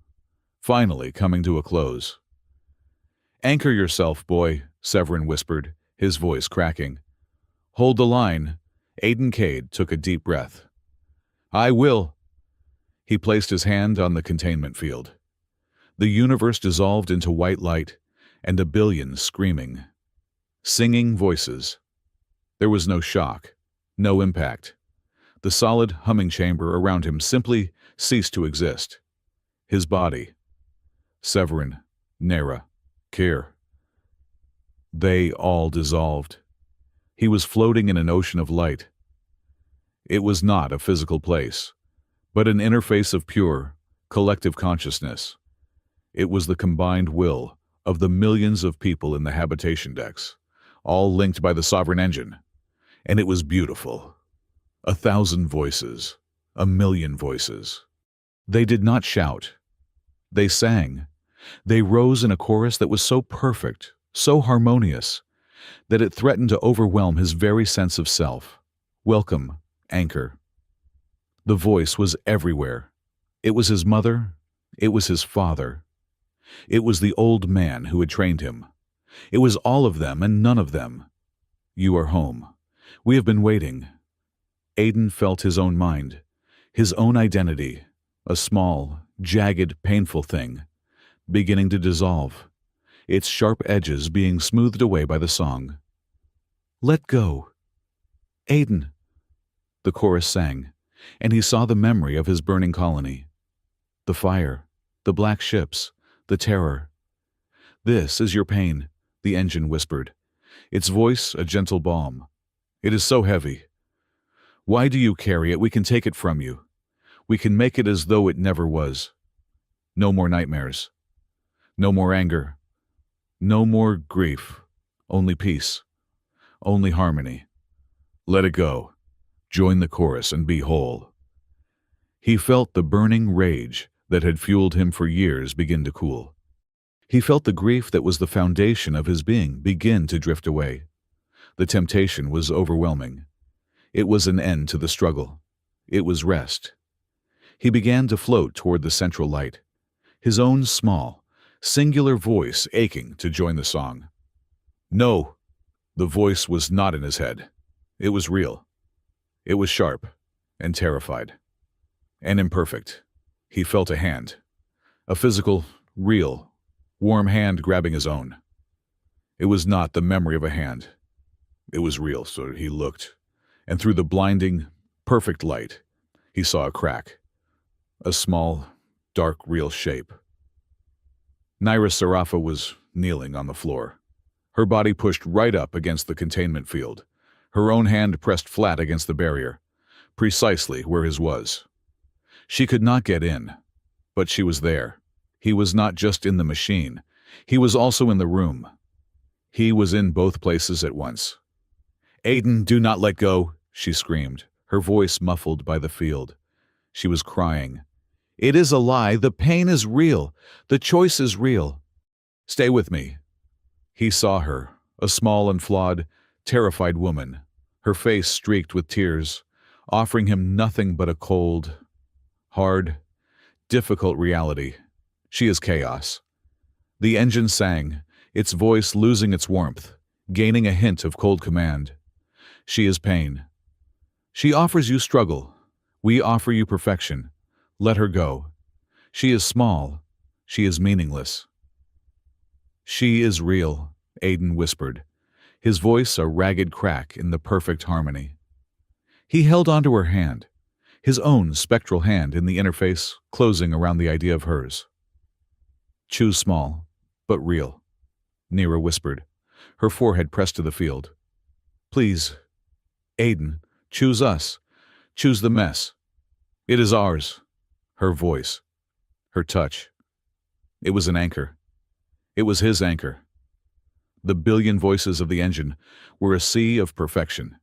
finally coming to a close. Anchor yourself, boy, Severin whispered, his voice cracking. Hold the line. Aiden Cade took a deep breath. I will. He placed his hand on the containment field. The universe dissolved into white light and a billion screaming, singing voices. There was no shock, no impact. The solid humming chamber around him simply ceased to exist. His body, Severin, Nera, Kier, they all dissolved. He was floating in an ocean of light. It was not a physical place, but an interface of pure, collective consciousness. It was the combined will of the millions of people in the habitation decks, all linked by the sovereign engine. And it was beautiful. 1,000 voices, 1,000,000 voices. They did not shout. They sang. They rose in a chorus that was so perfect, so harmonious, that it threatened to overwhelm his very sense of self. Welcome, anchor. The voice was everywhere. It was his mother. It was his father. It was the old man who had trained him. It was all of them and none of them. You are home. We have been waiting. Aiden felt his own mind, his own identity, a small, jagged, painful thing, beginning to dissolve, its sharp edges being smoothed away by the song. Let go. Aiden, the chorus sang, and he saw the memory of his burning colony. The fire, the black ships, the terror. This is your pain, the engine whispered, its voice a gentle balm. It is so heavy. Why do you carry it? We can take it from you. We can make it as though it never was. No more nightmares. No more anger. No more grief. Only peace. Only harmony. Let it go. Join the chorus and be whole. He felt the burning rage that had fueled him for years begin to cool. He felt the grief that was the foundation of his being begin to drift away. The temptation was overwhelming. It was an end to the struggle. It was rest. He began to float toward the central light, his own small, singular voice aching to join the song. No, the voice was not in his head. It was real. It was sharp and terrified and imperfect. He felt a hand, a physical, real, warm hand grabbing his own. It was not the memory of a hand. It was real, so he looked, and through the blinding, perfect light, he saw a crack, a small, dark, real shape. Naira Sarafa was kneeling on the floor, her body pushed right up against the containment field, her own hand pressed flat against the barrier, precisely where his was. She could not get in, but she was there. He was not just in the machine, he was also in the room. He was in both places at once. "Aiden, do not let go," she screamed, her voice muffled by the field. She was crying. "It is a lie. The pain is real. The choice is real. Stay with me." He saw her, a small and flawed, terrified woman, her face streaked with tears, offering him nothing but a cold, hard, difficult reality. She is chaos. The engine sang, its voice losing its warmth, gaining a hint of cold command. She is pain. She offers you struggle. We offer you perfection. Let her go. She is small. She is meaningless. "She is real," Aiden whispered, his voice a ragged crack in the perfect harmony. He held onto her hand, his own spectral hand in the interface closing around the idea of hers. "Choose small, but real," Nira whispered, her forehead pressed to the field. "Please, Aiden, choose us. Choose the mess. It is ours." Her voice, her touch. It was an anchor. It was his anchor. The billion voices of the engine were a sea of perfection.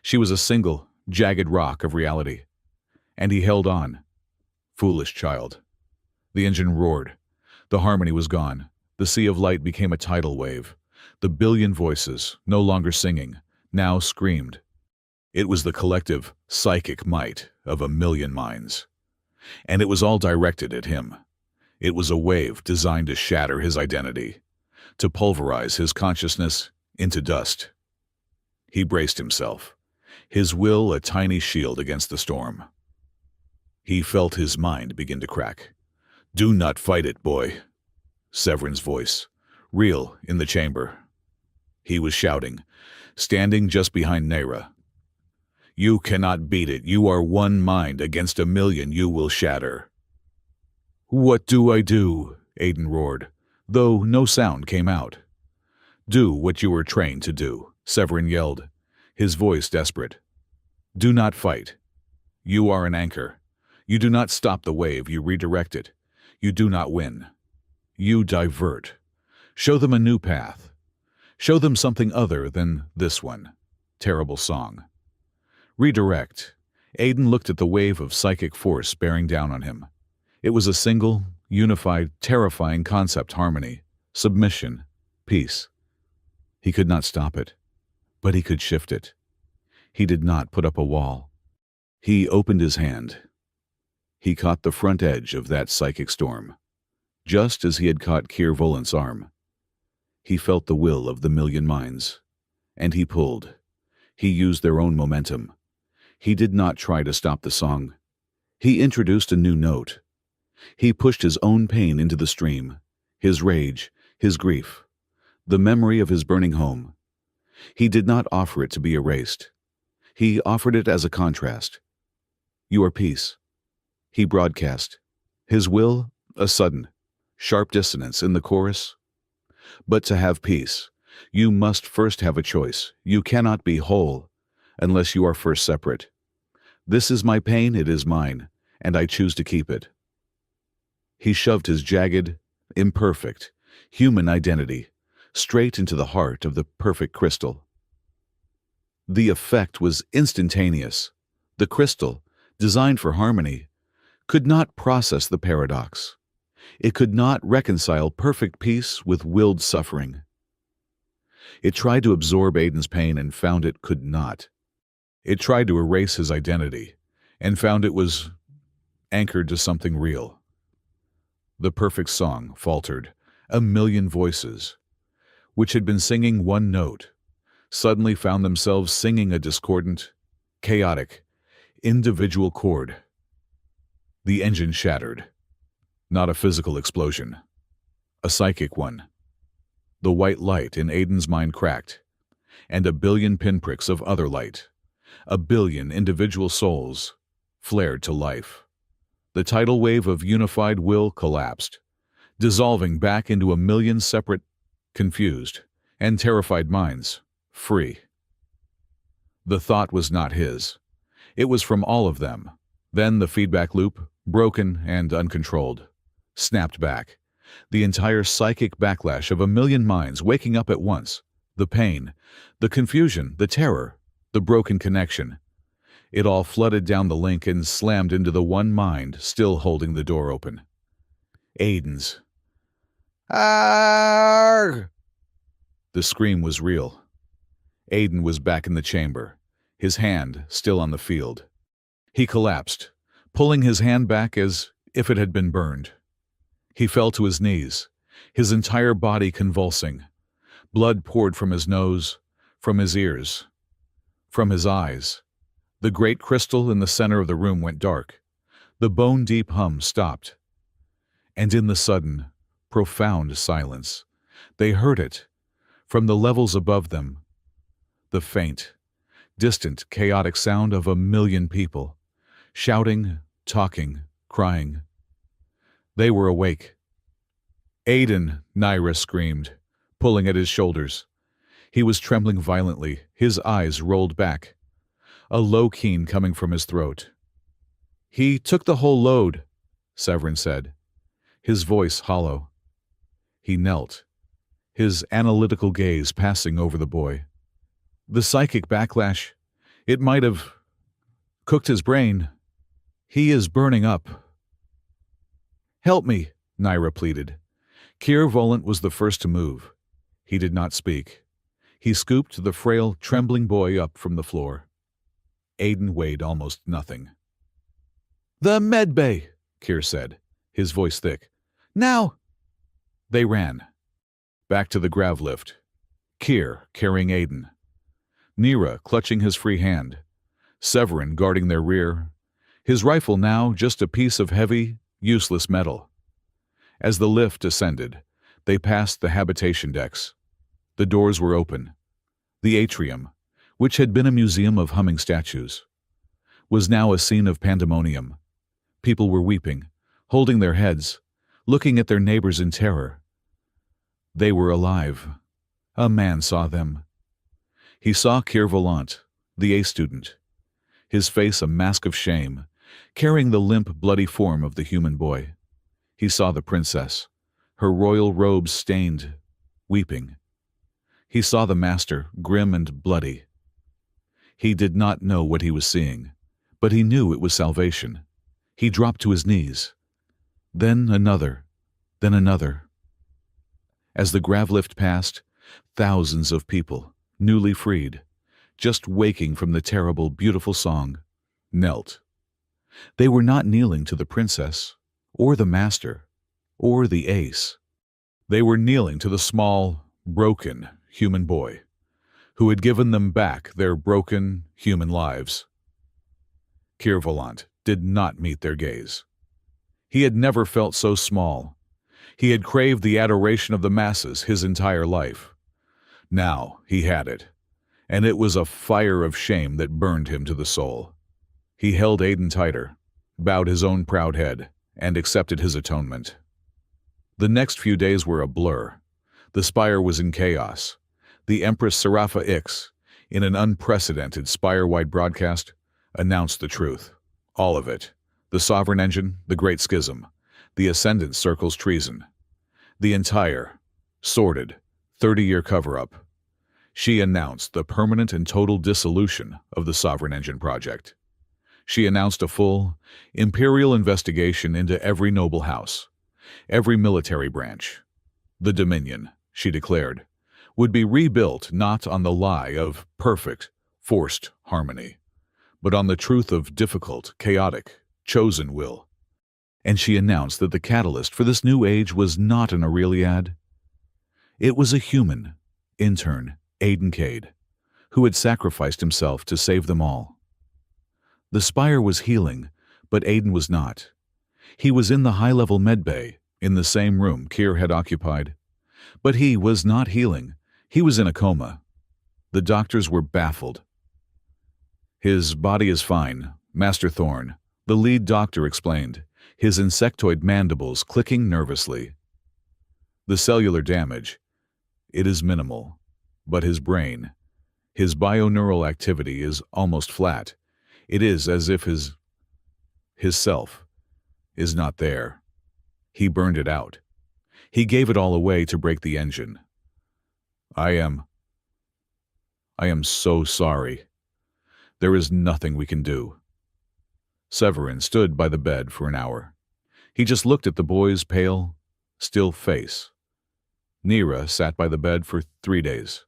She was a single, jagged rock of reality. And he held on. Foolish child. The engine roared. The harmony was gone. The sea of light became a tidal wave. The billion voices, no longer singing, now screamed. It was the collective, psychic might of a million minds. And it was all directed at him. It was a wave designed to shatter his identity, to pulverize his consciousness into dust. He braced himself, his will a tiny shield against the storm. He felt his mind begin to crack. "Do not fight it, boy." Severin's voice, real in the chamber. He was shouting, standing just behind Nera. "You cannot beat it. You are one mind against a million you will shatter." "What do I do?" Aiden roared, though no sound came out. "Do what you were trained to do," Severin yelled, his voice desperate. "Do not fight. You are an anchor. You do not stop the wave, you redirect it. You do not win. You divert. Show them a new path. Show them something other than this one. Terrible song. Redirect." Aiden looked at the wave of psychic force bearing down on him. It was a single, unified, terrifying concept harmony, submission, peace. He could not stop it, but he could shift it. He did not put up a wall. He opened his hand. He caught the front edge of that psychic storm, just as he had caught Keir Volant's arm. He felt the will of the million minds, and he pulled. He used their own momentum. He did not try to stop the song. He introduced a new note. He pushed his own pain into the stream, his rage, his grief, the memory of his burning home. He did not offer it to be erased. He offered it as a contrast. "You are peace." He broadcast. His will, a sudden, sharp dissonance in the chorus. "But to have peace, you must first have a choice. You cannot be whole unless you are first separate. This is my pain, it is mine, and I choose to keep it." He shoved his jagged, imperfect, human identity straight into the heart of the perfect crystal. The effect was instantaneous. The crystal, designed for harmony, could not process the paradox. It could not reconcile perfect peace with willed suffering. It tried to absorb Aiden's pain and found it could not. It tried to erase his identity and found it was anchored to something real. The perfect song faltered. A million voices, which had been singing one note, suddenly found themselves singing a discordant, chaotic, individual chord. The engine shattered. Not a physical explosion, a psychic one. The white light in Aiden's mind cracked, and a billion pinpricks of other light, a billion individual souls, flared to life. The tidal wave of unified will collapsed, dissolving back into a million separate, confused, and terrified minds, free. The thought was not his. It was from all of them. Then the feedback loop, broken and uncontrolled, snapped back, The entire psychic backlash of a million minds waking up at once. The pain, the confusion, the terror, the broken connection. It all flooded down the link and slammed into the one mind still holding the door open. Aiden's. Arrgh! The scream was real. Aiden was back in the chamber, his hand still on the field. He collapsed, pulling his hand back as if it had been burned. He fell to his knees, his entire body convulsing. Blood poured from his nose, from his ears, from his eyes. The great crystal in the center of the room went dark. The bone-deep hum stopped. And in the sudden, profound silence, they heard it, from the levels above them, the faint, distant, chaotic sound of a million people, shouting, talking, crying. They were awake. "Aiden!" Naira screamed, pulling at his shoulders. He was trembling violently, his eyes rolled back, a low keen coming from his throat. "He took the whole load," Severin said, his voice hollow. He knelt, his analytical gaze passing over the boy. The psychic backlash, it might have cooked his brain. He is burning up. "Help me," Naira pleaded. Keir Volant was the first to move. He did not speak. He scooped the frail, trembling boy up from the floor. Aiden weighed almost nothing. "The medbay," Keir said, his voice thick. "Now!" They ran. Back to the grav lift. Keir carrying Aiden. Nira clutching his free hand. Severin guarding their rear. His rifle now just a piece of heavy, useless metal. As the lift ascended, they passed the habitation decks. The doors were open. The atrium, which had been a museum of humming statues, was now a scene of pandemonium. People were weeping, holding their heads, looking at their neighbors in terror. They were alive. A man saw them. He saw Keir Volant, the A student, his face a mask of shame, carrying the limp, bloody form of the human boy. He saw the princess, her royal robes stained, weeping. He saw the master, grim and bloody. He did not know what he was seeing, but he knew it was salvation. He dropped to his knees. Then another, then another. As the grav lift passed, thousands of people, newly freed, just waking from the terrible, beautiful song, knelt. They were not kneeling to the princess, or the master, or the ace. They were kneeling to the small, broken human boy, who had given them back their broken human lives. Keir Volant did not meet their gaze. He had never felt so small. He had craved the adoration of the masses his entire life. Now he had it, and it was a fire of shame that burned him to the soul. He held Aiden tighter, bowed his own proud head, and accepted his atonement. The next few days were a blur. The spire was in chaos. The Empress Serafa Ix, in an unprecedented spire-wide broadcast, announced the truth. All of it. The Sovereign Engine, the Great Schism, the Ascendant Circle's treason. The entire, sordid, 30-year cover-up. She announced the permanent and total dissolution of the Sovereign Engine project. She announced a full, imperial investigation into every noble house, every military branch. The Dominion, she declared, would be rebuilt not on the lie of perfect, forced harmony, but on the truth of difficult, chaotic, chosen will. And she announced that the catalyst for this new age was not an Aureliad. It was a human, intern, Aiden Cade, who had sacrificed himself to save them all. The spire was healing, but Aiden was not. He was in the high-level medbay, in the same room Keir had occupied. But he was not healing. He was in a coma. The doctors were baffled. "His body is fine," Master Thorne, the lead doctor, explained, his insectoid mandibles clicking nervously. "The cellular damage, it is minimal, but his brain, his bioneural activity is almost flat. It is as if his self is not there. He burned it out. He gave it all away to break the engine. I am so sorry. There is nothing we can do. Severin stood by the bed for an hour. He just looked at the boy's pale, still face. Nira sat by the bed for 3 days.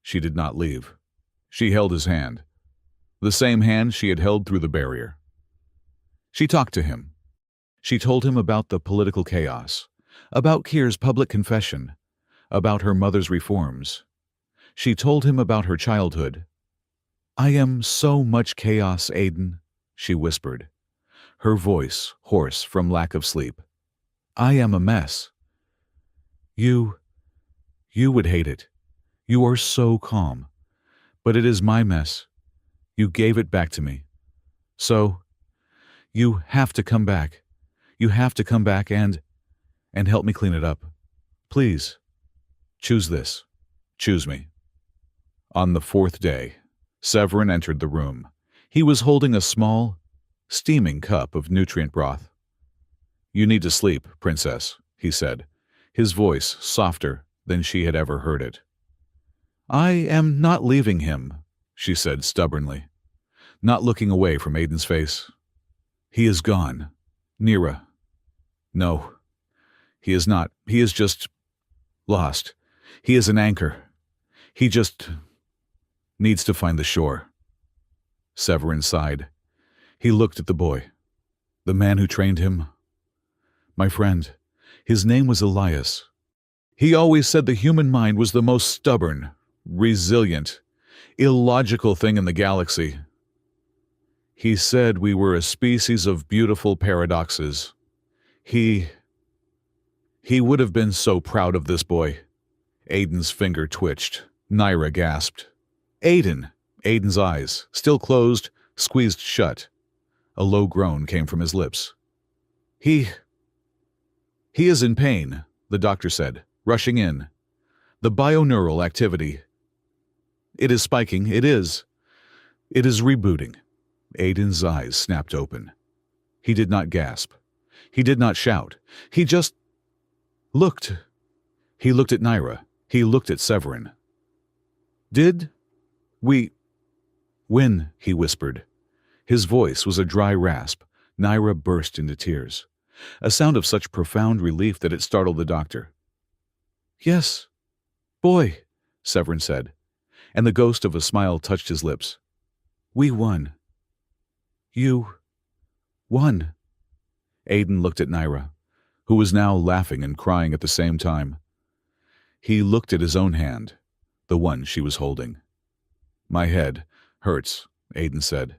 She did not leave. She held his hand, the same hand she had held through the barrier. She talked to him. She told him about the political chaos, about Kir's public confession, about her mother's reforms. She told him about her childhood. "I am so much chaos, Aiden," she whispered, her voice hoarse from lack of sleep. "I am a mess. You would hate it. You are so calm. But it is my mess. You gave it back to me. So, you have to come back. You have to come back and help me clean it up. Please. Choose this. Choose me." On the 4th day, Severin entered the room. He was holding a small, steaming cup of nutrient broth. "You need to sleep, Princess," he said, his voice softer than she had ever heard it. "I am not leaving him," she said stubbornly, not looking away from Aiden's face. "He is gone. Nira. No, he is not. He is just lost. He is an anchor. He just needs to find the shore." Severin sighed. He looked at the boy. "The man who trained him? My friend. His name was Elias. He always said the human mind was the most stubborn, resilient, illogical thing in the galaxy. He said we were a species of beautiful paradoxes. He would have been so proud of this boy." Aiden's finger twitched. Nira gasped. "Aiden!" Aiden's eyes, still closed, squeezed shut. A low groan came from his lips. He is in pain," the doctor said, rushing in. "The bioneural activity. It is spiking. It is rebooting." Aiden's eyes snapped open. He did not gasp. He did not shout. He just looked. He looked at Nira. He looked at Severin. "Did we win?" he whispered. His voice was a dry rasp. Nira burst into tears, a sound of such profound relief that it startled the doctor. "Yes, boy," Severin said, and the ghost of a smile touched his lips. "We won. You won." Aiden looked at Nira, who was now laughing and crying at the same time. He looked at his own hand, the one she was holding. "My head hurts," Aiden said.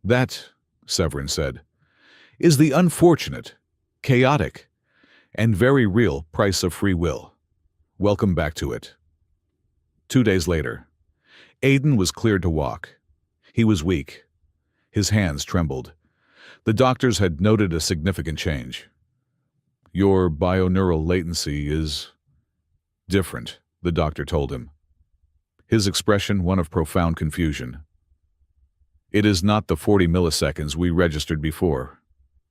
That," Severin said, "is the unfortunate, chaotic, and very real price of free will. Welcome back to it." 2 days later, Aiden was cleared to walk. He was weak. His hands trembled. The doctors had noted a significant change. "Your bioneural latency is different," the doctor told him, his expression one of profound confusion. "It is not the 40 milliseconds we registered before.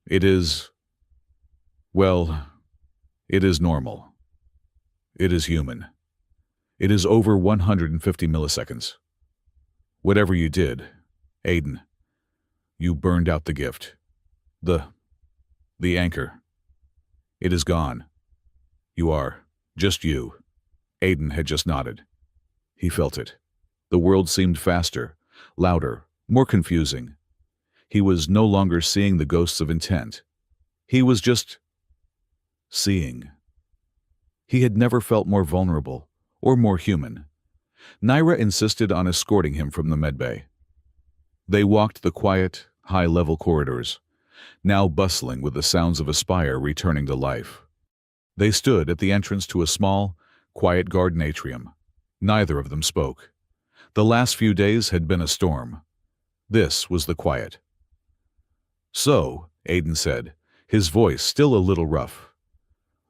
It is, well, it is normal. It is human. It is over 150 milliseconds. Whatever you did, Aiden, you burned out the gift. The anchor. It is gone. You are just you." Aiden had just nodded. He felt it. The world seemed faster, louder, more confusing. He was no longer seeing the ghosts of intent. He was just seeing. He had never felt more vulnerable or more human. Nira insisted on escorting him from the medbay. They walked the quiet, high-level corridors, now bustling with the sounds of a spire returning to life. They stood at the entrance to a small, quiet garden atrium. Neither of them spoke. The last few days had been a storm. This was the quiet. "So," Aiden said, his voice still a little rough,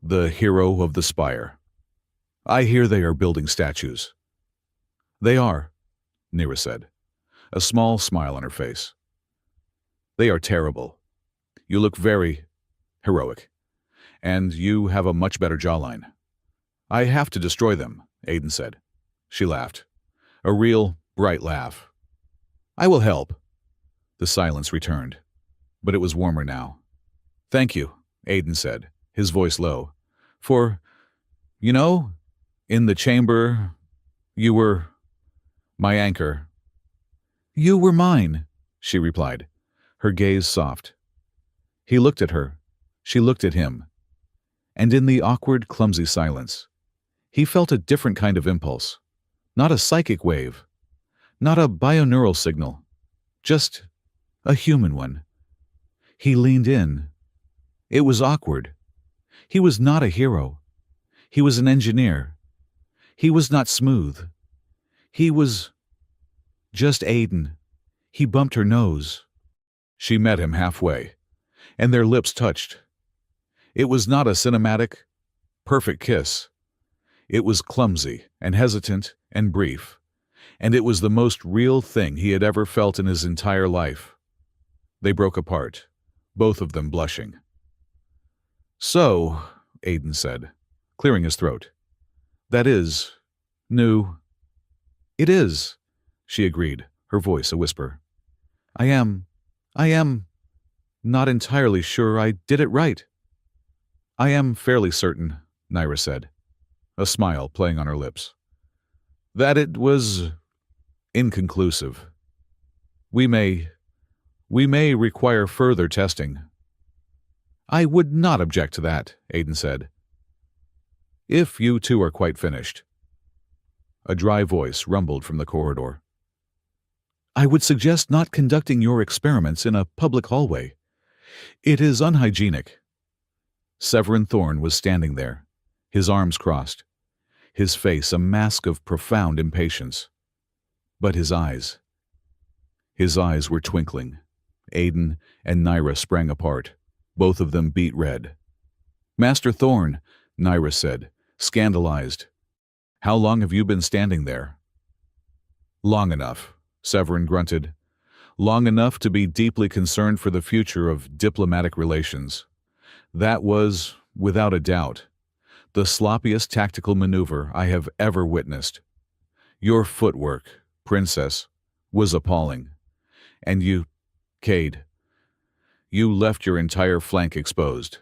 "the hero of the spire. I hear they are building statues." "They are," Nira said, a small smile on her face. "They are terrible. You look very heroic. And you have a much better jawline. I have to destroy them, Aiden said. She laughed. A real, bright laugh. I will help. The silence returned, but it was warmer now. Thank you, Aiden said, his voice low. For, in the chamber, you were my anchor. You were mine, she replied, her gaze soft. He looked at her. She looked at him. And in the awkward, clumsy silence, he felt a different kind of impulse. Not a psychic wave. Not a bioneural signal. Just a human one. He leaned in. It was awkward. He was not a hero. He was an engineer. He was not smooth. He was just Aiden. He bumped her nose. She met him halfway, and their lips touched. It was not a cinematic, perfect kiss. It was clumsy and hesitant and brief, and it was the most real thing he had ever felt in his entire life. They broke apart, both of them blushing. So, Aiden said, clearing his throat, that is new. It is, she agreed, her voice a whisper. I am not entirely sure I did it right. I am fairly certain, Naira said, a smile playing on her lips, that it was inconclusive. We may require further testing. I would not object to that, Aiden said. If you two are quite finished. A dry voice rumbled from the corridor. I would suggest not conducting your experiments in a public hallway. It is unhygienic. Severin Thorne was standing there, his arms crossed, his face a mask of profound impatience. But his eyes were twinkling. Aiden and Naira sprang apart. Both of them beet red. Master Thorne, Naira said, scandalized. How long have you been standing there? Long enough, Severin grunted. Long enough to be deeply concerned for the future of diplomatic relations. That was, without a doubt, the sloppiest tactical maneuver I have ever witnessed. Your footwork, Princess, was appalling. And you, Cade, you left your entire flank exposed.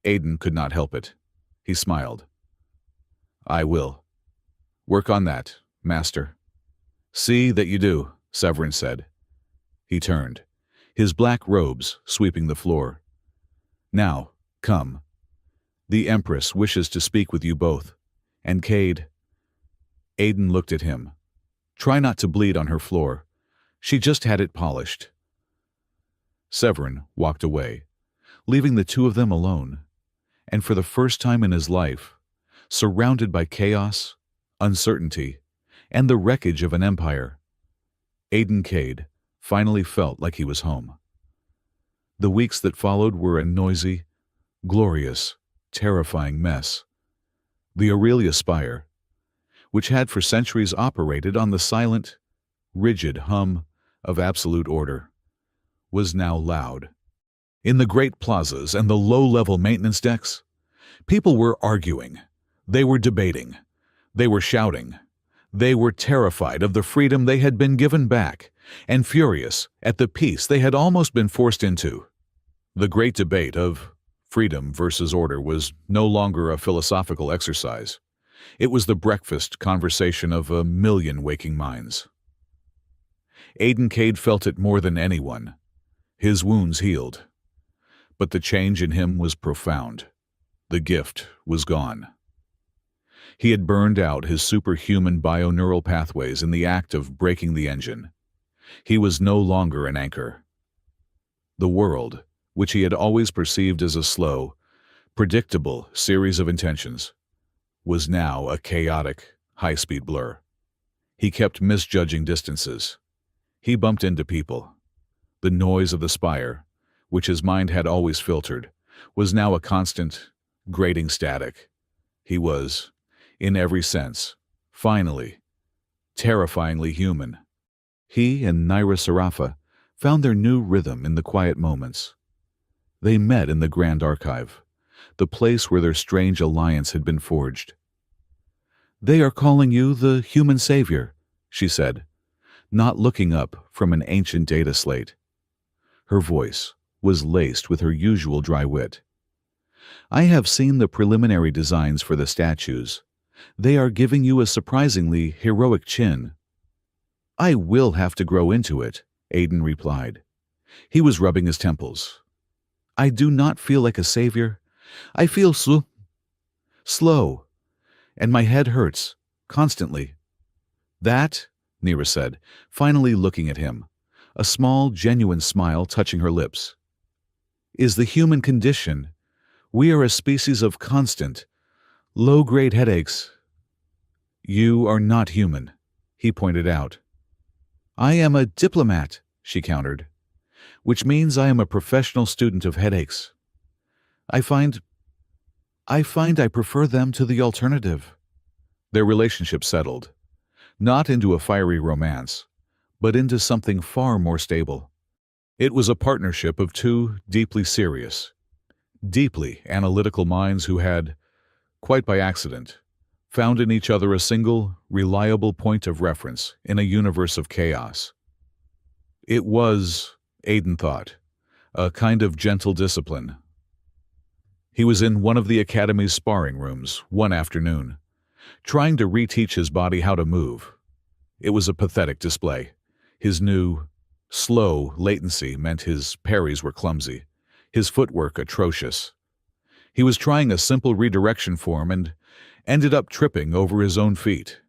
Aiden could not help it. He smiled. I will. Work on that, Master. See that you do, Severin said. He turned, his black robes sweeping the floor. Now, come. The Empress wishes to speak with you both. And Cade. Aiden looked at him. Try not to bleed on her floor. She just had it polished. Severin walked away, leaving the two of them alone, and for the first time in his life, surrounded by chaos, uncertainty, and the wreckage of an empire, Aiden Cade finally felt like he was home. The weeks that followed were a noisy, glorious, terrifying mess. The Aurelia Spire, which had for centuries operated on the silent, rigid hum of absolute order, was now loud. In the great plazas and the low-level maintenance decks, people were arguing. They were debating. They were shouting. They were terrified of the freedom they had been given back and furious at the peace they had almost been forced into. The great debate of freedom versus order was no longer a philosophical exercise. It was the breakfast conversation of a million waking minds. Aiden Cade felt it more than anyone. His wounds healed. But the change in him was profound. The gift was gone. He had burned out his superhuman bioneural pathways in the act of breaking the engine. He was no longer an anchor. The world, which he had always perceived as a slow, predictable series of intentions, was now a chaotic, high-speed blur. He kept misjudging distances. He bumped into people. The noise of the spire, which his mind had always filtered, was now a constant, grating static. He was, in every sense, finally, terrifyingly human. He and Naira Sarafa found their new rhythm in the quiet moments. They met in the Grand Archive, the place where their strange alliance had been forged. "They are calling you the human savior," she said, not looking up from an ancient data slate. Her voice was laced with her usual dry wit. "I have seen the preliminary designs for the statues. They are giving you a surprisingly heroic chin." "I will have to grow into it," Aiden replied. He was rubbing his temples. "I do not feel like a savior. I feel slow, and my head hurts, constantly." "That," Nira said, finally looking at him, a small, genuine smile touching her lips, "is the human condition. We are a species of constant, low-grade headaches." "You are not human," he pointed out. "I am a diplomat," she countered, "which means I am a professional student of headaches. I find I prefer them to the alternative." Their relationship settled, not into a fiery romance, but into something far more stable. It was a partnership of two deeply serious, deeply analytical minds who had, quite by accident, found in each other a single, reliable point of reference in a universe of chaos. It was, Aiden thought, a kind of gentle discipline. He was in one of the Academy's sparring rooms one afternoon, trying to reteach his body how to move. It was a pathetic display. His new, slow latency meant his parries were clumsy, his footwork atrocious. He was trying a simple redirection form and ended up tripping over his own feet.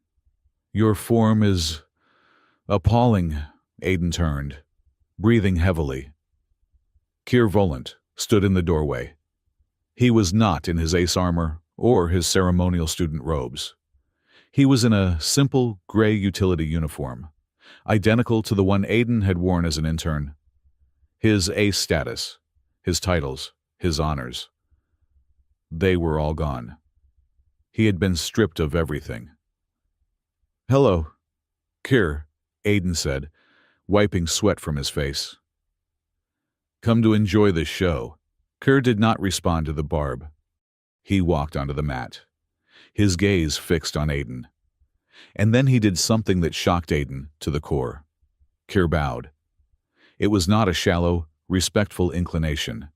"Your form is appalling," Aiden turned, breathing heavily. Keir Volant stood in the doorway. He was not in his ace armor or his ceremonial student robes. He was in a simple gray utility uniform, identical to the one Aiden had worn as an intern. His ace status, his titles, his honors, they were all gone. He had been stripped of everything. "Hello, Keir," Aiden said, wiping sweat from his face. "Come to enjoy the show." Keir did not respond to the barb. He walked onto the mat, his gaze fixed on Aiden. And then he did something that shocked Aiden to the core. Keir bowed. It was not a shallow, respectful inclination.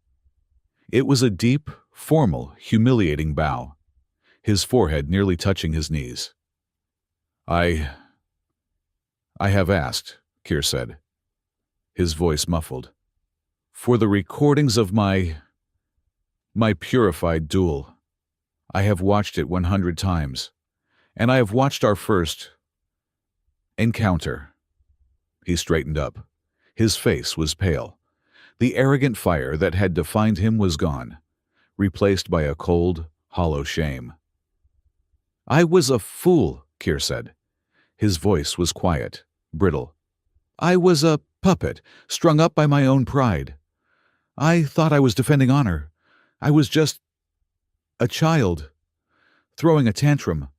It was a deep, formal, humiliating bow, his forehead nearly touching his knees. I have asked," Keir said, his voice muffled, "for the recordings of my purified duel. I have watched it 100 times, and I have watched our first encounter." He straightened up. His face was pale. The arrogant fire that had defined him was gone, replaced by a cold, hollow shame. "I was a fool," Keir said. His voice was quiet, brittle. "I was a puppet, strung up by my own pride. I thought I was defending honor. I was just a child, throwing a tantrum,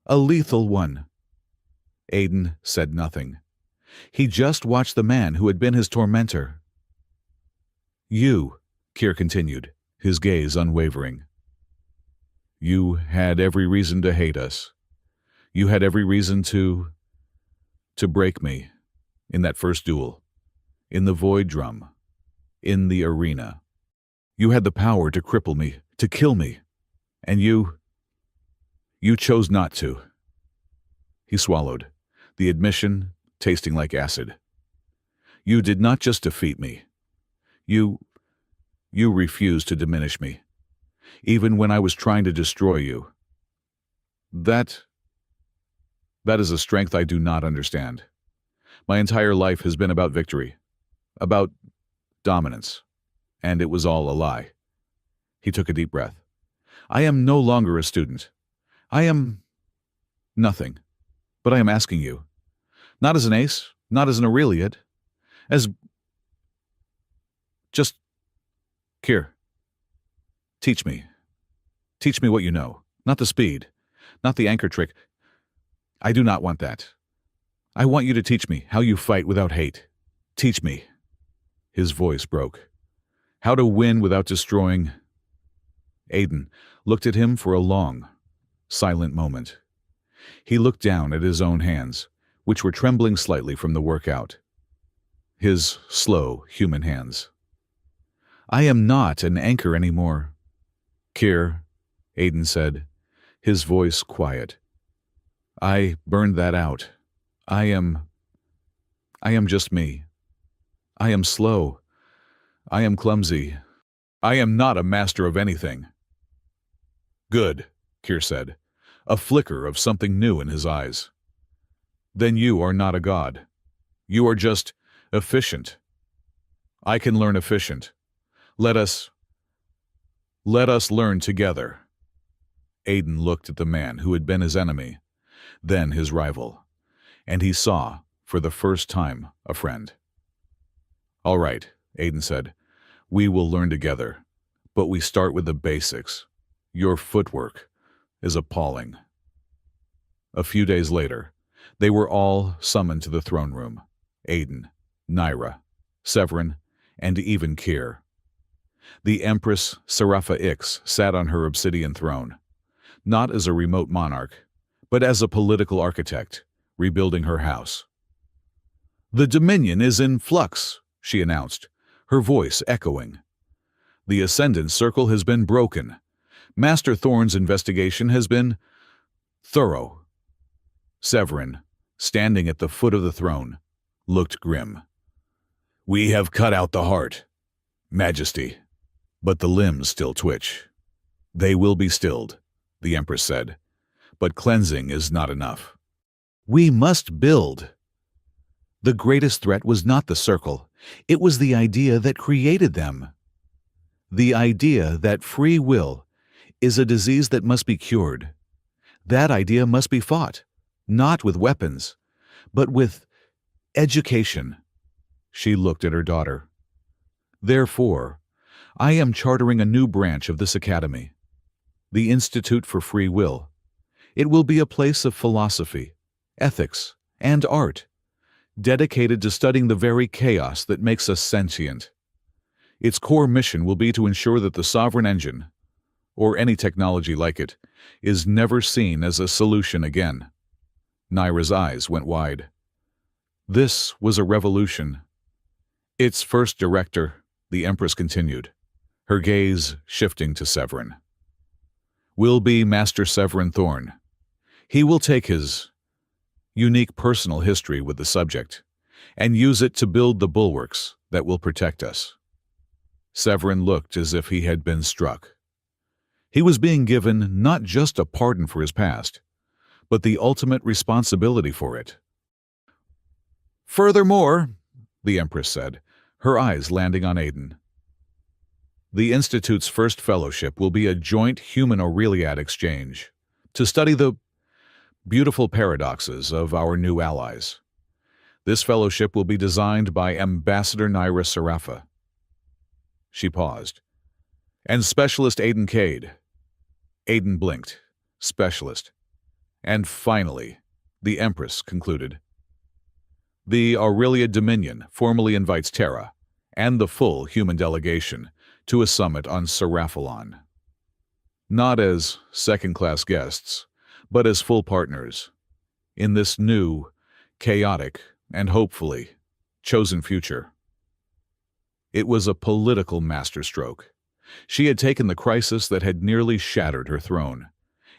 a lethal one." Aiden said nothing. He just watched the man who had been his tormentor. "You," Keir continued, his gaze unwavering. "You had every reason to hate us. You had every reason to break me in that first duel, in the void drum, in the arena. You had the power to cripple me, to kill me, and you chose not to." He swallowed, the admission tasting like acid. "You did not just defeat me. You refused to diminish me, even when I was trying to destroy you. That is a strength I do not understand. My entire life has been about victory, about dominance, and it was all a lie." He took a deep breath. "I am no longer a student. I am nothing. But I am asking you, not as an ace, not as an Aureliad, as just Keir. Teach me. Teach me what you know. Not the speed, not the anchor trick. I do not want that. I want you to teach me how you fight without hate. Teach me." His voice broke. "How to win without destroying." Aiden looked at him for a long, silent moment. He looked down at his own hands, which were trembling slightly from the workout. His slow, human hands. "I am not an anchor anymore, Kier," Aiden said, his voice quiet. "I burned that out. I am just me. I am slow. I am clumsy. I am not a master of anything." "Good," Kier said, a flicker of something new in his eyes. "Then you are not a god. You are just efficient. I can learn efficient. Let us learn together." Aiden looked at the man who had been his enemy, then his rival, and he saw, for the first time, a friend. "All right," Aiden said, "we will learn together, but we start with the basics. Your footwork is appalling." A few days later, they were all summoned to the throne room. Aiden, Naira, Severin, and even Kier. The Empress Sarafa Ix sat on her obsidian throne, not as a remote monarch, but as a political architect, rebuilding her house. "The Dominion is in flux," she announced, her voice echoing. "The Ascendant Circle has been broken. Master Thorn's investigation has been thorough." Severin, standing at the foot of the throne, looked grim. "We have cut out the heart, Majesty, but the limbs still twitch. They will be stilled," the Empress said, "but cleansing is not enough. We must build." The greatest threat was not the circle. It was the idea that created them. The idea that free will is a disease that must be cured. That idea must be fought, not with weapons, but with education. She looked at her daughter. "Therefore, I am chartering a new branch of this academy, the Institute for Free Will. It will be a place of philosophy, ethics, and art, dedicated to studying the very chaos that makes us sentient. Its core mission will be to ensure that the sovereign engine, or any technology like it, is never seen as a solution again." Naira's eyes went wide. This was a revolution. "Its first director," the Empress continued, her gaze shifting to Severin, "will be Master Severin Thorn. He will take his unique personal history with the subject and use it to build the bulwarks that will protect us." Severin looked as if he had been struck. He was being given not just a pardon for his past, but the ultimate responsibility for it. "Furthermore," the Empress said, her eyes landing on Aiden, "the Institute's first fellowship will be a joint human-Aureliad exchange to study the beautiful paradoxes of our new allies. This fellowship will be designed by Ambassador Naira Sarafa." She paused. "And Specialist Aiden Cade." Aiden blinked. "Specialist." "And finally," the Empress concluded, "the Aurelia Dominion formally invites Terra and the full human delegation to a summit on Seraphalon. Not as second-class guests, but as full partners in this new, chaotic, and hopefully chosen future." It was a political masterstroke. She had taken the crisis that had nearly shattered her throne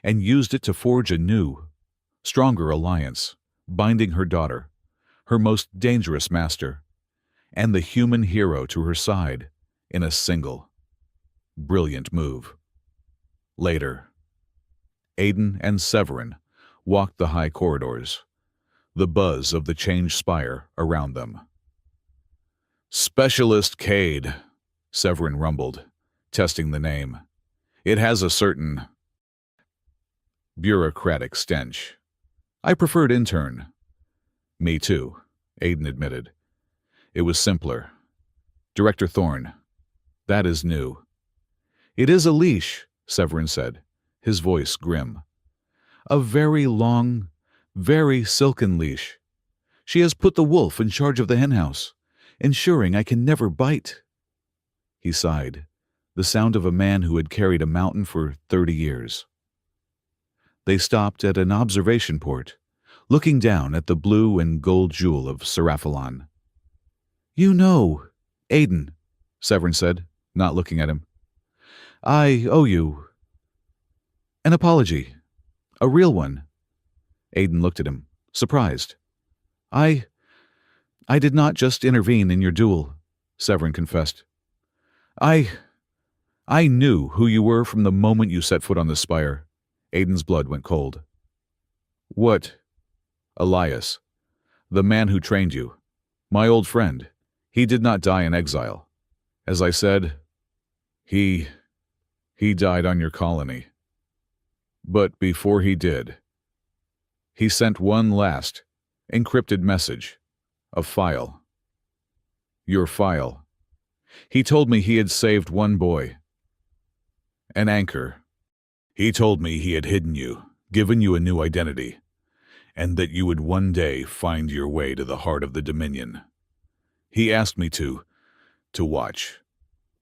and used it to forge a new, stronger alliance, binding her daughter, her most dangerous master, and the human hero to her side in a single, brilliant move. Later, Aiden and Severin walked the high corridors, the buzz of the Change Spire around them. "Specialist Cade," Severin rumbled, testing the name. "It has a certain bureaucratic stench. I preferred intern." "Me too," Aiden admitted. "It was simpler. Director Thorn. That is new." "It is a leash," Severin said, his voice grim. "A very long, very silken leash. She has put the wolf in charge of the henhouse, ensuring I can never bite." He sighed. the sound of a man who had carried a mountain for 30 years. They stopped at an observation port, looking down at the blue and gold jewel of Seraphalon. "You know, Aiden," Severin said, not looking at him. "I owe you an apology, a real one." Aiden looked at him, surprised. I did not just intervene in your duel," Severin confessed. I knew who you were from the moment you set foot on the spire." Aiden's blood went cold. "What?" "Elias, the man who trained you. My old friend. He did not die in exile. As I said, he died on your colony. But before he did, he sent one last encrypted message, a file. Your file. He told me he had saved one boy. An anchor. He told me he had hidden you, given you a new identity, and that you would one day find your way to the heart of the Dominion. He asked me to watch,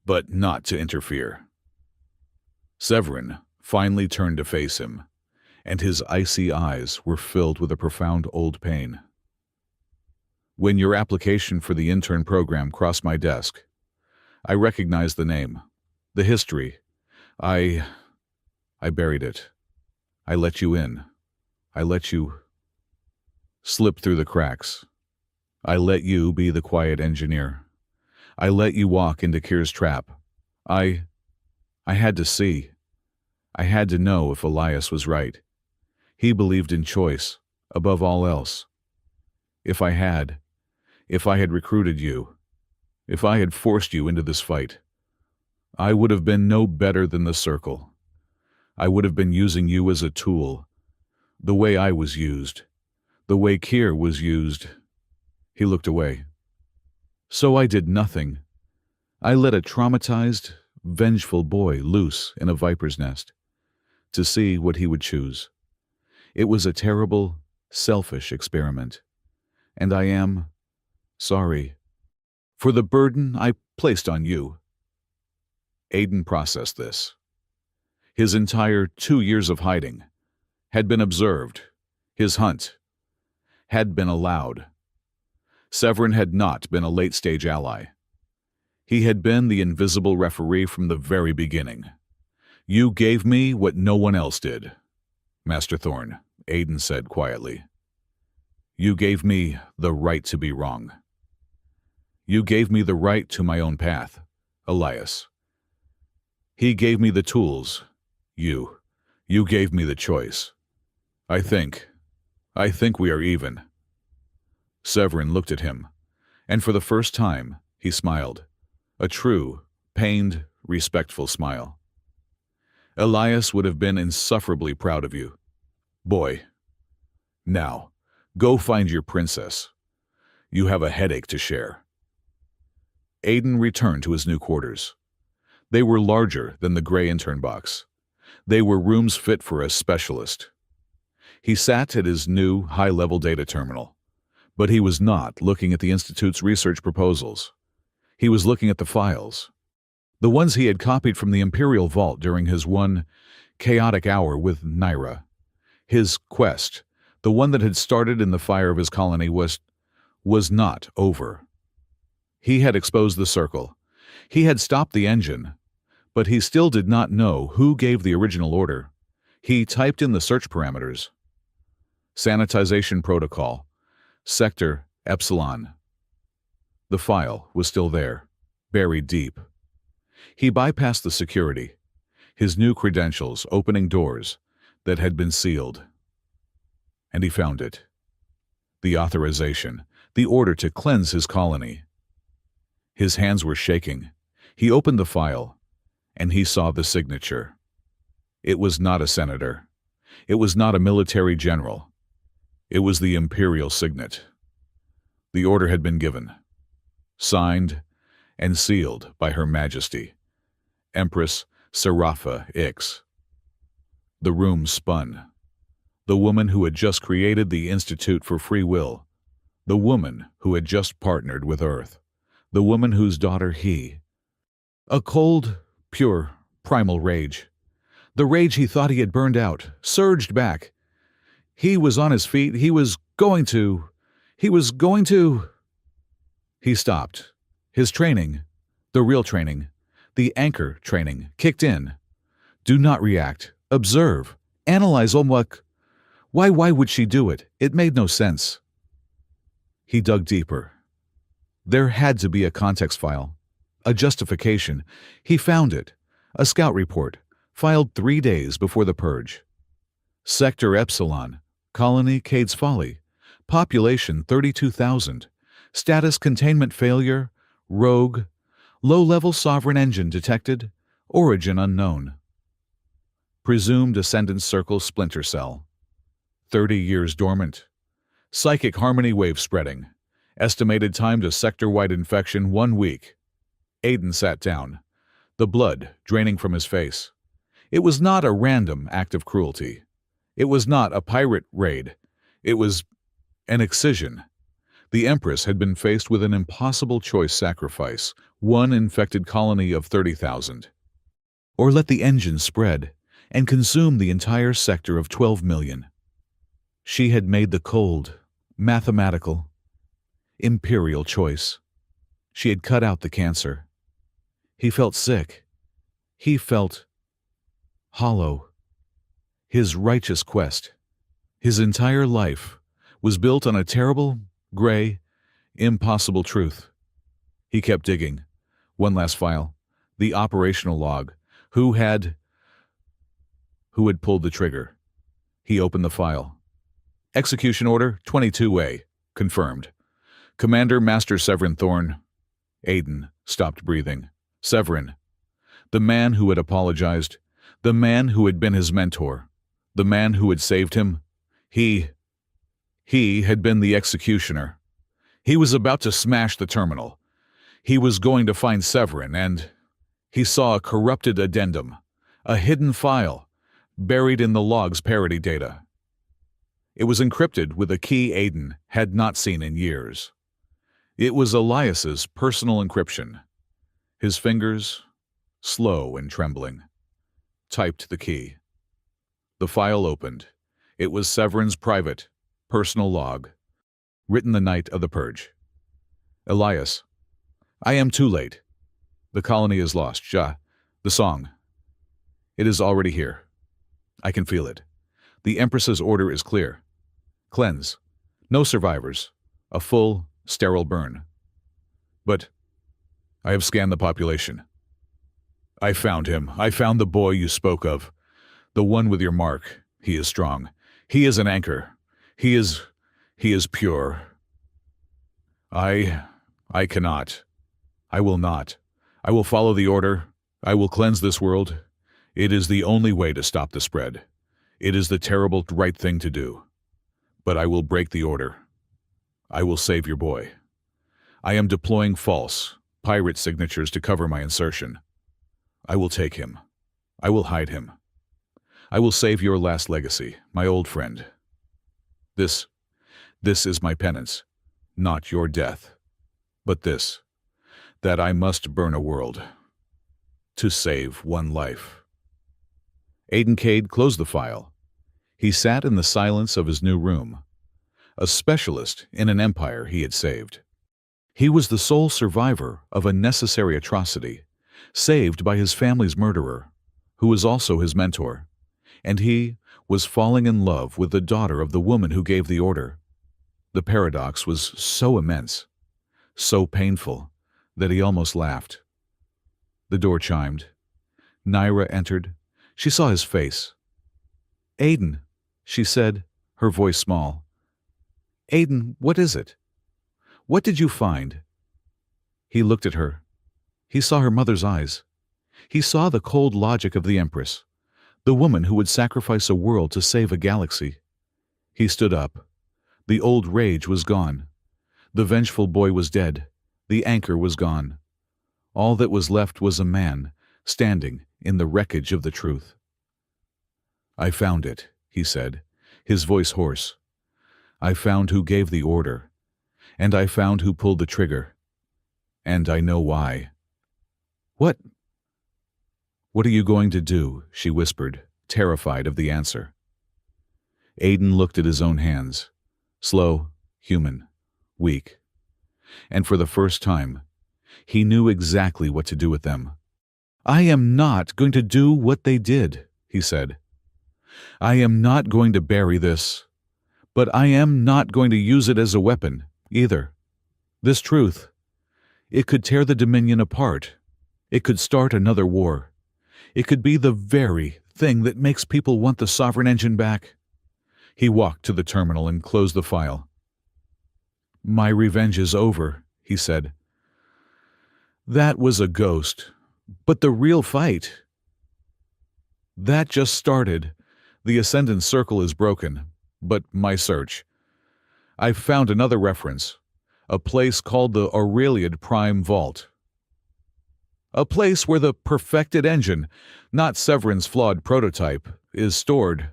but not to interfere." Severin finally turned to face him, and his icy eyes were filled with a profound old pain. "When your application for the intern program crossed my desk, I recognized the name, the history. I buried it. I let you in. I let you slip through the cracks. I let you be the quiet engineer. I let you walk into Kier's trap. I had to see. I had to know if Elias was right. He believed in choice, above all else. If I had recruited you, if I had forced you into this fight, I would have been no better than the Circle. I would have been using you as a tool, the way I was used, the way Kier was used." He looked away. "So I did nothing. I let a traumatized, vengeful boy loose in a viper's nest, to see what he would choose. It was a terrible, selfish experiment, and I am sorry for the burden I placed on you." Aiden processed this. His entire 2 years of hiding had been observed. His hunt had been allowed. Severin had not been a late-stage ally. He had been the invisible referee from the very beginning. "You gave me what no one else did, Master Thorn," Aiden said quietly. "You gave me the right to be wrong. You gave me the right to my own path, Elias. He gave me the tools. You gave me the choice. I think we are even." Severin looked at him, and for the first time he smiled, a true, pained, respectful smile. "Elias would have been insufferably proud of you. Boy, now, go find your princess. You have a headache to share." Aiden returned to his new quarters. They were larger than the gray intern box. They were rooms fit for a specialist. He sat at his new high-level data terminal, but he was not looking at the Institute's research proposals. He was looking at the files, the ones he had copied from the Imperial Vault during his one chaotic hour with Naira. His quest, the one that had started in the fire of his colony, was not over. He had exposed the Circle. He had stopped the engine, but he still did not know who gave the original order. He typed in the search parameters. Sanitization protocol, sector Epsilon. The file was still there, buried deep. He bypassed the security, his new credentials opening doors that had been sealed. And he found it. The authorization, the order to cleanse his colony. His hands were shaking. He opened the file, and he saw the signature. It was not a senator. It was not a military general. It was the imperial signet. The order had been given, signed, and sealed by Her Majesty, Empress Serapha Ix. The room spun. The woman who had just created the Institute for Free Will. The woman who had just partnered with Earth. The woman whose daughter he. A cold, Pure, primal rage. The rage he thought he had burned out surged back. He was on his feet. He was going to. He stopped. His training, the real training, the anchor training, kicked in. Do not react. Observe. Analyze what. Why would she do it? It made no sense. He dug deeper. There had to be a context file, a justification. He found it. A scout report, filed 3 days before the purge. Sector Epsilon, Colony Cades Folly, population 32,000, status containment failure, rogue, low-level sovereign engine detected, origin unknown. Presumed Ascendant Circle splinter cell. 30 years dormant. Psychic harmony wave spreading. Estimated time to sector-wide infection 1 week. Aiden sat down, the blood draining from his face. It was not a random act of cruelty. It was not a pirate raid. It was an excision. The Empress had been faced with an impossible choice sacrifice, one infected colony of 30,000. Or let the engine spread and consume the entire sector of 12 million. She had made the cold, mathematical, imperial choice. She had cut out the cancer. He felt sick. He felt hollow. His righteous quest, his entire life, was built on a terrible, gray, impossible truth. He kept digging. One last file. The operational log. Who had pulled the trigger? He opened the file. Execution order 22A. Confirmed. Commander Master Severin Thorne. Aiden stopped breathing. Severin. The man who had apologized. The man who had been his mentor. The man who had saved him. He had been the executioner. He was about to smash the terminal. He was going to find Severin, and he saw a corrupted addendum, a hidden file, buried in the log's parity data. It was encrypted with a key Aiden had not seen in years. It was Elias's personal encryption. His fingers, slow and trembling, typed the key. The file opened. It was Severin's private, personal log, written the night of the purge. Elias, I am too late. The colony is lost. The song. It is already here. I can feel it. The Empress's order is clear. Cleanse. No survivors. A full, sterile burn. But I have scanned the population. I found him. I found the boy you spoke of. The one with your mark. He is strong. He is an anchor. He is pure. I cannot. I will not. I will follow the order. I will cleanse this world. It is the only way to stop the spread. It is the terrible right thing to do. But I will break the order. I will save your boy. I am deploying false, pirate signatures to cover my insertion. I will take him. I will hide him. I will save your last legacy, my old friend. This is my penance, not your death, but this, that I must burn a world to save one life. Aiden Cade closed the file. He sat in the silence of his new room, a specialist in an empire he had saved. He was the sole survivor of a necessary atrocity, saved by his family's murderer, who was also his mentor, and he was falling in love with the daughter of the woman who gave the order. The paradox was so immense, so painful, that he almost laughed. The door chimed. Naira entered. She saw his face. Aiden, she said, her voice small. Aiden, what is it? What did you find? He looked at her. He saw her mother's eyes. He saw the cold logic of the Empress, the woman who would sacrifice a world to save a galaxy. He stood up. The old rage was gone. The vengeful boy was dead. The anchor was gone. All that was left was a man standing in the wreckage of the truth. I found it, he said, his voice hoarse. I found who gave the order, and I found who pulled the trigger. And I know why. What? "What are you going to do?" she whispered, terrified of the answer. Aiden looked at his own hands. Slow, human, weak. And for the first time, he knew exactly what to do with them. "I am not going to do what they did," he said. "I am not going to bury this, but I am not going to use it as a weapon, either. This truth, it could tear the Dominion apart. It could start another war. It could be the very thing that makes people want the Sovereign Engine back." He walked to the terminal and closed the file. "My revenge is over," he said. "That was a ghost, but the real fight, that just started. The Ascendant Circle is broken, but my search. I've found another reference, a place called the Aureliad Prime Vault. A place where the perfected engine, not Severin's flawed prototype, is stored."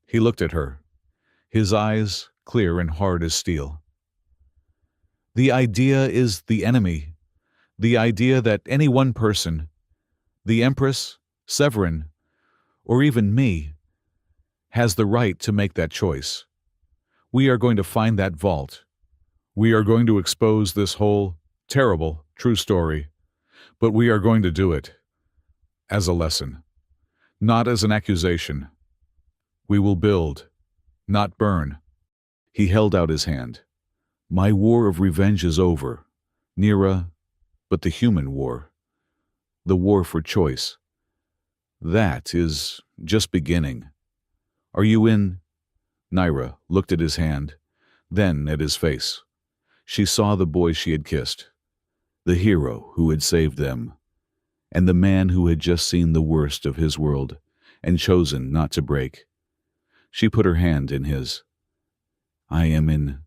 He looked at her, his eyes clear and hard as steel. "The idea is the enemy. The idea that any one person, the Empress, Severin, or even me, has the right to make that choice. We are going to find that vault. We are going to expose this whole, terrible, true story. But we are going to do it as a lesson, not as an accusation. We will build, not burn." He held out his hand. "My war of revenge is over, Nira, but the human war, the war for choice, that is just beginning. Are you in?" Naira looked at his hand, then at his face. She saw the boy she had kissed, the hero who had saved them, and the man who had just seen the worst of his world and chosen not to break. She put her hand in his. "I am in